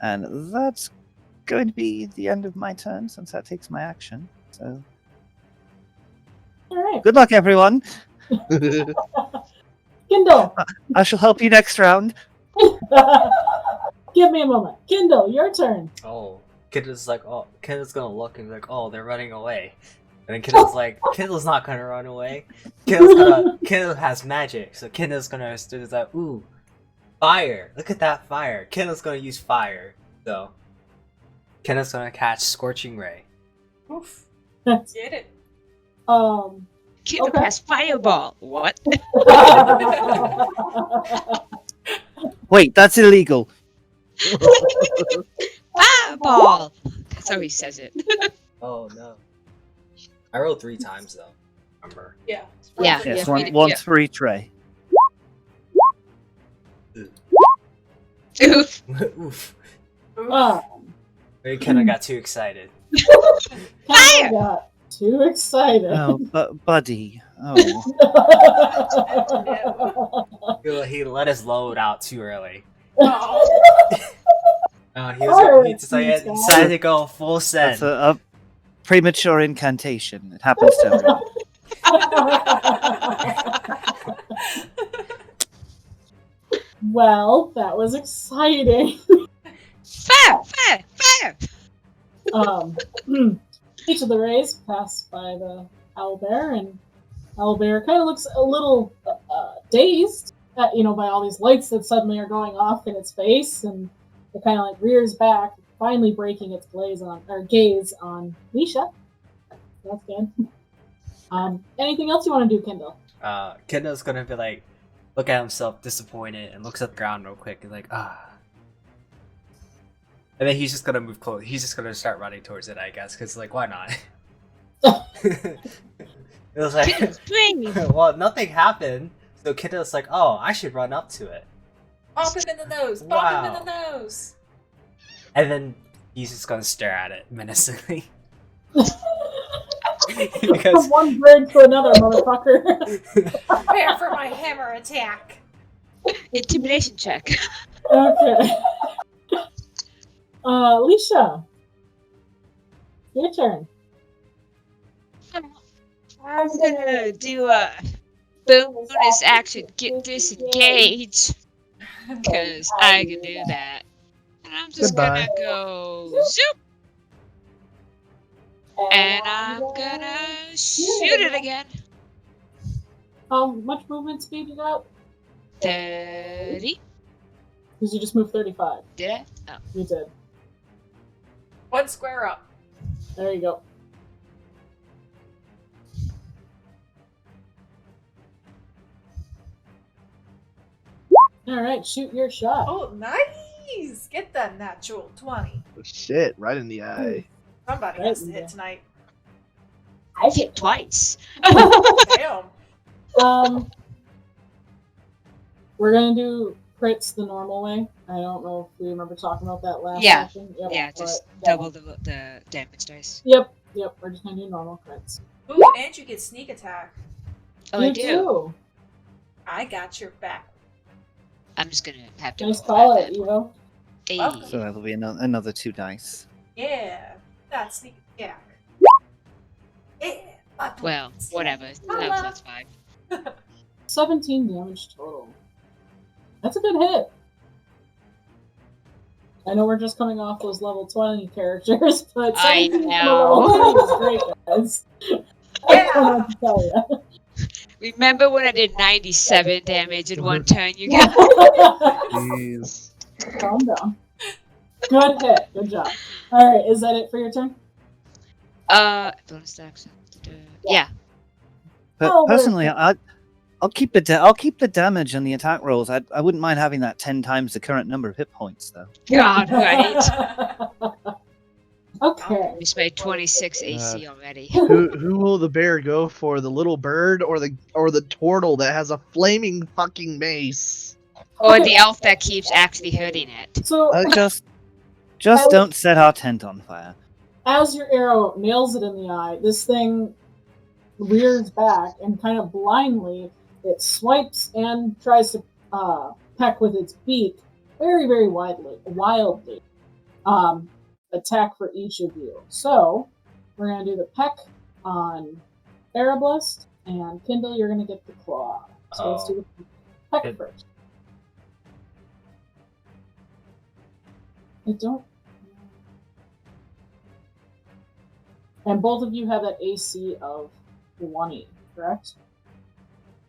And that's going to be the end of my turn since that takes my action. So Alright. good luck, everyone. Kindle! I shall help you next round. Give me a moment. Kindle, your turn. Oh, Kindle's like, oh, Kindle's gonna look and be like, oh, they're running away. And then Kindle's like, Kindle's not gonna run away. Kindle has magic, so Kindle's gonna do like, ooh, fire! Look at that fire. Kindle's gonna use fire, so Kindle's gonna catch Scorching Ray. Oof. Get Get it. Kindle has fireball. What? Wait, that's illegal. Fireball. That's how he says it. Oh no. I rolled 3 times though. Remember? Yeah. Yeah. Yes, Yeah. once for each ray. Oof. Oof. Um, Kinda got too excited. Kindle got too excited. Oh, buddy. Oh. He let his load out too early. Oh. He decided to go full send. That's a premature incantation. It happens to everyone. Well, that was exciting. Fire! Each of the rays pass by the owlbear, and owlbear kind of looks a little dazed, by all these lights that suddenly are going off in its face, and it kind of like rears back, finally breaking its gaze on Nisha. That's good. Anything else you want to do, Kindle? Kendall's gonna be like, look at himself disappointed and looks at the ground real quick and like, ah. And then he's just gonna move close. He's just gonna start running towards it, I guess, because like, why not? It was like, well, nothing happened. So Kendall's like, oh, I should run up to it. Pop him in the nose. Pop him in the nose. And then he's just gonna stare at it menacingly. From Because one bird to another, motherfucker. Prepare for my hammer attack. Intimidation check. Okay. Lisha. Your turn. I'm gonna do a bonus action, get disengaged, because I can do that. And I'm just Goodbye. gonna go zoop, and I'm gonna shoot it again. How much movement speed you got? 30. Because you just moved 35. Did I? Oh. You did. 1 square up. There you go. Alright, shoot your shot. Oh, nice! Get that natural 20. Shit, right in the eye. Somebody has to hit tonight. I've hit twice. Damn. We're gonna do crits the normal way. I don't know if we remember talking about that last Yeah. session. Yep, Yeah, just but, double the damage dice. Yep, we're just gonna do normal crits. Ooh, and you get sneak attack. Oh, you I do. too. I got your back. I'm just gonna have to. Nice roll call that it, then. Evo. Hey. Welcome. So that'll be another 2 dice. Yeah, that's sneak attack. Yeah. Well, whatever. No, that's fine. 17 damage total. That's a good hit. I know we're just coming off those level 20 characters, but I 17 know. level 20 is great, guys. I don't know what to tell you. Remember when I did 97 damage in one turn, you guys? Jeez. Calm down. Good hit. Good job. Alright, is that it for your turn? Bonus stacks. Yeah. But Oh, personally, I'll keep the damage and the attack rolls. I wouldn't mind having that 10 times the current number of hit points, though. God, right. Okay. Just made 26 AC already. Who will the bear go for? The little bird or the turtle that has a flaming fucking mace? Or the elf that keeps actually hurting it. So, Just don't set our tent on fire. as your arrow nails it in the eye, this thing rears back and kind of blindly it swipes and tries to peck with its beak very, very wildly. Attack for each of you. So we're gonna do the peck on Ereblast, and Kindle, you're gonna get the claw. So let's do Peck Good. first. I don't. And both of you have that AC of 20, correct?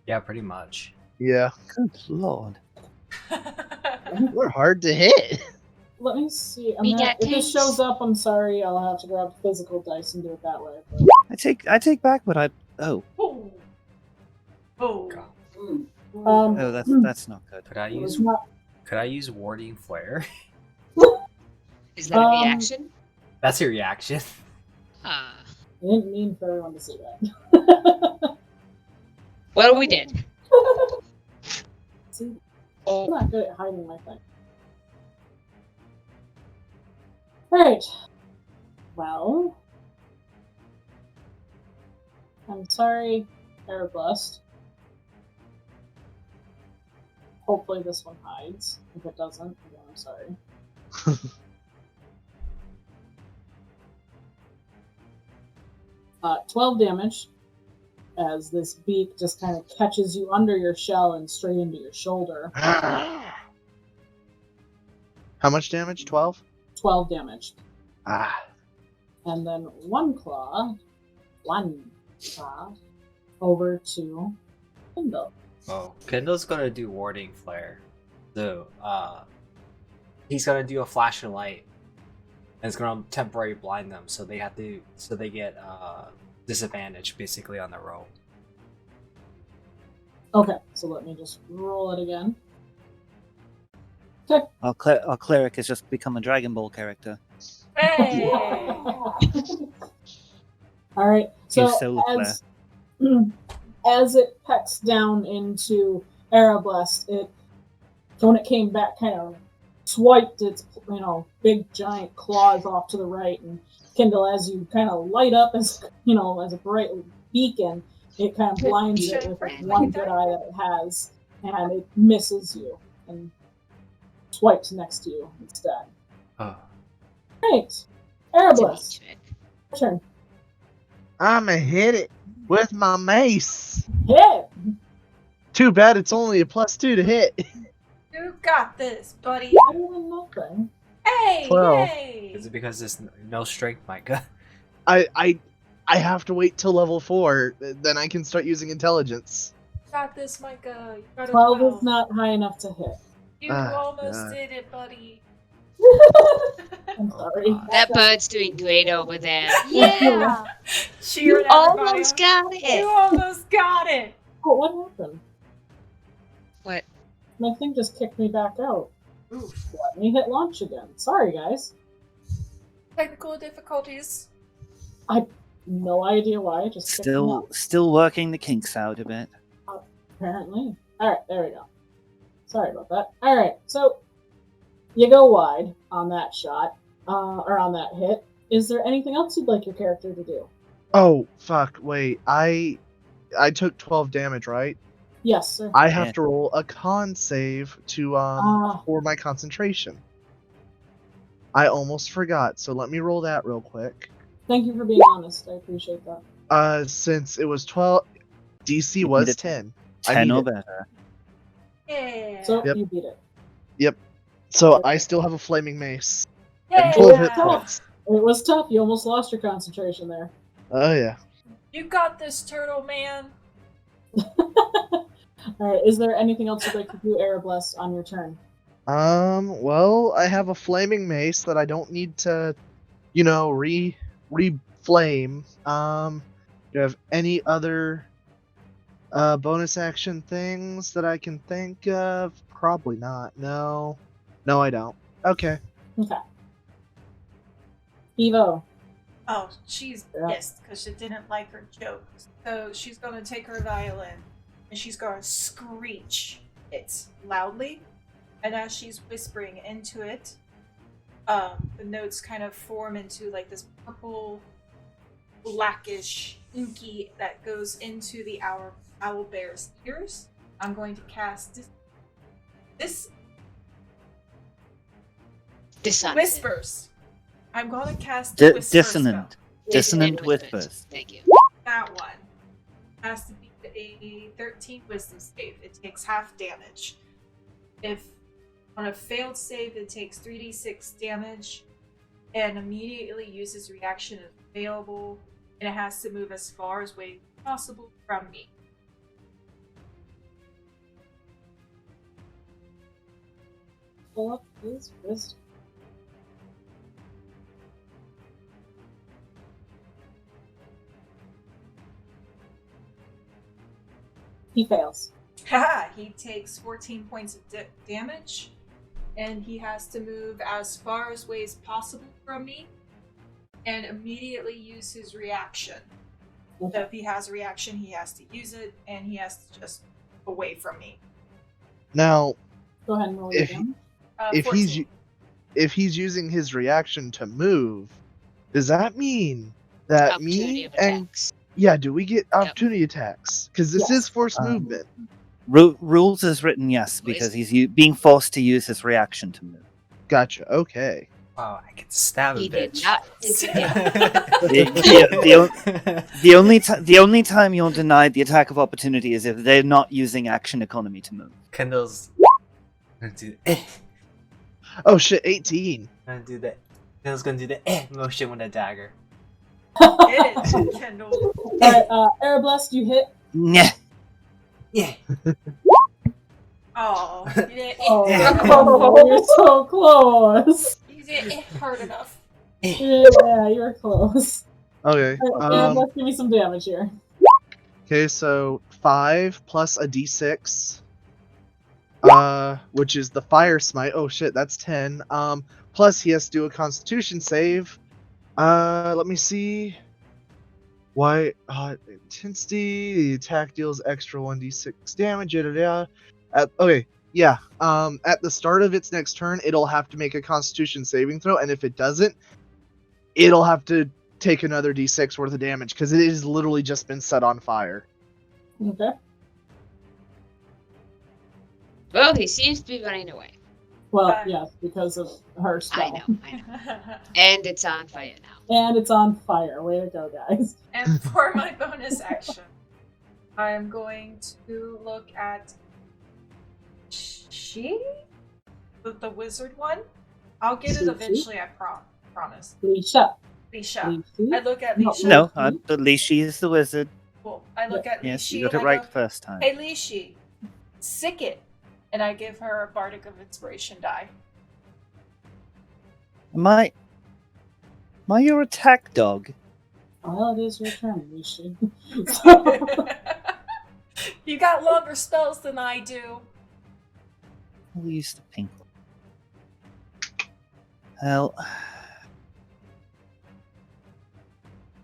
Yeah, pretty much. Yeah, Good lord. we're hard to hit. Let me see. We got If this tanks. shows up, I'm sorry. I'll have to grab physical dice and do it that way. But... I take back what I. Oh, Oh. Oh. oh, that's not good. Could I it was use not. warding flare? Is that a reaction? That's a reaction. I didn't mean for everyone to see that. Well, we did. See, I'm Oh, not good at hiding my thing. Right. Well, I'm sorry, Airblast. Hopefully this one hides. If it doesn't, again, I'm sorry. 12 damage as this beak just kind of catches you under your shell and straight into your shoulder. How much damage? 12? 12 damage. Ah. And then one claw over to Kindle. Oh, Kendall's gonna do warding flare. So, he's gonna do a flash of light, and it's gonna temporarily blind them. So they get disadvantage basically on the roll. Okay, so let me just roll it again. Okay. Our cleric has just become a Dragon Ball character. Hey! All right. So Use solar flare. as it pecks down into Arablast, when it came back, kind of swiped its big giant claws off to the right, and Kindle, as you kind of light up as a bright beacon, it kind of blinds it with like one good eye that it has, and it misses you and swipes next to you instead. Oh. Right, Arablast, your turn. I'ma hit it with my mace. Hit. Too bad it's only a +2 to hit. You got this, buddy. Better than nothing. Hey! 12. Yay! Is it because there's no strength, Micah? I have to wait till level 4, then I can start using intelligence. Got this, Micah. You got a 12 is not high enough to hit. You Ah, almost God. did it, buddy. I'm Oh, sorry. God. that bird's doing great over there. Yeah. Cheering You almost everybody got on. it. You almost got it. Oh, what happened? What? My thing just kicked me back out. Oof. Let me hit launch again. Sorry, guys. Technical difficulties. No idea why. It just kicked me out, Still working the kinks out a bit. apparently. Alright, there we go. Sorry about that. Alright, so you go wide on that shot, or on that hit. Is there anything else you'd like your character to do? Oh, fuck, wait. I took 12 damage, right? Yes, sir. I have Yeah. to roll a con save to for my concentration. I almost forgot, so let me roll that real quick. Thank you for being honest. I appreciate that. Since it was 12, DC You was need a 10. 10 need or it. better. Yeah. So Yep. you beat it. So I still have a flaming mace yeah. and 12 hit points. It was tough. You almost lost your concentration there. Oh yeah. You got this, turtle man. Alright, is there anything else you'd like to do, Arablast, on your turn? Well, I have a flaming mace that I don't need to, re-flame. Do you have any other bonus action things that I can think of? Probably not. No, I don't. Okay. Okay. Evo. Oh, she's Yeah. pissed because she didn't like her joke. So she's going to take her violin and she's going to screech it loudly. And as she's whispering into it, the notes kind of form into like this purple, blackish, inky that goes into the owl bear's ears. I'm going to cast this Dissonant. whispers. I'm going to cast the whisper Dissonant. spell. Dissonant whispers. Thank you. That one has to be a 13 wisdom save. It takes half damage. If on a failed save, it takes 3d6 damage and immediately uses reaction if available, and it has to move as far away as possible from me. Pull up his wisdom. He fails. Haha, he takes 14 points of damage, and he has to move as far away as possible from me and immediately use his reaction. So if he has a reaction, he has to use it, and he has to just away from me. Now, Go ahead and roll your If he- damage. if 14. if he's using his reaction to move, does that mean that Opportunity me of and attacks. yeah, do we get opportunity attacks? Because this Yes. is forced Um, movement. Rules is written yes, What is because it? he's being forced to use his reaction to move. Gotcha. Okay. Wow, I could stab a He did bitch. not. The only time you're denied the attack of opportunity is if they're not using action economy to move. Kendall's gonna do Oh shit, 18. gonna do that. Kendall's gonna do the motion with a dagger. Hit it, Kendall. Alright, Airblast, you hit. Nyeh. Yeah. Oh, you didn't Oh, Yeah. you're so close. you didn't hit hard enough. Yeah, you're close. Okay. Airblast, give me some damage here. Okay, so 5 plus a d6. Which is the fire smite. Oh shit, that's 10. Plus he has to do a constitution save. Let me see. Why intensity, the attack deals extra 1d6 damage, okay, yeah. At the start of its next turn, it'll have to make a constitution saving throw, and if it doesn't, it'll have to take another d6 worth of damage, because it has literally just been set on fire. Okay. Well, he seems to be running away. Well, yes, because of her spell. I know. And it's on fire now. And it's on fire. Way to go, guys. And for my bonus action, I'm going to look at the wizard one. I'll get it She? eventually, I promise. Lisha. Lisha. Lisha? I look at No. Lisha. No, at least she is the wizard. Cool. I look at Yes, Lishi you got it and I right go, first time. "Hey Lishi, sick it," and I give her a Bardic of Inspiration die. Am I your attack dog? Well, it is your turn, Lisha. You got longer spells than I do. I'll use the pink one. Well,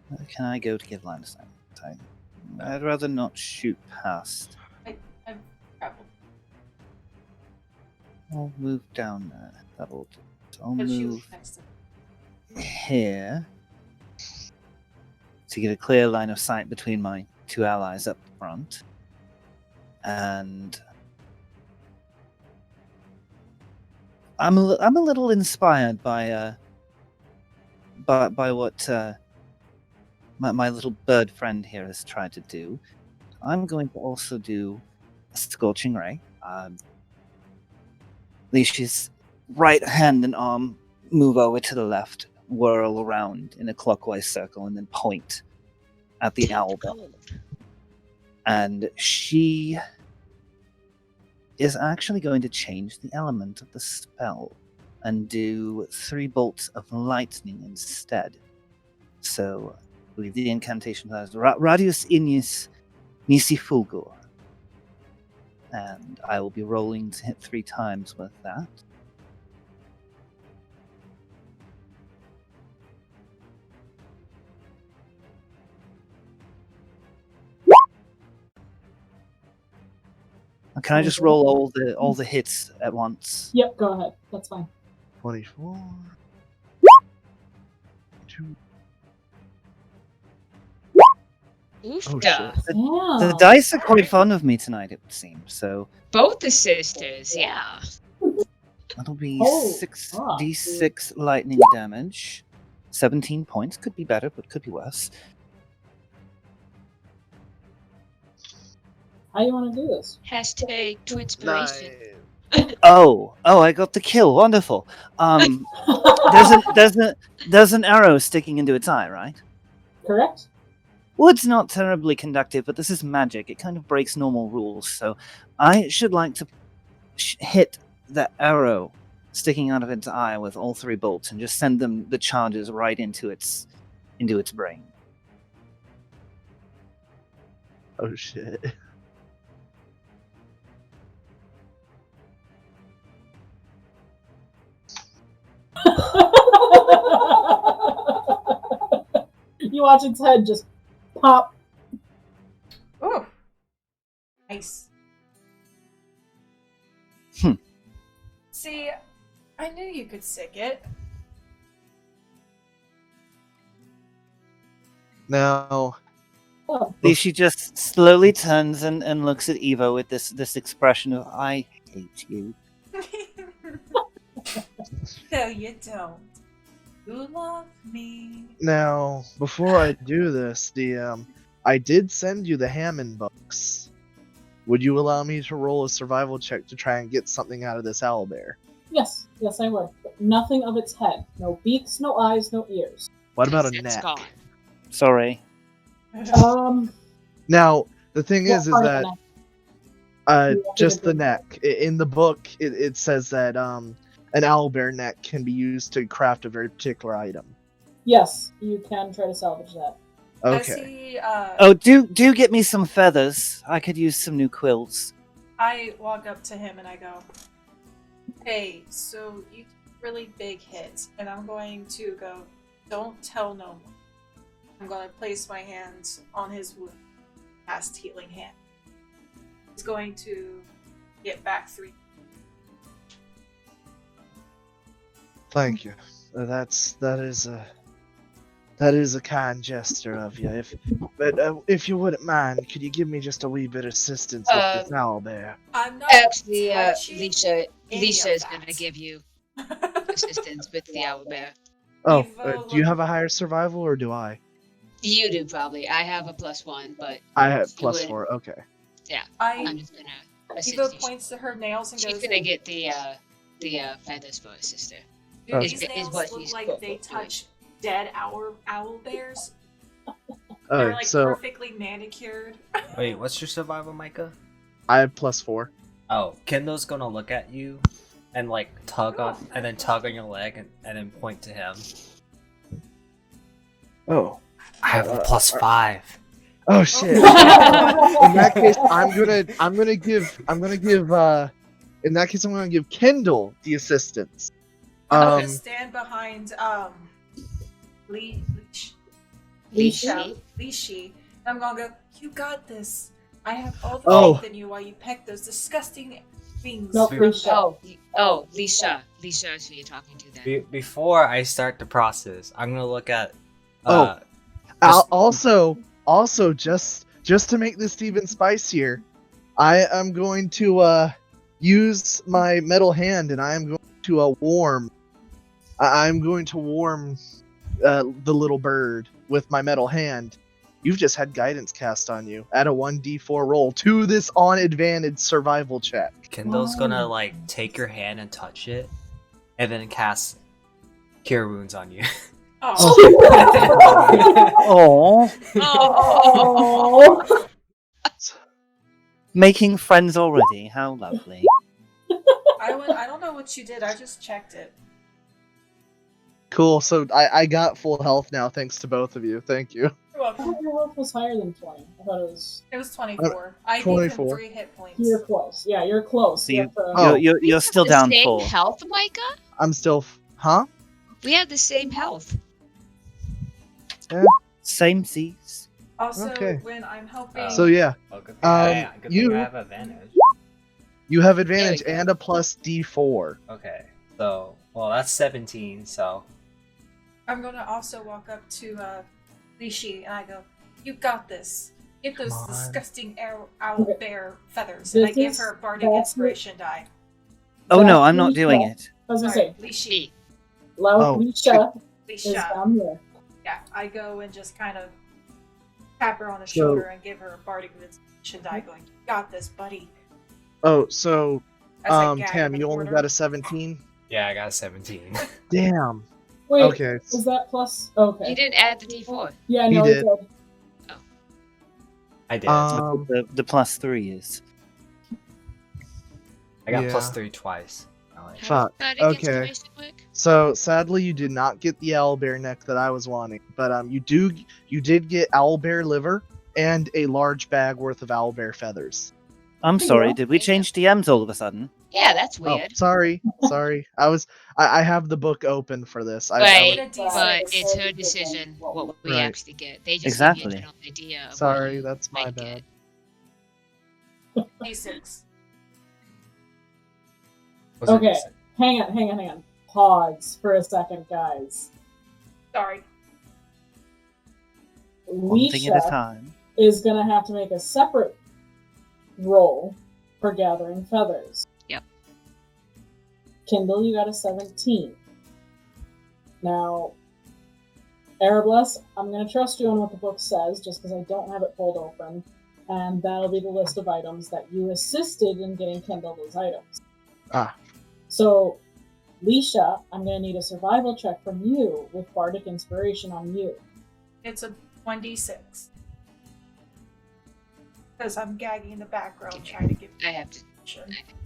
where can I go to get line of sight? I'd rather not shoot past. I've traveled. I'll move down there. That'll do. So I'll But she was move next to here to get a clear line of sight between my two allies up front. And I'm a little inspired by what my little bird friend here has tried to do. I'm going to also do a scorching ray. Leash's right hand and arm move over to the left, whirl around in a clockwise circle, and then point at the owl. And she is actually going to change the element of the spell and do 3 bolts of lightning instead. So, I believe the incantation has Radius Ignis Nisi Fulgor. And I will be rolling to hit 3 times with that. Can I just roll all the hits at once? Yep, go ahead. That's fine. 24. 2. Oofda. Oh, shit. Yeah. The dice are quite fond of me tonight, it would seem. So Both the sisters, yeah. that'll be Oh, 6d6 lightning damage. 17 points. Could be better, but could be worse. How you want to do this? Hashtag to inspiration. Oh, I got the kill. Wonderful. There's an arrow sticking into its eye, right? Correct? Wood's not terribly conductive, but this is magic. It kind of breaks normal rules, so I should like to hit the arrow sticking out of its eye with all 3 bolts and just send the charges right into its brain. Oh shit. You watch its head just pop. Ooh. Nice. See, I knew you could sick it. Now, Oh, She just slowly turns and looks at Evo with this expression of "I hate you." No, you don't. You love me. now, before I do this, I did send you the Hammond books. Would you allow me to roll a survival check to try and get something out of this owlbear? yes, I would. But nothing of its head. No beaks, no eyes, no ears. What about a It's neck? gone. Sorry. Now, the thing What is part of that the neck? You want me just to the do? neck. In the book, it says that an owlbear neck can be used to craft a very particular item. Yes, you can try to salvage that. As Okay. he, Oh, do get me some feathers. I could use some new quills. I walk up to him and I go, "Hey, so you took a really big hit, and I'm going to go, don't tell no one. I'm going to place my hands on his wound, cast healing hand. He's going to get back 3. Thank you. That is a kind gesture of you. If you wouldn't mind, could you give me just a wee bit of assistance with this owlbear? I'm not Actually, touching Lisa any is of going to that." give you assistance with the owlbear. Oh, Evo do you look- have a higher survival or do I? You do probably. I have a +1, but I have You would. +4. Okay. I'm I just gonna assist Evo you. points to her nails and She's goes, gonna get the feathers for her sister. "Do Oh. these Is nails what look she's like quote, they quote, doing. touch dead owl bears? They're like So perfectly manicured." Wait, what's your survival, Micah? I have +4. Oh, Kendall's gonna look at you and like tug on your leg and then point to him. Oh. I have a +5. Oh shit. In that case, I'm gonna give in that case I'm gonna give Kendall the assistance. I'm gonna stand behind Lishi. I'm gonna go, "You got this. I have all the Oh. faith in you while you peck those disgusting things No, from Lisha. Lisa. Lisa is who you're talking to then. Before I start the process, I'm gonna look at. Also, just to make this even spicier, I am going to use my metal hand and I am going to warm. I'm going to warm the little bird with my metal hand. You've just had guidance cast on you. Add a 1d4 roll to this on advantage survival check. Kendall's gonna like take your hand and touch it, and then cast Cure Wounds on you. Oh, Oh, Oh. making friends already. How lovely. I don't know what you did. I just checked it. Cool. So I got full health now, thanks to both of you. Thank you. You're I welcome. thought your health was higher than 20. I thought it was. It was 24. I gave him 24. 3 hit points. You're close. Yeah, you're close. So You you- have to- Oh. You're still the down same 4. health, Micah? I'm still. Huh? We have the same health. Same seas. Also, Okay. when I'm helping, So yeah, Oh, good you- thing I have advantage. you have advantage There we go. and a plus d4. Okay, so that's 17. So I'm gonna also walk up to Lishi and I go, "You got this. Give those Come on. disgusting owl bear feathers." And I This give is- her a bardic that's inspiration die. Oh no, I'm That's not doing Lisha. it. I was gonna Sorry, say, Lishi. Loud Oh, Lisha is Lisha. down here. Yeah, I go and just kind of tap her on the So- shoulder and give her a bardic inspiration die going, "You got this, buddy." Oh, so As I gag Tam, in the you only corner. got a 17. Yeah, I got a 17. Damn. Wait, Okay. is that plus? Okay. You didn't add the D4. Yeah, He no, did. it did. I did. The +3 is. I got yeah. +3 twice. Fuck, How did okay. inspiration work? So sadly, you did not get the owlbear neck that I was wanting, but you did get owlbear liver and a large bag worth of owlbear feathers. I'm Hey, sorry, girl. did we change DMs all of a sudden? Yeah, that's Oh, weird. sorry. I have the book open for this. Right, Get a D6. but it's her decision what we Right. actually get. They just Exactly. give me a general idea of what Sorry, you that's my might bad. get. D6. Was it Okay. decent? Hang on. Pause for a second, guys. Sorry. One thing at a Leisha time. is gonna have to make a separate roll for gathering feathers. Yep. Kindle, you got a 17. Now, Arabless, I'm gonna trust you on what the book says, just because I don't have it pulled open, and that'll be the list of items that you assisted in getting Kindle those items. Ah. So, Leisha, I'm gonna need a survival check from you with Bardic Inspiration on you. It's a 1d6. Because I'm gagging in the background trying to give I have to sure.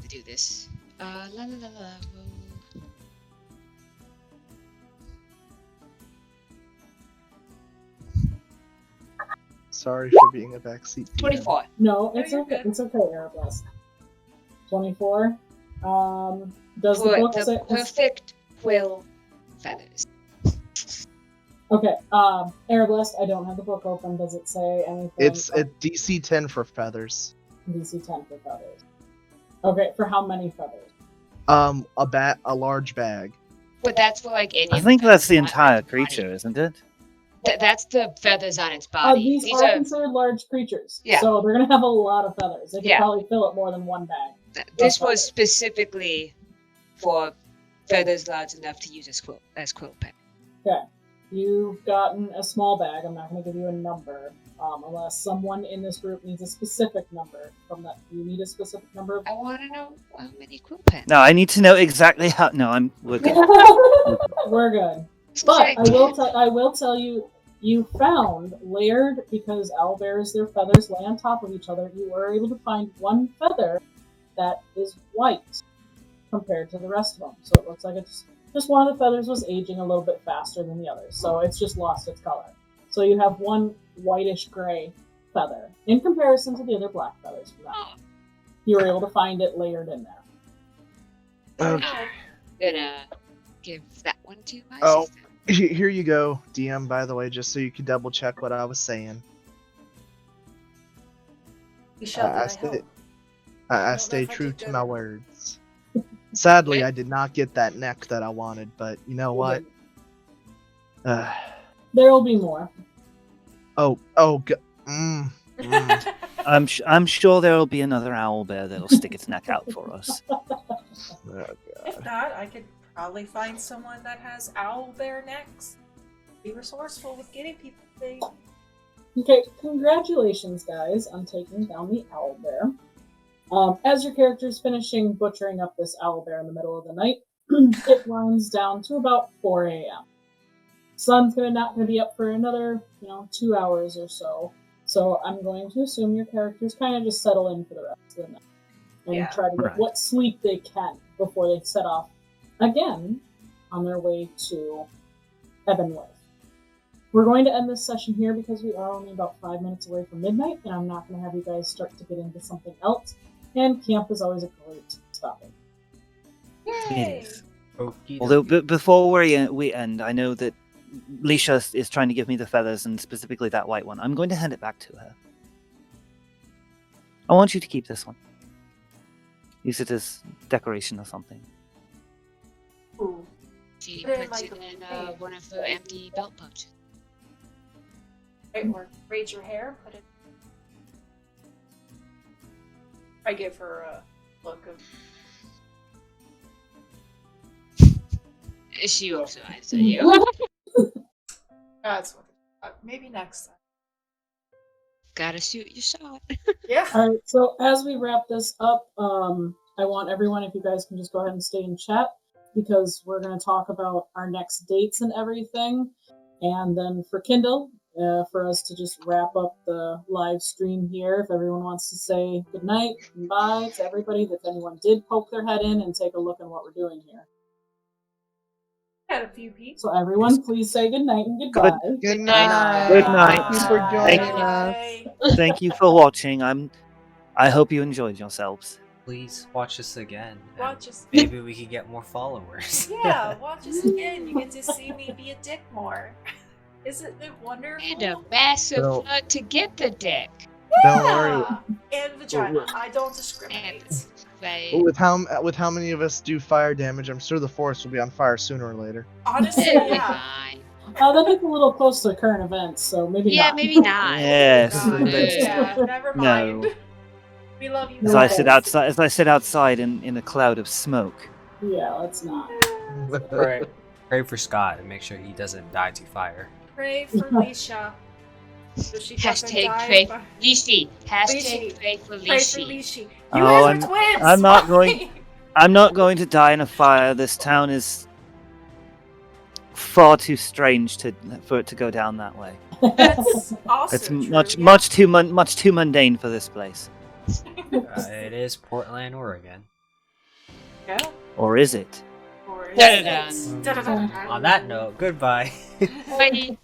do this. La la la la. Roll. Sorry for being a backseat. DM. 24. No, No, it's you're okay. good. It's okay, Arabless. 24. Does the For book the say? perfect quill feathers. Okay, Arabless, I don't have the book open. Does it say anything? It's a DC 10 for feathers. DC 10 for feathers. Okay, for how many feathers? A large bag. But that's for like any. I of think the that's the feathers, not entire its body. creature, isn't it? That's the feathers on its body. These are considered large creatures, Yeah. so they're gonna have a lot of feathers. They could Yeah. probably fill up more than one bag. This feathers. was specifically for feathers large enough to use as quill pen. Okay, you've gotten a small bag. I'm not gonna give you a number, unless someone in this group needs a specific number from that. You need a specific number of. I want to know how many quill pens. No, I need to know exactly how. No, we're good. We're good. But I will tell you, you found layered, because owlbears, their feathers lay on top of each other. You were able to find one feather that is white compared to the rest of them. So it looks like it's just one of the feathers was aging a little bit faster than the others. So it's just lost its color. So you have one whitish gray feather in comparison to the other black feathers for that. Oh, You were able to find it layered in there. Okay. gonna give that one to my Oh. sister. Here you go, DM, by the way, just so you can double check what I was saying. You shall I I stay, hope. I don't stay know if I true did to good my or- words. Sadly, I did not get that neck that I wanted, but you know what? There will be more. I'm sure there will be another owlbear that'll stick its neck out for us. If not, I could probably find someone that has owlbear necks. Be resourceful with getting people things. Okay, congratulations, guys, on taking down the owlbear. As your character's finishing butchering up this owlbear in the middle of the night, it winds down to about 4 a.m. Sun's not gonna be up for another, 2 hours or so. So I'm going to assume your characters kind of just settle in for the rest of the night and Yeah. try to get Right. what sleep they can before they set off again on their way to Ebenworth. We're going to end this session here because we are only about 5 minutes away from midnight, and I'm not going to have you guys start to get into something else. And camp is always a great stopping. Yay! is. Okie Although dokie. before we end, I know that Leisha is trying to give me the feathers, and specifically that white one. I'm going to hand it back to her. I want you to keep this one. Use it as decoration or something. Ooh. She Put it in puts like it a in thing. one of her empty belt pouches. Right, or braid your hair, put it. I give her a look of. She also answered you. That's what. Maybe next time. Gotta shoot your shot. Yeah. All right. So as we wrap this up, I want everyone, if you guys can just go ahead and stay in chat, because we're going to talk about our next dates and everything. And then for Kindle, for us to just wrap up the live stream here, if everyone wants to say goodnight and bye to everybody, if anyone did poke their head in and take a look at what we're doing here. Had a few people. So everyone, please say goodnight and goodbye. Good night. Good night. Thank you for joining Thank us. Thank you for watching. I hope you enjoyed yourselves. Please watch us again. and Watch us. Maybe we can get more followers. Yeah, watch us again. You get to see me be a dick more. Isn't it wonderful? And a massive So- plug to get the dick. Don't worry. And vagina. I don't discriminate. Like, With how many of us do fire damage, I'm sure the forest will be on fire sooner or later. Honestly, it'll be yeah. fine. That gets a little close to current events, so maybe Yeah, not. maybe not. Yes. God, there's- yeah, never No. mind. We love you. As I sit outside in a cloud of smoke. Yeah, let's not. Pray for Scott and make sure he doesn't die to fire. Pray for Leisha. So she doesn't Hashtag die pray by- for Lishi. Hashtag Lishi. pray for Pray for Lishi. Lishi. You Oh, guys are twins! I'm not Why? going- I'm not going to die in a fire. This town is far too strange for it to go down that way. That's also It's true, much yeah. much too mundane for this place. It is Portland, Oregon. Yeah. Or is it? Or is Dun-dun-dun. it? Dun-dun-dun. On that note, goodbye. Bye.